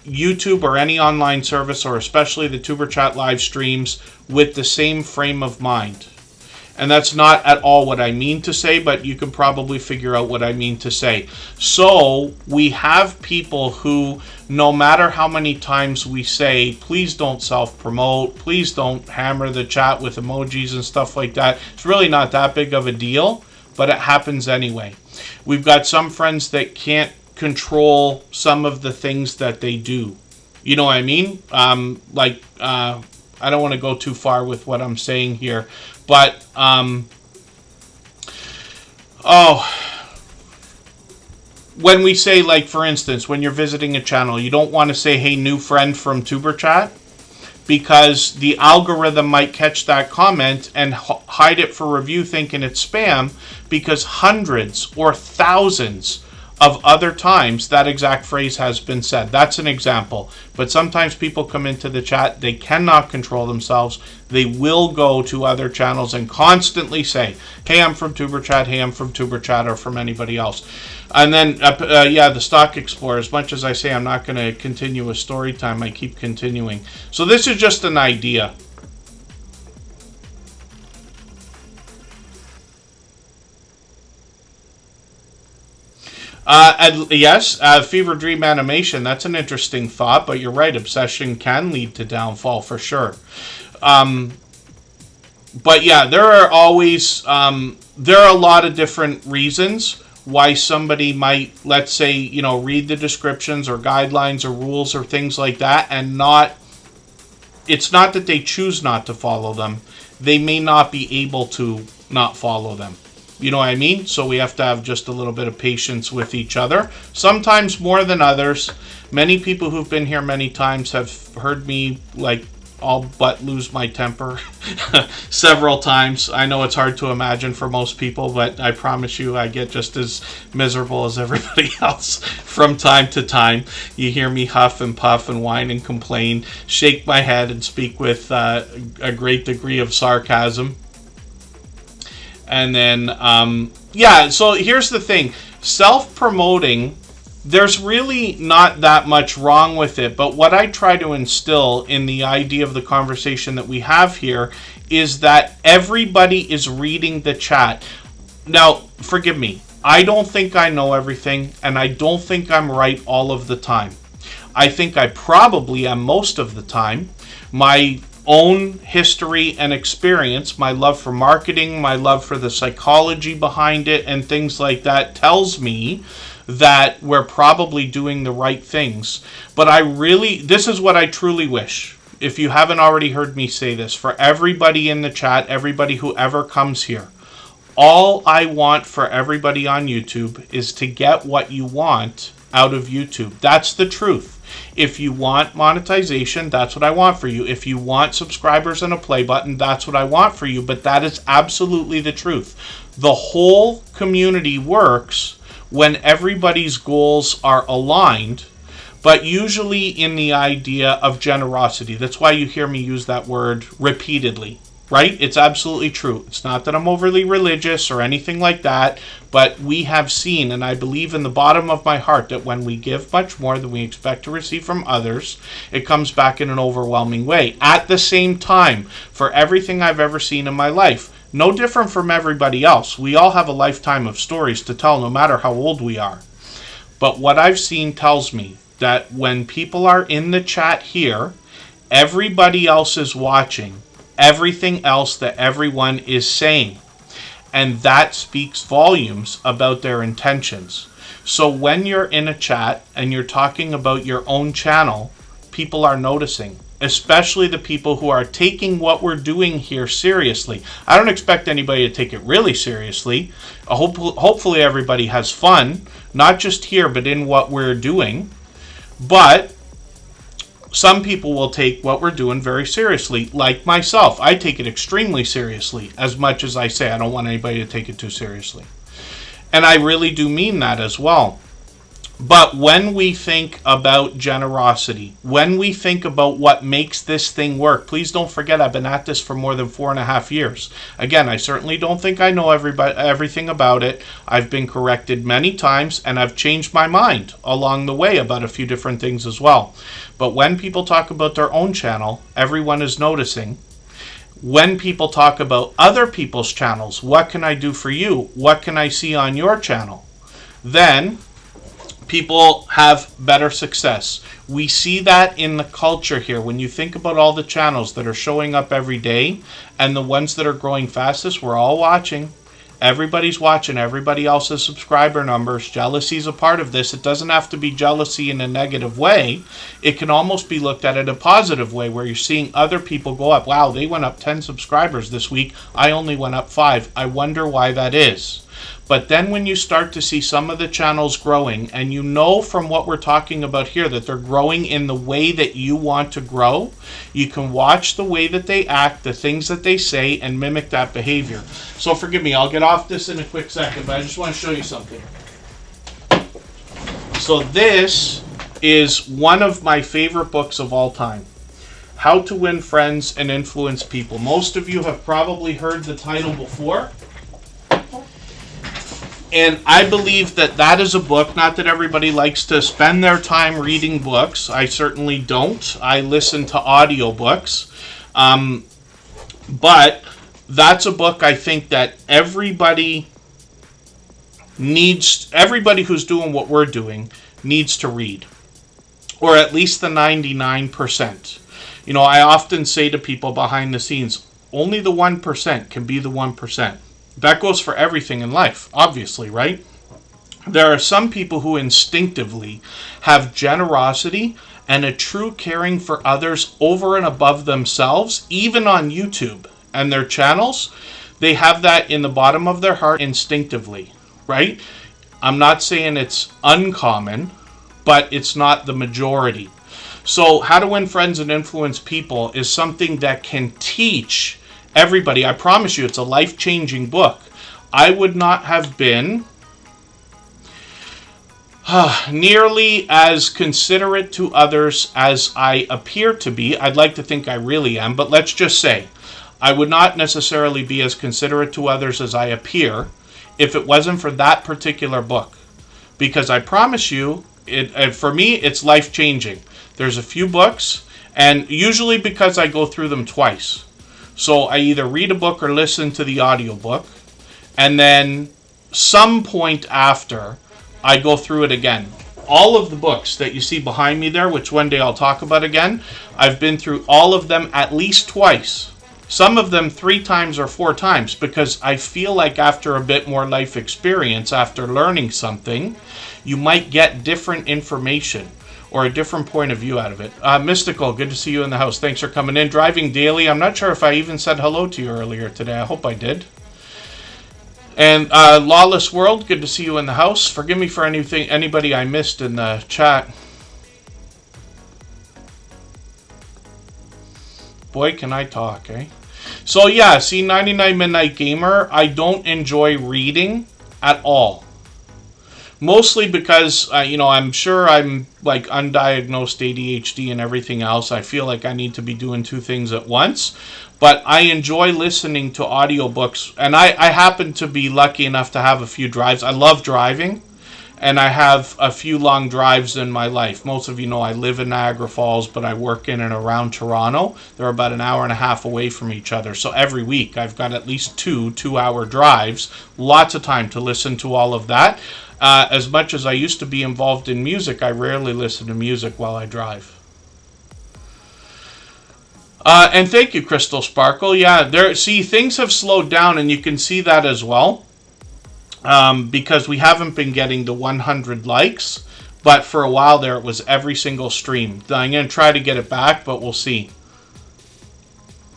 YouTube or any online service, or especially the Tuber Chat live streams, with the same frame of mind. And that's not at all what I mean to say, but you can probably figure out what I mean to say. So we have people who, no matter how many times we say, please don't self-promote, please don't hammer the chat with emojis and stuff like that, it's really not that big of a deal, but it happens anyway. We've got some friends that can't control some of the things that they do. You know what I mean? I don't want to go too far with what I'm saying here, but when we say, like, for instance, when you're visiting a channel, you don't want to say, hey, new friend from Tuber Chat, because the algorithm might catch that comment and hide it for review thinking it's spam, because hundreds or thousands of other times that exact phrase has been said. That's an example. But sometimes people come into the chat, they cannot control themselves. They will go to other channels and constantly say, hey, I'm from Tuber Chat, hey, I'm from Tuber Chat, or from anybody else. And then, the Stock Explorer, as much as I say I'm not going to continue with story time, I keep continuing. So this is just an idea. Yes, Fever Dream Animation, that's an interesting thought, but you're right, obsession can lead to downfall for sure. But yeah, there are always, there are a lot of different reasons why somebody might, let's say, read the descriptions or guidelines or rules or things like that and not, it's not that they choose not to follow them, they may not be able to not follow them. You know what I mean? So we have to have just a little bit of patience with each other. Sometimes more than others. Many people who've been here many times have heard me, like, all but lose my temper several times. I know it's hard to imagine for most people, but I promise you I get just as miserable as everybody else from time to time. You hear me huff and puff and whine and complain, shake my head and speak with a great degree of sarcasm. And then, so here's the thing. Self-promoting, there's really not that much wrong with it, but what I try to instill in the idea of the conversation that we have here is that everybody is reading the chat. Now, forgive me, I don't think I know everything, and I don't think I'm right all of the time. I think I probably am most of the time. My own history and experience, my love for marketing, my love for the psychology behind it, and things like that tells me that we're probably doing the right things. But this is what I truly wish. If you haven't already heard me say this, for everybody in the chat, everybody who ever comes here, all I want for everybody on YouTube is to get what you want out of YouTube. That's the truth. If you want monetization, that's what I want for you. If you want subscribers and a play button, that's what I want for you. But that is absolutely the truth. The whole community works when everybody's goals are aligned, but usually in the idea of generosity. That's why you hear me use that word repeatedly, right? It's absolutely true. It's not that I'm overly religious or anything like that, but we have seen, and I believe in the bottom of my heart, that when we give much more than we expect to receive from others, it comes back in an overwhelming way. At the same time, for everything I've ever seen in my life, no different from everybody else, we all have a lifetime of stories to tell, no matter how old we are. But what I've seen tells me that when people are in the chat here, everybody else is watching everything else that everyone is saying. And that speaks volumes about their intentions. So when you're in a chat and you're talking about your own channel, people are noticing, especially the people who are taking what we're doing here seriously. I don't expect anybody to take it really seriously. Hopefully everybody has fun, not just here, but in what we're doing. But some people will take what we're doing very seriously, like myself. I take it extremely seriously, as much as I say I don't want anybody to take it too seriously. And I really do mean that as well. But when we think about generosity, when we think about what makes this thing work, please don't forget I've been at this for more than 4.5 years. Again, I certainly don't think I know everything about it. I've been corrected many times, and I've changed my mind along the way about a few different things as well. But when people talk about their own channel, everyone is noticing. When people talk about other people's channels, what can I do for you? What can I see on your channel? Then people have better success. We see that in the culture here. When you think about all the channels that are showing up every day and the ones that are growing fastest, we're all watching. Everybody's watching everybody else's subscriber numbers. Jealousy is a part of this. It doesn't have to be jealousy in a negative way. It can almost be looked at in a positive way, where you're seeing other people go up. Wow, they went up 10 subscribers this week. I only went up 5. I wonder why that is. But then when you start to see some of the channels growing, and you know from what we're talking about here that they're growing in the way that you want to grow, you can watch the way that they act, the things that they say, and mimic that behavior. So forgive me, I'll get off this in a quick second, but I just want to show you something. So this is one of my favorite books of all time. How to Win Friends and Influence People. Most of you have probably heard the title before. And I believe that that is a book, not that everybody likes to spend their time reading books. I certainly don't. I listen to audiobooks. But that's a book I think that everybody who's doing what we're doing needs to read. Or at least the 99%. You know, I often say to people behind the scenes, only the 1% can be the 1%. That goes for everything in life, obviously, right? There are some people who instinctively have generosity and a true caring for others over and above themselves, even on YouTube and their channels. They have that in the bottom of their heart instinctively, right? I'm not saying it's uncommon, but it's not the majority. So How to Win Friends and Influence People is something that can teach everybody. I promise you, it's a life-changing book. I would not have been nearly as considerate to others as I appear to be. I'd like to think I really am, but let's just say I would not necessarily be as considerate to others as I appear if it wasn't for that particular book. Because I promise you, for me, it's life-changing. There's a few books, and usually because I go through them twice. So I either read a book or listen to the audiobook, and then some point after, I go through it again. All of the books that you see behind me there, which one day I'll talk about again, I've been through all of them at least twice. Some of them 3 times or 4 times, because I feel like after a bit more life experience, after learning something, you might get different information or a different point of view out of it. Mystical, good to see you in the house. Thanks for coming in. Driving Daily, I'm not sure if I even said hello to you earlier today. I hope I did. And Lawless World, good to see you in the house. Forgive me for anybody I missed in the chat. Boy, can I talk, eh? So yeah, see, 99 Midnight Gamer, I don't enjoy reading at all. Mostly because, I'm sure I'm like undiagnosed ADHD and everything else. I feel like I need to be doing 2 things at once. But I enjoy listening to audiobooks. And I happen to be lucky enough to have a few drives. I love driving. And I have a few long drives in my life. Most of you know I live in Niagara Falls, but I work in and around Toronto. They're about an hour and a half away from each other. So every week I've got at least 2 2-hour drives. Lots of time to listen to all of that. As much as I used to be involved in music, I rarely listen to music while I drive. And thank you, Crystal Sparkle. Yeah, things have slowed down, and you can see that as well. Because we haven't been getting the 100 likes. But for a while there, it was every single stream. I'm going to try to get it back, but we'll see.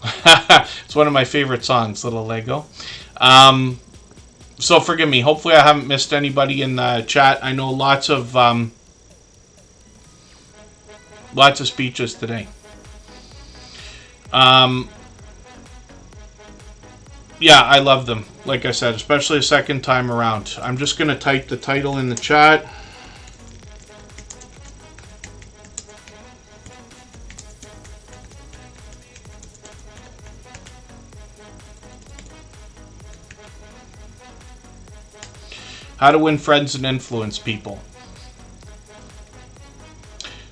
It's one of my favorite songs, Little Lego. So forgive me. Hopefully I haven't missed anybody in the chat. I know lots of speeches today. Yeah, I love them. Like I said, especially a second time around. I'm just going to type the title in the chat. How to Win Friends and Influence People.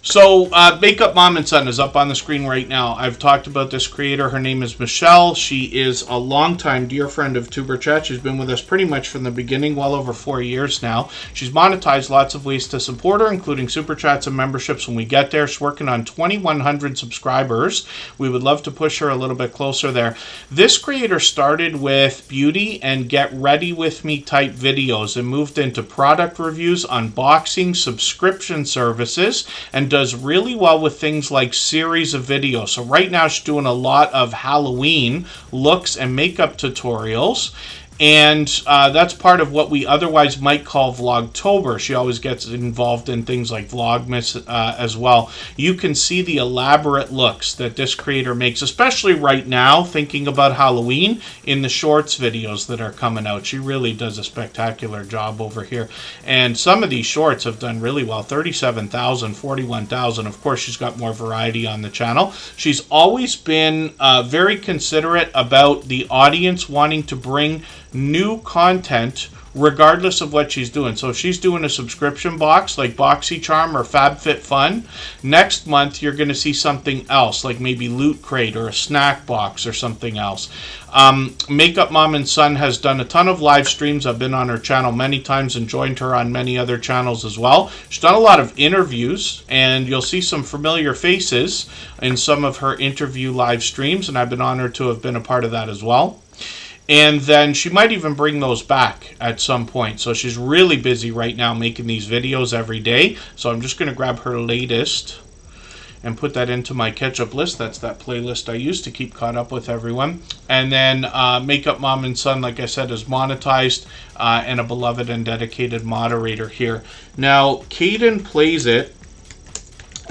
So, Makeup Mom and Son is up on the screen right now. I've talked about this creator. Her name is Michelle. She is a longtime dear friend of Superchat. She's been with us pretty much from the beginning, well over 4 years now. She's monetized lots of ways to support her, including Super Chats and memberships when we get there. She's working on 2,100 subscribers. We would love to push her a little bit closer there. This creator started with beauty and get ready with me type videos and moved into product reviews, unboxing, subscription services, and does really well with things like series of videos. So right now she's doing a lot of Halloween looks and makeup tutorials. And that's part of what we otherwise might call Vlogtober. She always gets involved in things like Vlogmas as well. You can see the elaborate looks that this creator makes, especially right now, thinking about Halloween, in the shorts videos that are coming out. She really does a spectacular job over here. And some of these shorts have done really well. 37,000, 41,000. Of course, she's got more variety on the channel. She's always been very considerate about the audience wanting to bring new content regardless of what she's doing. So if she's doing a subscription box like BoxyCharm or FabFitFun, next month you're going to see something else, like maybe Loot Crate or a snack box or something else. Makeup Mom and Son has done a ton of live streams. I've been on her channel many times and joined her on many other channels as well. She's done a lot of interviews, and you'll see some familiar faces in some of her interview live streams, and I've been honored to have been a part of that as well. And then she might even bring those back at some point. So she's really busy right now making these videos every day. So I'm just going to grab her latest and put that into my catch-up list. That's that playlist I use to keep caught up with everyone. And then Makeup Mom and Son, like I said, is monetized and a beloved and dedicated moderator here. Now, Caden Plays It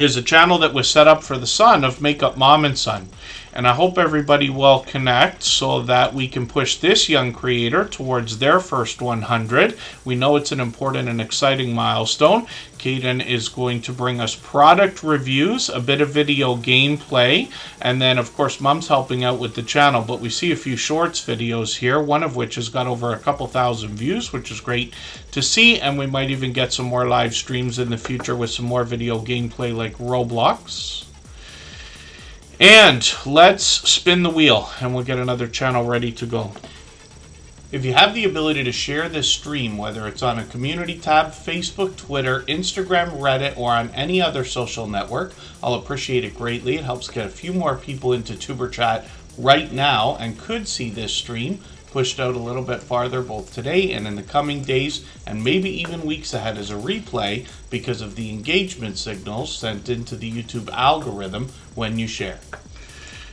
is a channel that was set up for the son of Makeup Mom and Son. And I hope everybody will connect so that we can push this young creator towards their first 100. We know it's an important and exciting milestone. Caden is going to bring us product reviews, a bit of video gameplay, and then of course Mom's helping out with the channel. But we see a few shorts videos here, one of which has got over a couple thousand views, which is great to see. And we might even get some more live streams in the future with some more video gameplay like Roblox. And let's spin the wheel and we'll get another channel ready to go. If you have the ability to share this stream, whether it's on a community tab, Facebook, Twitter, Instagram, Reddit, or on any other social network, I'll appreciate it greatly. It helps get a few more people into Tuber Chat right now and could see this stream pushed out a little bit farther both today and in the coming days and maybe even weeks ahead as a replay because of the engagement signals sent into the YouTube algorithm when you share.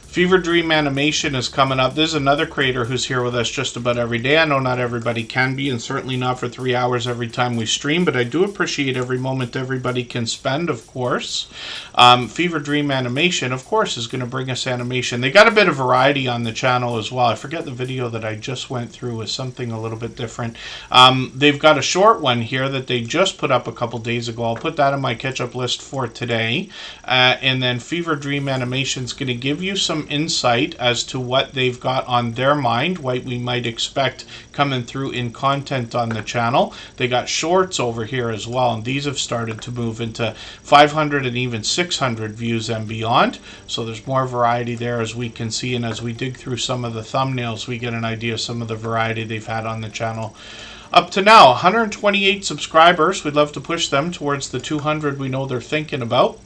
Fever Dream Animation is coming up. There's another creator who's here with us just about every day. I know not everybody can be, and certainly not for 3 hours every time we stream, but I do appreciate every moment everybody can spend, of course. Fever Dream Animation, of course, is going to bring us animation. They got a bit of variety on the channel as well. I forget the video that I just went through was something a little bit different. They've got a short one here that they just put up a couple days ago. I'll put that on my catch-up list for today. And then Fever Dream Animation is going to give you some insight as to what they've got on their mind, what we might expect coming through in content on the channel. They got shorts over here as well, and these have started to move into 500 and even 600 views and beyond. So there's more variety there, as we can see, and as we dig through some of the thumbnails, we get an idea of some of the variety they've had on the channel. Up to now, 128 subscribers. We'd love to push them towards the 200 we know they're thinking about.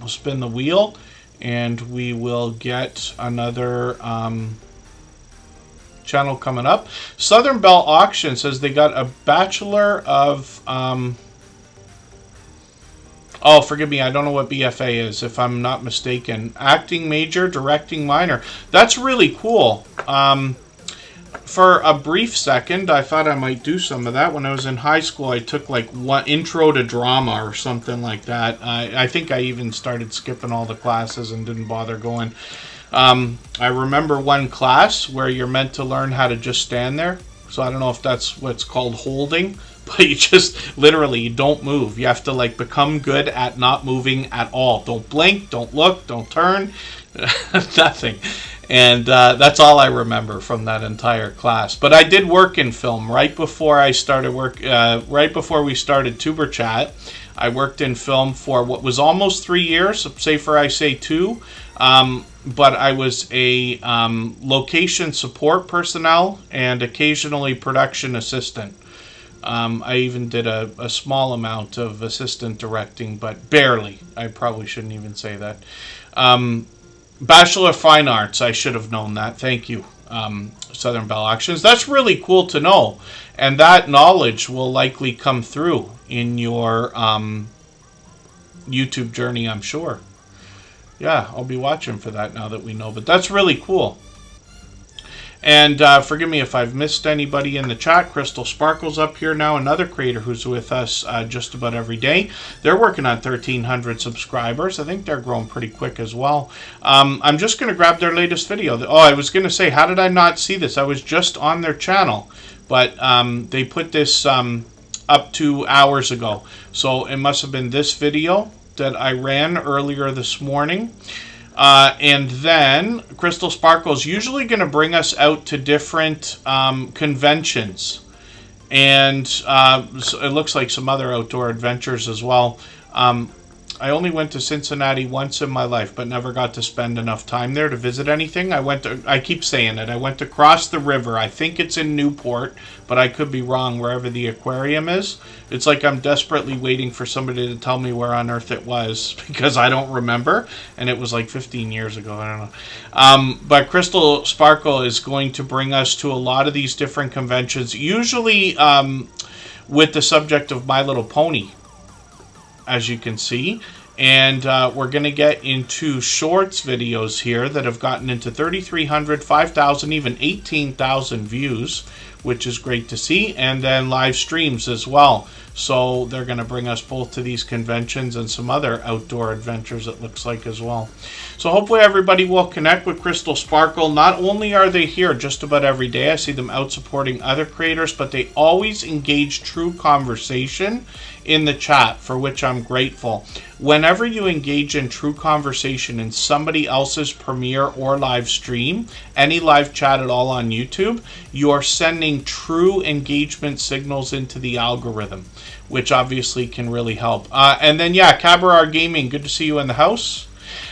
We'll spin the wheel and we will get another channel coming up. Southern Belle Auction says they got a Bachelor of oh, forgive me, I don't know what BFA is, if I'm not mistaken. Acting major, directing minor. That's really cool. For a brief second, I thought I might do some of that. When I was in high school, I took like one intro to drama or something like that. I think I even started skipping all the classes and didn't bother going. I remember one class where you're meant to learn how to just stand there. So I don't know if that's what's called holding, but you just literally, you don't move. You have to like become good at not moving at all. Don't blink, don't look, don't turn, nothing. And that's all I remember from that entire class. But I did work in film right before I started work. Right before we started Tuber Chat, I worked in film for what was almost 3 years. Safer I say 2. But I was a location support personnel and occasionally production assistant. I even did a small amount of assistant directing, but barely. I probably shouldn't even say that. Bachelor of Fine Arts, I should have known that. Thank you, Southern Belle Auctions. That's really cool to know. And that knowledge will likely come through in your YouTube journey, I'm sure. Yeah, I'll be watching for that now that we know. But that's really cool. And forgive me if I've missed anybody in the chat. Crystal Sparkle's up here now, another creator who's with us just about every day. They're working on 1,300 subscribers. I think they're growing pretty quick as well. I'm just going to grab their latest video. Oh, I was going to say, how did I not see this? I was just on their channel, but they put this up 2 hours ago. So it must have been this video that I ran earlier this morning. And then Crystal Sparkle is usually going to bring us out to different conventions. And so it looks like some other outdoor adventures as well. I only went to Cincinnati once in my life, but never got to spend enough time there to visit anything. I keep saying it. I went to cross the river. I think it's in Newport, but I could be wrong, wherever the aquarium is. It's like I'm desperately waiting for somebody to tell me where on earth it was, because I don't remember, and it was like 15 years ago. I don't know. But Crystal Sparkle is going to bring us to a lot of these different conventions, usually with the subject of My Little Pony, as you can see. And we're going to get into shorts videos here that have gotten into 3,300, 5,000, even 18,000 views, which is great to see, and then live streams as well. So they're going to bring us both to these conventions and some other outdoor adventures, it looks like, as well. So hopefully everybody will connect with Crystal Sparkle. Not only are they here just about every day, I see them out supporting other creators, but they always engage true conversation in the chat, for which I'm grateful. Whenever you engage in true conversation in somebody else's premiere or live stream, any live chat at all on YouTube, you are sending true engagement signals into the algorithm, which obviously can really help. And then, yeah, Cabarar Gaming, good to see you in the house.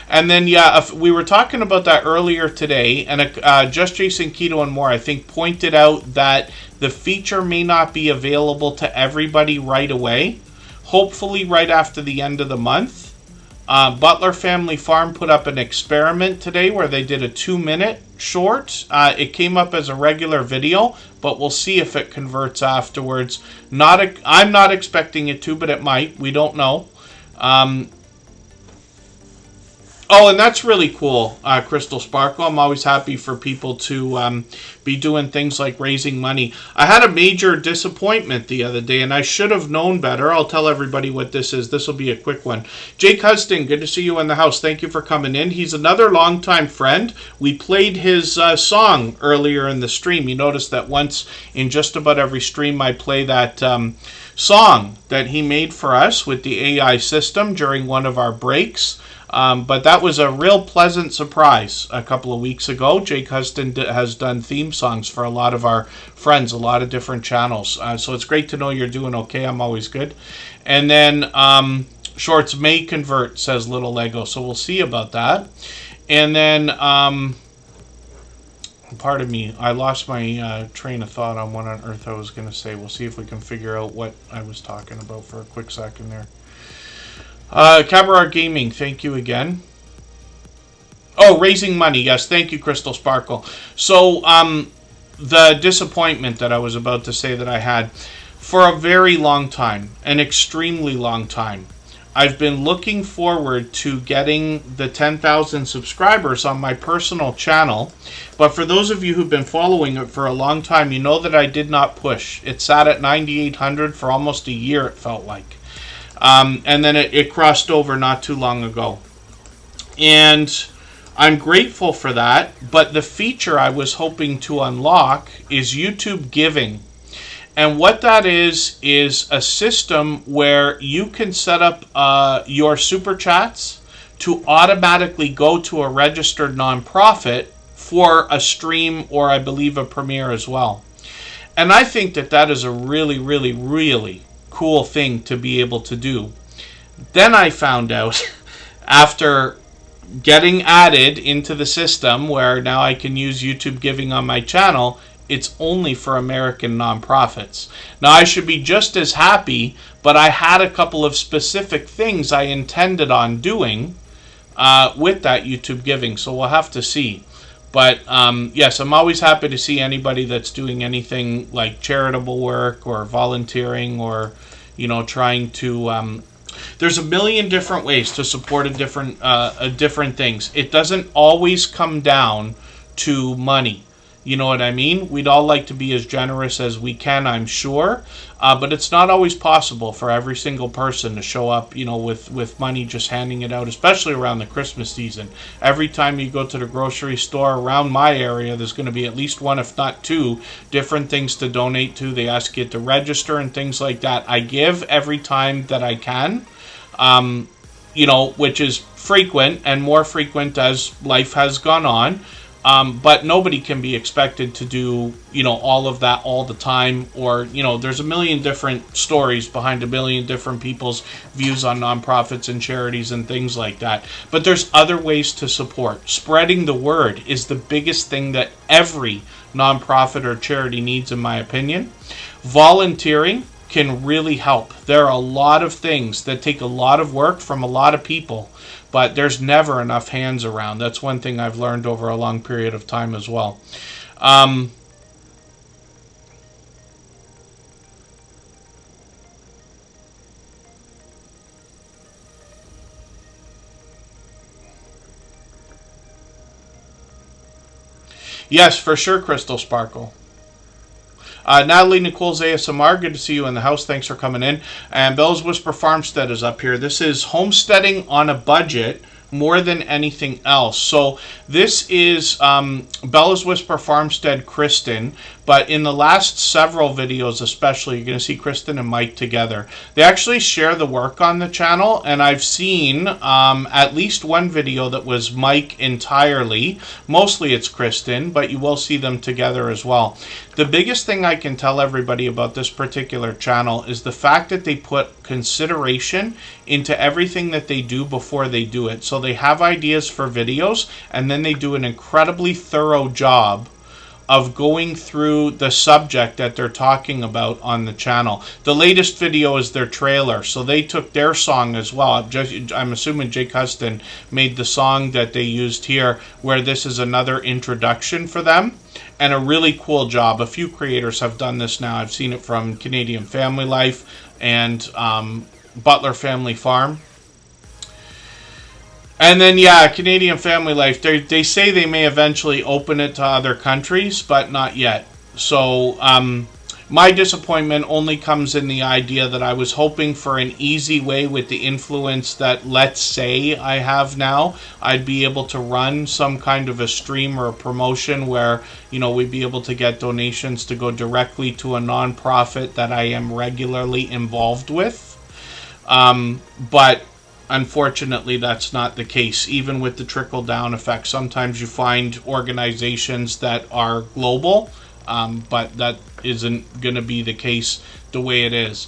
And then, yeah, we were talking about that earlier today, and Just Jason Keto and More, I think, pointed out that the feature may not be available to everybody right away. Hopefully right after the end of the month. Butler Family Farm put up an experiment today where they did a 2-minute short. It came up as a regular video, but we'll see if it converts afterwards. I'm not expecting it to, but it might. We don't know. Oh, and that's really cool, Crystal Sparkle. I'm always happy for people to be doing things like raising money. I had a major disappointment the other day, and I should have known better. I'll tell everybody what this is. This will be a quick one. Jake Huston, good to see you in the house. Thank you for coming in. He's another longtime friend. We played his song earlier in the stream. You notice that once in just about every stream I play that song that he made for us with the AI system during one of our breaks. But that was a real pleasant surprise a couple of weeks ago. Jake Huston has done theme songs for a lot of our friends, a lot of different channels. So it's great to know you're doing okay. I'm always good. And then shorts may convert, says Little Lego. So we'll see about that. And then, pardon me, I lost my train of thought on what on earth I was going to say. We'll see if we can figure out what I was talking about for a quick second there. Cabaret Gaming, thank you again. Oh, raising money. Yes, thank you, Crystal Sparkle. So, the disappointment that I was about to say that I had, for a very long time, an extremely long time, I've been looking forward to getting the 10,000 subscribers on my personal channel. But for those of you who've been following it for a long time, you know that I did not push. It sat at 9,800 for almost a year, it felt like. And then it crossed over not too long ago. And I'm grateful for that, but the feature I was hoping to unlock is YouTube Giving. And what that is a system where you can set up your super chats to automatically go to a registered nonprofit for a stream or I believe a premiere as well. And I think that that is a really, really, really cool thing to be able to do. Then I found out after getting added into the system where now I can use YouTube Giving on my channel, it's only for American nonprofits. Now I should be just as happy, but I had a couple of specific things I intended on doing with that YouTube Giving, so we'll have to see. But yes, I'm always happy to see anybody that's doing anything like charitable work or volunteering or, you know, trying to. There's a million different ways to support different things. It doesn't always come down to money. You know what I mean? We'd all like to be as generous as we can, I'm sure. But it's not always possible for every single person to show up, you know, with money just handing it out, especially around the Christmas season. Every time you go to the grocery store around my area, there's going to be at least one, if not two, different things to donate to. They ask you to register and things like that. I give every time that I can, you know, which is frequent and more frequent as life has gone on. But nobody can be expected to do, you know, all of that all the time. Or, you know, there's a million different stories behind a million different people's views on nonprofits and charities and things like that. But there's other ways to support. Spreading the word is the biggest thing that every nonprofit or charity needs, in my opinion. Volunteering can really help. There are a lot of things that take a lot of work from a lot of people, but there's never enough hands around. That's one thing I've learned over a long period of time as well. Yes, for sure, Crystal Sparkle. Natalie Nicole's ASMR, good to see you in the house. Thanks for coming in. And Bella's Whisper Farmstead is up here. This is homesteading on a budget more than anything else. So this is Bella's Whisper Farmstead Kristen, but in the last several videos especially, you're going to see Kristen and Mike together. They actually share the work on the channel, and I've seen at least one video that was Mike entirely. Mostly it's Kristen, but you will see them together as well. The biggest thing I can tell everybody about this particular channel is the fact that they put consideration into everything that they do before they do it. So they have ideas for videos, and then they do an incredibly thorough job of going through the subject that they're talking about on the channel. The latest video is their trailer, so they took their song as well. I'm assuming Jake Huston made the song that they used here, where this is another introduction for them, and a really cool job. A few creators have done this now. I've seen it from Canadian Family Life and Butler Family Farm. And then, yeah, Canadian Family Life, they say they may eventually open it to other countries, but not yet. So my disappointment only comes in the idea that I was hoping for an easy way with the influence that, let's say, I have now. I'd be able to run some kind of a stream or a promotion where, you know, we'd be able to get donations to go directly to a nonprofit that I am regularly involved with. But unfortunately, that's not the case. Even with the trickle-down effect, sometimes you find organizations that are global, but that isn't going to be the case the way it is.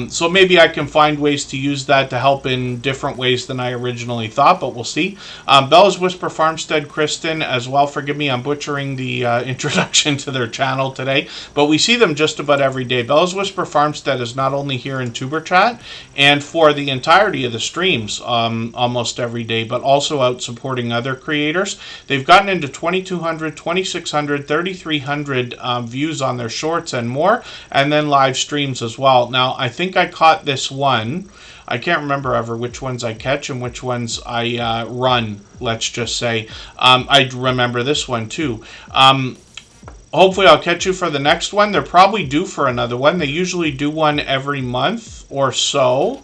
So maybe I can find ways to use that to help in different ways than I originally thought, but we'll see. Bella's Whisper Farmstead Kristen as well. Forgive me, I'm butchering the introduction to their channel today, but we see them just about every day. Bella's Whisper Farmstead is not only here in Superchat and for the entirety of the streams almost every day, but also out supporting other creators. They've gotten into 2,200, 2,600, 3,300 views on their shorts and more, and then live streams as well. Now, I think I caught this one. I can't remember ever which ones I catch and which ones I run, let's just say. I remember this one too. Hopefully I'll catch you for the next one. They're probably due for another one. They usually do one every month or so.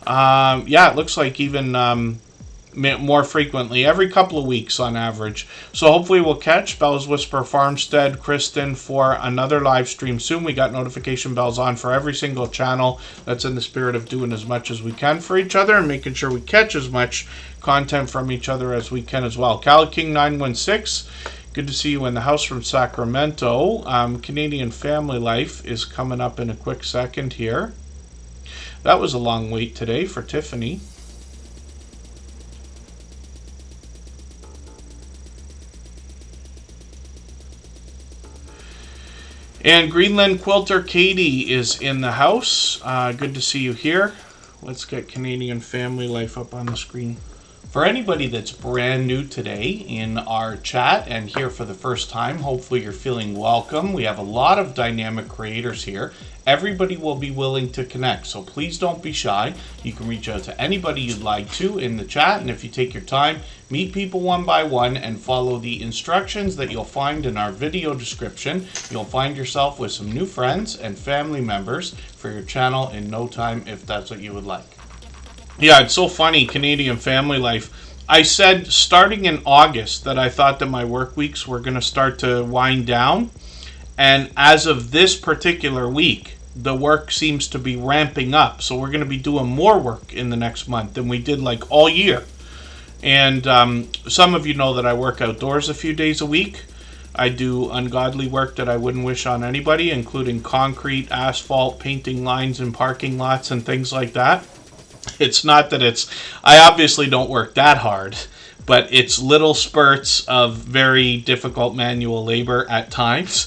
Yeah, it looks like even more frequently, every couple of weeks on average. So hopefully we'll catch Bella's Whisper Farmstead Kristen for another live stream soon. We got notification bells on for every single channel. That's in the spirit of doing as much as we can for each other and making sure we catch as much content from each other as we can as well. King 916, good to see you in the house from Sacramento. Canadian Family Life is coming up in a quick second here. That was a long wait today for Tiffany. And Greenland Quilter Katie is in the house. Good to see you here. Let's get Canadian Family Life up on the screen. For anybody that's brand new today in our chat and here for the first time, hopefully you're feeling welcome. We have a lot of dynamic creators here. Everybody will be willing to connect, so please don't be shy. You can reach out to anybody you'd like to in the chat, and if you take your time, meet people one by one and follow the instructions that you'll find in our video description. You'll find yourself with some new friends and family members for your channel in no time if that's what you would like. Yeah, it's so funny, Canadian Family Life. I said starting in August that I thought that my work weeks were going to start to wind down, and as of this particular week, the work seems to be ramping up. So we're going to be doing more work in the next month than we did like all year. And some of you know that I work outdoors a few days a week. I do ungodly work that I wouldn't wish on anybody, including concrete, asphalt, painting lines in parking lots and things like that. It's not that I obviously don't work that hard, but it's little spurts of very difficult manual labor at times.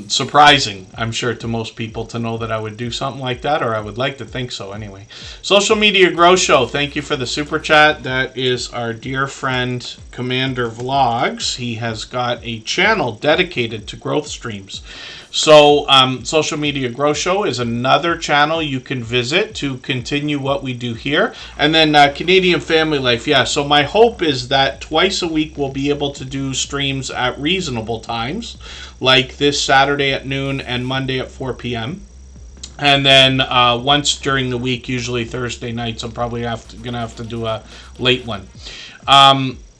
Surprising, I'm sure, to most people to know that I would do something like that, or I would like to think so anyway. Social Media Grow Show, thank you for the super chat. That is our dear friend Commander Vlogs. He has got a channel dedicated to growth streams. So Social Media Grow Show is another channel you can visit to continue what we do here. And then Canadian Family Life, yeah. So my hope is that twice a week we'll be able to do streams at reasonable times, like this this Saturday at noon and Monday at 4 p.m. And then once during the week, usually Thursday nights, I'm probably gonna have to do a late one.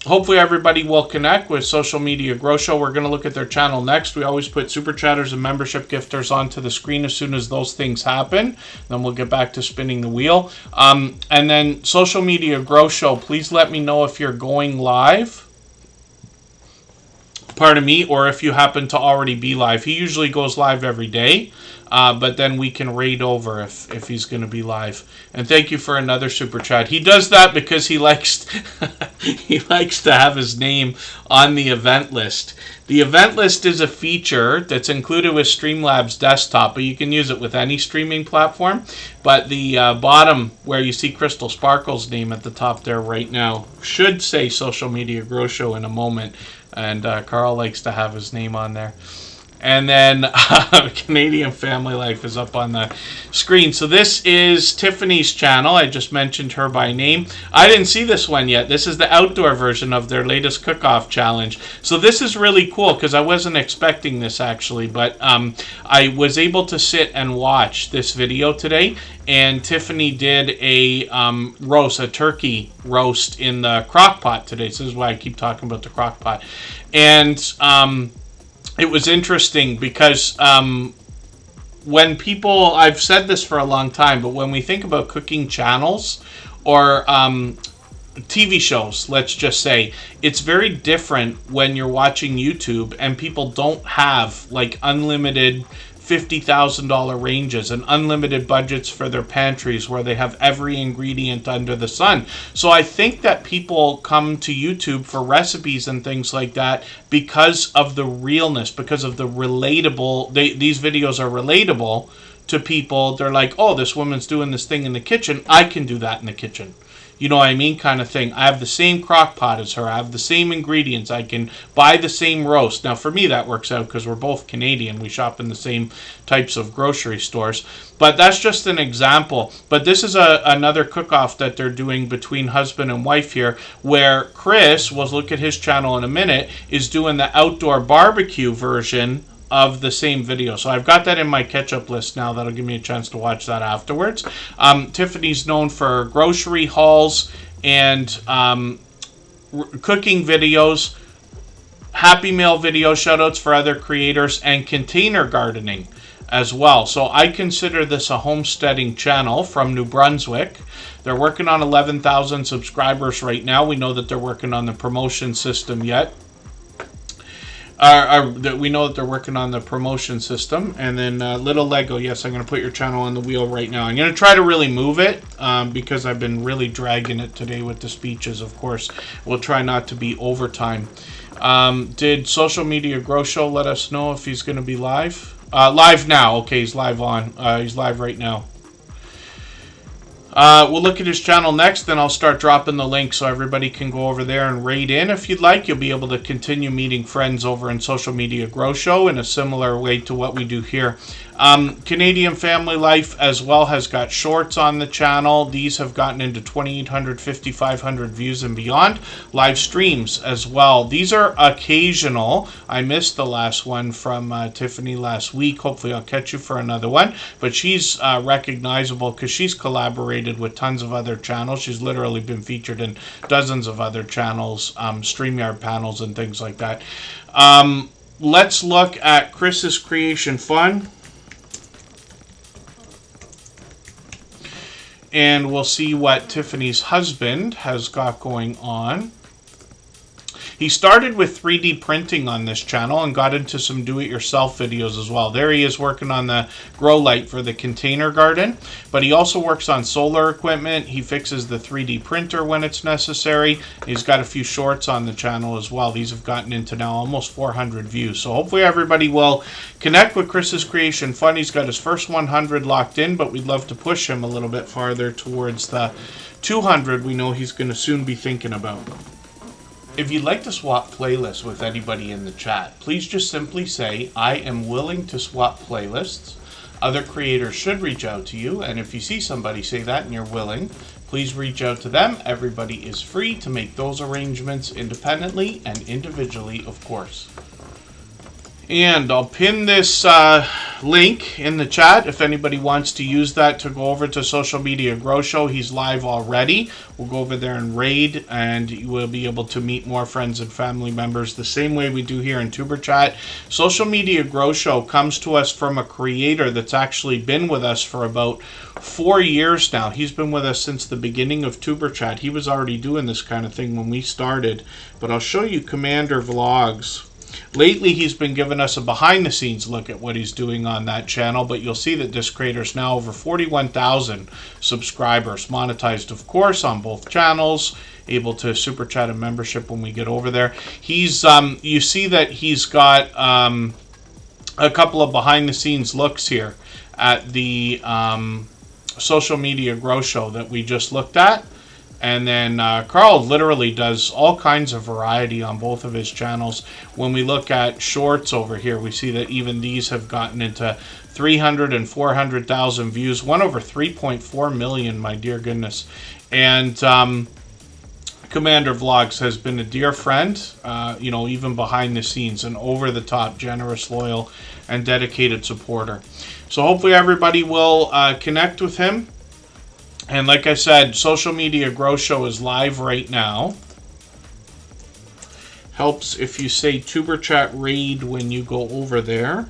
Hopefully everybody will connect with Social Media Grow Show. We're going to look at their channel next. We always put Super Chatters and membership gifters onto the screen as soon as those things happen. Then we'll get back to spinning the wheel. And then Social Media Grow Show, please let me know if you're going live. Pardon me, or if you happen to already be live. He usually goes live every day. But then we can raid over if he's going to be live. And thank you for another super chat. He does that because he likes he likes to have his name on the event list. The event list is a feature that's included with Streamlabs desktop, but you can use it with any streaming platform. But the bottom where you see Crystal Sparkle's name at the top there right now should say Social Media Grow Show in a moment. And Carl likes to have his name on there. And then Canadian Family Life is up on the screen. So this is Tiffany's channel. I just mentioned her by name. I didn't see this one yet. This is the outdoor version of their latest cook-off challenge. So this is really cool because I wasn't expecting this actually. But I was able to sit and watch this video today. And Tiffany did a roast, a turkey roast in the crock pot today. So this is why I keep talking about the crock pot. And it was interesting because when people, I've said this for a long time, but when we think about cooking channels or TV shows, let's just say, it's very different when you're watching YouTube and people don't have like unlimited $50,000 ranges and unlimited budgets for their pantries where they have every ingredient under the sun. So I think that people come to YouTube for recipes and things like that because of the realness, because of the relatable. These videos are relatable to people. They're like, oh, this woman's doing this thing in the kitchen. I can do that in the kitchen. You know what I mean? Kind of thing. I have the same crock pot as her. I have the same ingredients. I can buy the same roast. Now, for me, that works out because we're both Canadian. We shop in the same types of grocery stores. But that's just an example. But this is another cook-off that they're doing between husband and wife here, where Chris, we'll look at his channel in a minute, is doing the outdoor barbecue version of the same video. So I've got that in my catch-up list now. That'll give me a chance to watch that afterwards. Tiffany's known for grocery hauls and cooking videos, Happy Meal videos, shoutouts for other creators, and container gardening as well. So I consider this a homesteading channel from New Brunswick. They're working on 11,000 subscribers right now. We know that they're working on the promotion system yet. We know that they're working on the promotion system. And then Little Lego, yes, I'm going to put your channel on the wheel right now. I'm going to try to really move it because I've been really dragging it today with the speeches, of course. We'll try not to be overtime. Did Social Media Grow Show let us know if he's going to be live? Live now. Okay, he's live on. He's live right now. We'll look at his channel next, then I'll start dropping the link so everybody can go over there and raid in. If you'd like, you'll be able to continue meeting friends over in Social Media Grow Show in a similar way to what we do here. Canadian Family Life as well has got shorts on the channel. These have gotten into 2,800, 5,500 views and beyond. Live streams as well. These are occasional. I missed the last one from Tiffany last week. Hopefully I'll catch you for another one. But she's recognizable because she's collaborated with tons of other channels. She's literally been featured in dozens of other channels, StreamYard panels and things like that. Let's look at Chris's Creation Fun. And we'll see what Tiffany's husband has got going on. He started with 3D printing on this channel and got into some do-it-yourself videos as well. There he is working on the grow light for the container garden. But he also works on solar equipment. He fixes the 3D printer when it's necessary. He's got a few shorts on the channel as well. These have gotten into now almost 400 views. So hopefully everybody will connect with Chris's Creation Fun. He's got his first 100 locked in, but we'd love to push him a little bit farther towards the 200 we know he's going to soon be thinking about. If you'd like to swap playlists with anybody in the chat, please just simply say, I am willing to swap playlists. Other creators should reach out to you, and if you see somebody say that and you're willing, please reach out to them. Everybody is free to make those arrangements independently and individually, of course. And I'll pin this link in the chat if anybody wants to use that to go over to Social Media Grow Show. He's live already. We'll go over there and raid, and you will be able to meet more friends and family members the same way we do here in Tuber Chat. Social Media Grow Show comes to us from a creator that's actually been with us for about 4 years now. He's been with us since the beginning of Tuber Chat. He was already doing this kind of thing when we started. But I'll show you Commander Vlogs. Lately, he's been giving us a behind-the-scenes look at what he's doing on that channel, but you'll see that this creator is now over 41,000 subscribers, monetized, of course, on both channels, able to super chat a membership when we get over there. He's, you see that he's got a couple of behind-the-scenes looks here at the Social Media Grow Show that we just looked at. And then Carl literally does all kinds of variety on both of his channels. When we look at shorts over here, we see that even these have gotten into 300 and 400,000 views. One over 3.4 million, my dear goodness. And Commander Vlogs has been a dear friend, you know, even behind the scenes, an over-the-top, generous, loyal, and dedicated supporter. So hopefully everybody will connect with him. And like I said, Social Media Grow Show is live right now. Helps if you say Tuber Chat Raid when you go over there.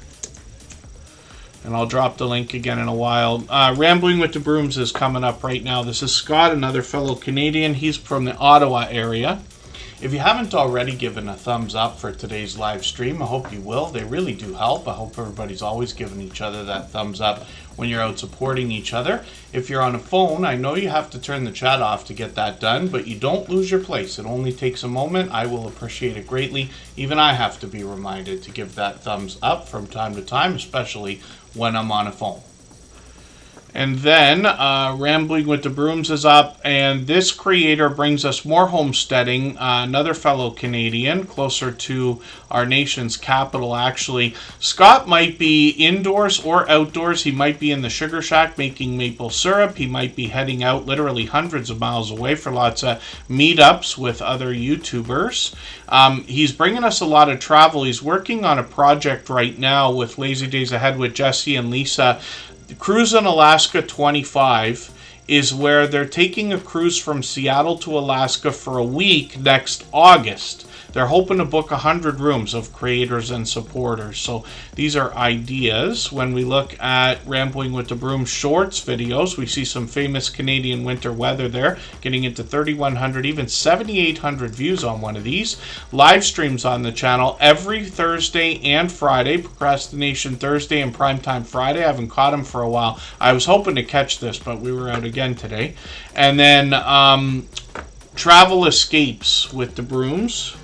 And I'll drop the link again in a while. Rambling with the Brooms is coming up right now. This is Scott, another fellow Canadian. He's from the Ottawa area. If you haven't already given a thumbs up for today's live stream, I hope you will. They really do help. I hope everybody's always giving each other that thumbs up when you're out supporting each other. If you're on a phone, I know you have to turn the chat off to get that done, but you don't lose your place. It only takes a moment. I will appreciate it greatly. Even I have to be reminded to give that thumbs up from time to time, especially when I'm on a phone. And then Rambling with the Brooms is up, and this creator brings us more homesteading, another fellow Canadian, closer to our nation's capital, actually. Scott might be indoors or outdoors. He might be in the sugar shack making maple syrup. He might be heading out literally hundreds of miles away for lots of meetups with other YouTubers. He's bringing us a lot of travel. He's working on a project right now with Lazy Days Ahead with Jesse and Lisa. Cruise in Alaska 25 is where they're taking a cruise from Seattle to Alaska for a week next August. They're hoping to book 100 rooms of creators and supporters. So these are ideas. When we look at Rambling with the Broom shorts videos, we see some famous Canadian winter weather there, getting into 3,100, even 7,800 views on one of these. Live streams on the channel every Thursday and Friday, Procrastination Thursday and Primetime Friday. I haven't caught them for a while. I was hoping to catch this, but we were out again today. And then Travel Escapes with the Brooms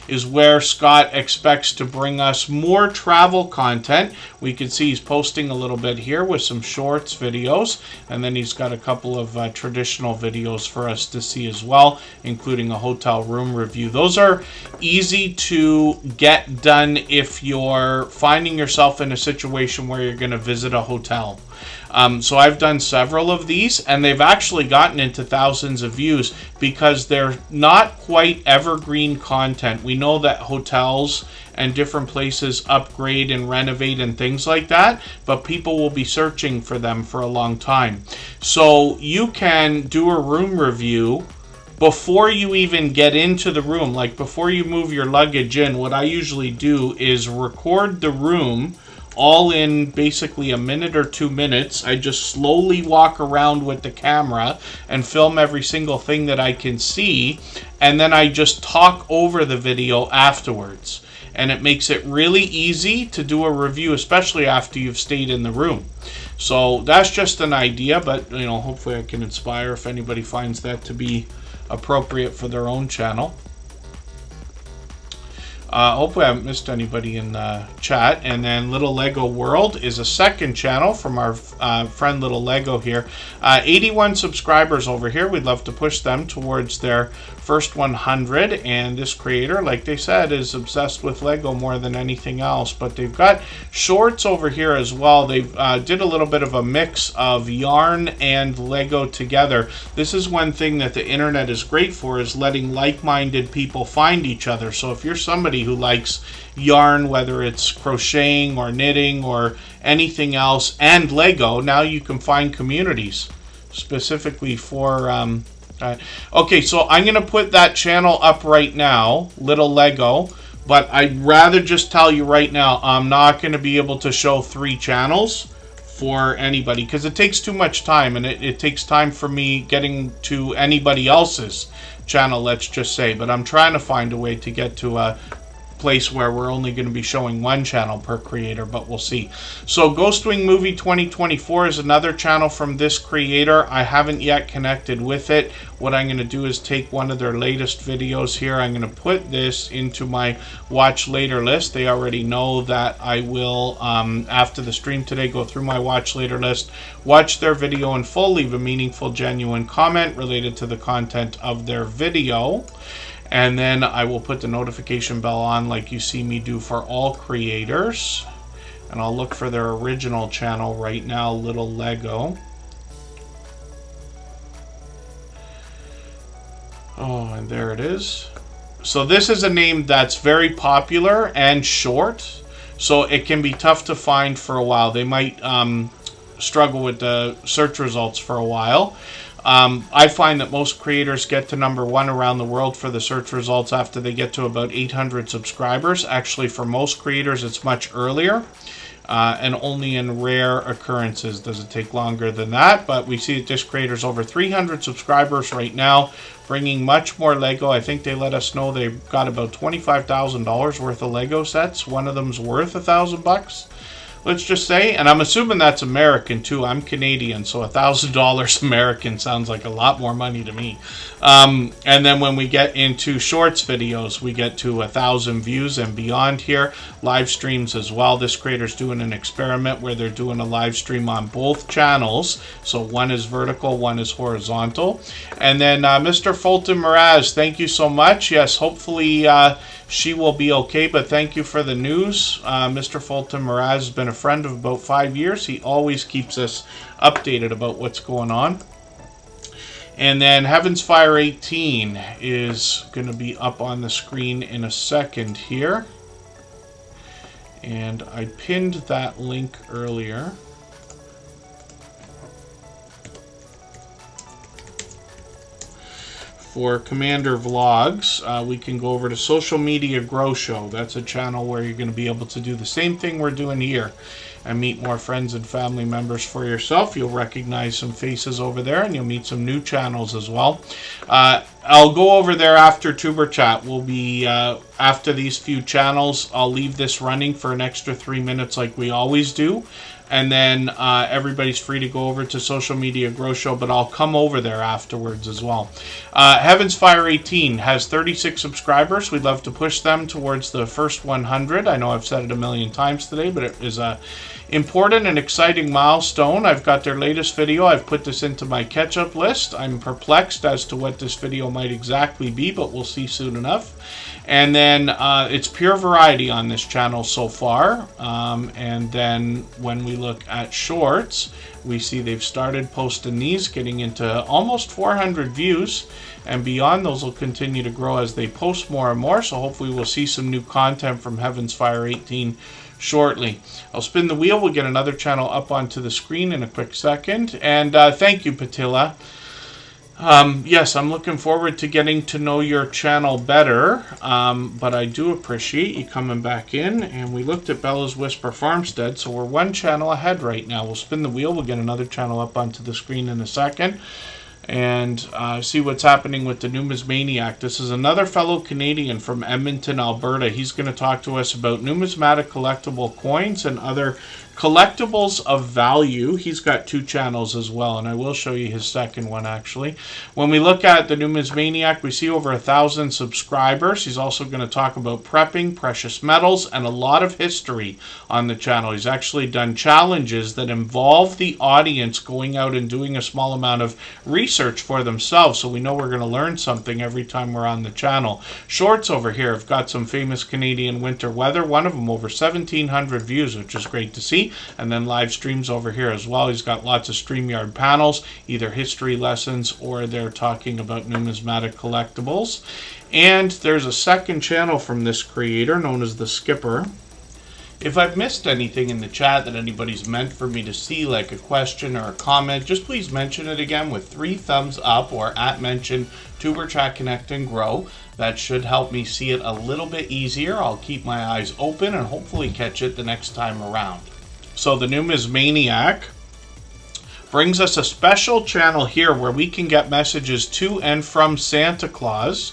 is where Scott expects to bring us more travel content. We can see he's posting a little bit here with some shorts videos, and then he's got a couple of traditional videos for us to see as well, including a hotel room review. Those are easy to get done if you're finding yourself in a situation where you're going to visit a hotel. So I've done several of these, and they've actually gotten into thousands of views because they're not quite evergreen content. We know that hotels and different places upgrade and renovate and things like that, but people will be searching for them for a long time. So you can do a room review before you even get into the room. Like before you move your luggage in, what I usually do is record the room all in basically a minute or 2 minutes. I just slowly walk around with the camera and film every single thing that I can see, and then I just talk over the video afterwards. And it makes it really easy to do a review, especially after you've stayed in the room. So that's just an idea, but you know, hopefully I can inspire if anybody finds that to be appropriate for their own channel. Hopefully I haven't missed anybody in the chat. And then Little Lego World is a second channel from our friend Little Lego here. 81 subscribers over here. We'd love to push them towards their first 100. And this creator, like they said, is obsessed with Lego more than anything else. But they've got shorts over here as well. They did a little bit of a mix of yarn and Lego together. This is one thing that the internet is great for, is letting like-minded people find each other. So if you're somebody anybody who likes yarn, whether it's crocheting or knitting or anything else, and Lego. Now you can find communities specifically for okay, so I'm gonna put that channel up right now, Little Lego, but I'd rather just tell you right now, I'm not gonna be able to show 3 channels for anybody because it takes too much time, and it takes time for me getting to anybody else's channel, let's just say. But I'm trying to find a way to get to a place where we're only going to be showing 1 channel per creator, but we'll see. So Ghostwing Movie 2024 is another channel from this creator. I haven't yet connected with it. What I'm going to do is take one of their latest videos here. I'm going to put this into my watch later list. They already know that I will, after the stream today, go through my watch later list, watch their video in full, leave a meaningful, genuine comment related to the content of their video. And then I will put the notification bell on like you see me do for all creators. And I'll look for their original channel right now, Little Lego. Oh, and there it is. So this is a name that's very popular and short, so it can be tough to find for a while. They might struggle with the search results for a while. I find that most creators get to #1 around the world for the search results after they get to about 800 subscribers. Actually, for most creators, it's much earlier. And only in rare occurrences does it take longer than that. But we see that this creator's over 300 subscribers right now, bringing much more Lego. I think they let us know they've got about $25,000 worth of Lego sets. One of them's worth $1,000. Let's just say, and I'm assuming that's American too. I'm Canadian, so $1,000 American sounds like a lot more money to me. And then when we get into shorts videos, we get to 1,000 views and beyond here. Live streams as well. This creator's doing an experiment where they're doing a live stream on both channels. So one is vertical, one is horizontal. And then Mr. Fulton Miraz, thank you so much. Yes, hopefully she will be okay, but thank you for the news. Mr. Fulton Miraz has been a friend of about 5 years. He always keeps us updated about what's going on. And then Heaven's Fire 18 is going to be up on the screen in a second here. And I pinned that link earlier. For Commander Vlogs, we can go over to Social Media Grow Show. That's a channel where you're going to be able to do the same thing we're doing here and meet more friends and family members for yourself. You'll recognize some faces over there, and you'll meet some new channels as well. I'll go over there after Tuber Chat. We'll be, after these few channels, I'll leave this running for an extra 3 minutes like we always do. And then everybody's free to go over to Social Media Grow Show, but I'll come over there afterwards as well. Heaven's Fire 18 has 36 subscribers. We'd love to push them towards the first 100. I know I've said it a million times today, but it is a important and exciting milestone. I've got their latest video. I've put this into my catch-up list. I'm perplexed as to what this video might exactly be, but we'll see soon enough. And then it's pure variety on this channel so far. And then when we look at shorts, we see they've started posting these, getting into almost 400 views. And beyond, those will continue to grow as they post more and more. So hopefully we'll see some new content from Heaven's Fire 18 shortly. I'll spin the wheel. We'll get another channel up onto the screen in a quick second. And thank you, Patilla. Yes, I'm looking forward to getting to know your channel better, but I do appreciate you coming back in. And we looked at Bella's Whisper Farmstead, so we're 1 channel ahead right now. We'll spin the wheel. We'll get another channel up onto the screen in a second and see what's happening with the Numismaniac. This is another fellow Canadian from Edmonton, Alberta. He's going to talk to us about numismatic collectible coins and other collectibles of value. He's got 2 channels as well, and I will show you his second one actually. When we look at the Numismaniac, we see over 1,000 subscribers. He's also going to talk about prepping, precious metals, and a lot of history on the channel. He's actually done challenges that involve the audience going out and doing a small amount of research for themselves, so we know we're going to learn something every time we're on the channel. Shorts over here have got some famous Canadian winter weather. One of them over 1,700 views, which is great to see. and then live streams over here as well. He's got lots of StreamYard panels, either history lessons or they're talking about numismatic collectibles. And there's a second channel from this creator known as The Skipper. If I've missed anything in the chat that anybody's meant for me to see, like a question or a comment, just please mention it again with 3 thumbs up or @mention Tuberchat Connect and Grow. That should help me see it a little bit easier. I'll keep my eyes open and hopefully catch it the next time around. So the Numismaniac brings us a special channel here where we can get messages to and from Santa Claus.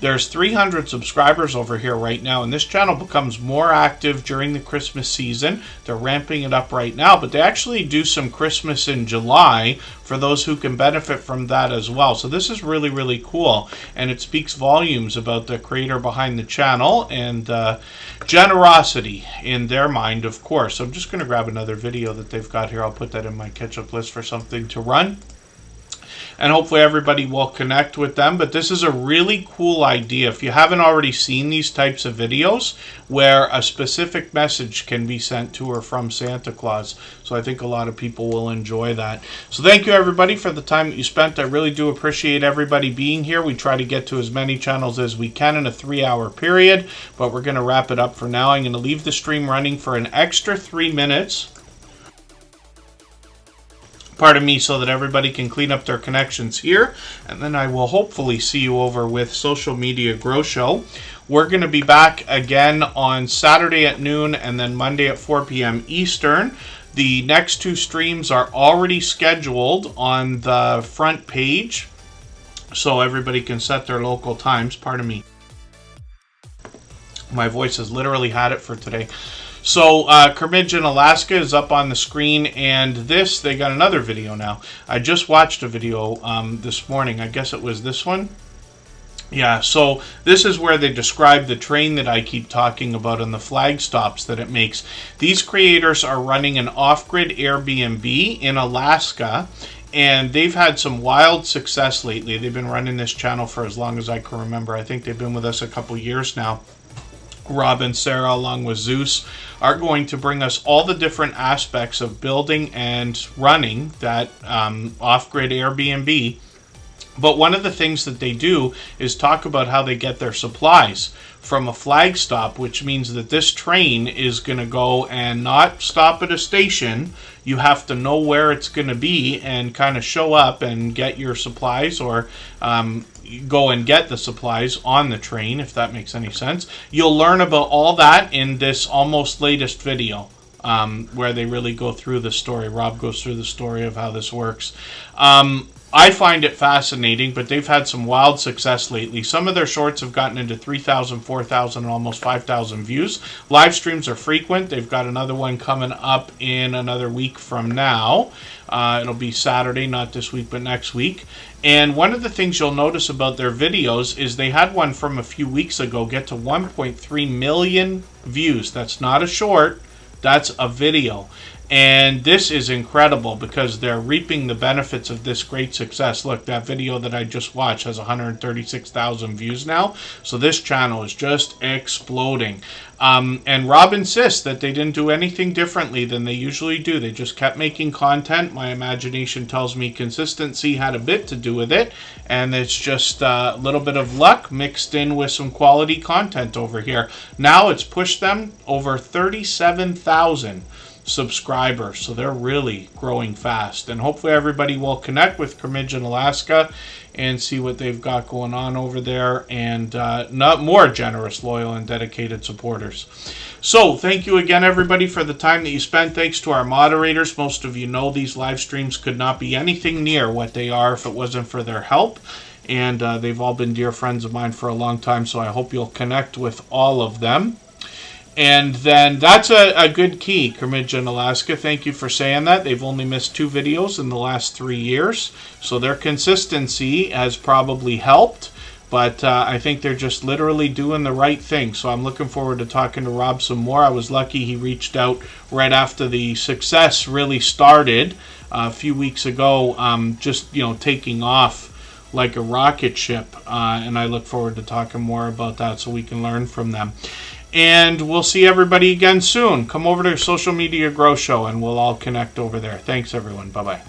There's 300 subscribers over here right now, and this channel becomes more active during the Christmas season. They're ramping it up right now, but they actually do some Christmas in July for those who can benefit from that as well. So this is really, really cool, and it speaks volumes about the creator behind the channel and generosity in their mind, of course. So I'm just going to grab another video that they've got here. I'll put that in my catch-up list for something to run. And hopefully everybody will connect with them. But this is a really cool idea. If you haven't already seen these types of videos where a specific message can be sent to or from Santa Claus. So I think a lot of people will enjoy that. So thank you everybody for the time that you spent. I really do appreciate everybody being here. We try to get to as many channels as we can in a 3-hour period. But we're going to wrap it up for now. I'm going to leave the stream running for an extra 3 minutes. Pardon me, so that everybody can clean up their connections here, and then I will hopefully see you over with Social Media Grow Show. We're going to be back again on Saturday at noon and then Monday at 4 p.m. Eastern. The next 2 streams are already scheduled on the front page, so everybody can set their local times. Pardon me. My voice has literally had it for today. So, Curmidgeon, Alaska is up on the screen, and this, they got another video now. I just watched a video this morning. I guess it was this one. Yeah, so this is where they describe the train that I keep talking about and the flag stops that it makes. These creators are running an off-grid Airbnb in Alaska, and they've had some wild success lately. They've been running this channel for as long as I can remember. I think they've been with us a couple years now. Rob and Sarah, along with Zeus, are going to bring us all the different aspects of building and running that off-grid Airbnb. But one of the things that they do is talk about how they get their supplies from a flag stop, which means that this train is going to go and not stop at a station. You have to know where it's going to be and kind of show up and get your supplies, or go and get the supplies on the train, if that makes any sense. You'll learn about all that in this almost latest video, where they really go through the story. Rob goes through the story of how this works. I find it fascinating, but they've had some wild success lately. Some of their shorts have gotten into 3,000, 4,000, and almost 5,000 views. Live streams are frequent. They've got another one coming up in another week from now. It'll be Saturday, not this week, but next week. And one of the things you'll notice about their videos is they had one from a few weeks ago get to 1.3 million views. That's not a short, that's a video. And this is incredible because they're reaping the benefits of this great success. Look, that video that I just watched has 136,000 views now. So this channel is just exploding. And Rob insists that they didn't do anything differently than they usually do. They just kept making content. My imagination tells me consistency had a bit to do with it. And it's just a little bit of luck mixed in with some quality content over here. Now it's pushed them over 37,000 subscribers, so they're really growing fast, and hopefully everybody will connect with Curmidgeon, Alaska, and see what they've got going on over there, and not more generous, loyal, and dedicated supporters. So thank you again everybody for the time that you spent. Thanks to our moderators. Most of you know these live streams could not be anything near what they are if it wasn't for their help, and they've all been dear friends of mine for a long time, so I hope you'll connect with all of them. And then that's a good key, Curmidgeon, Alaska. Thank you for saying that. They've only missed 2 videos in the last 3 years. So their consistency has probably helped. But I think they're just literally doing the right thing. So I'm looking forward to talking to Rob some more. I was lucky he reached out right after the success really started a few weeks ago, just, taking off like a rocket ship. And I look forward to talking more about that so we can learn from them. And we'll see everybody again soon. Come over to Social Media Grow Show and we'll all connect over there. Thanks, everyone. Bye-bye.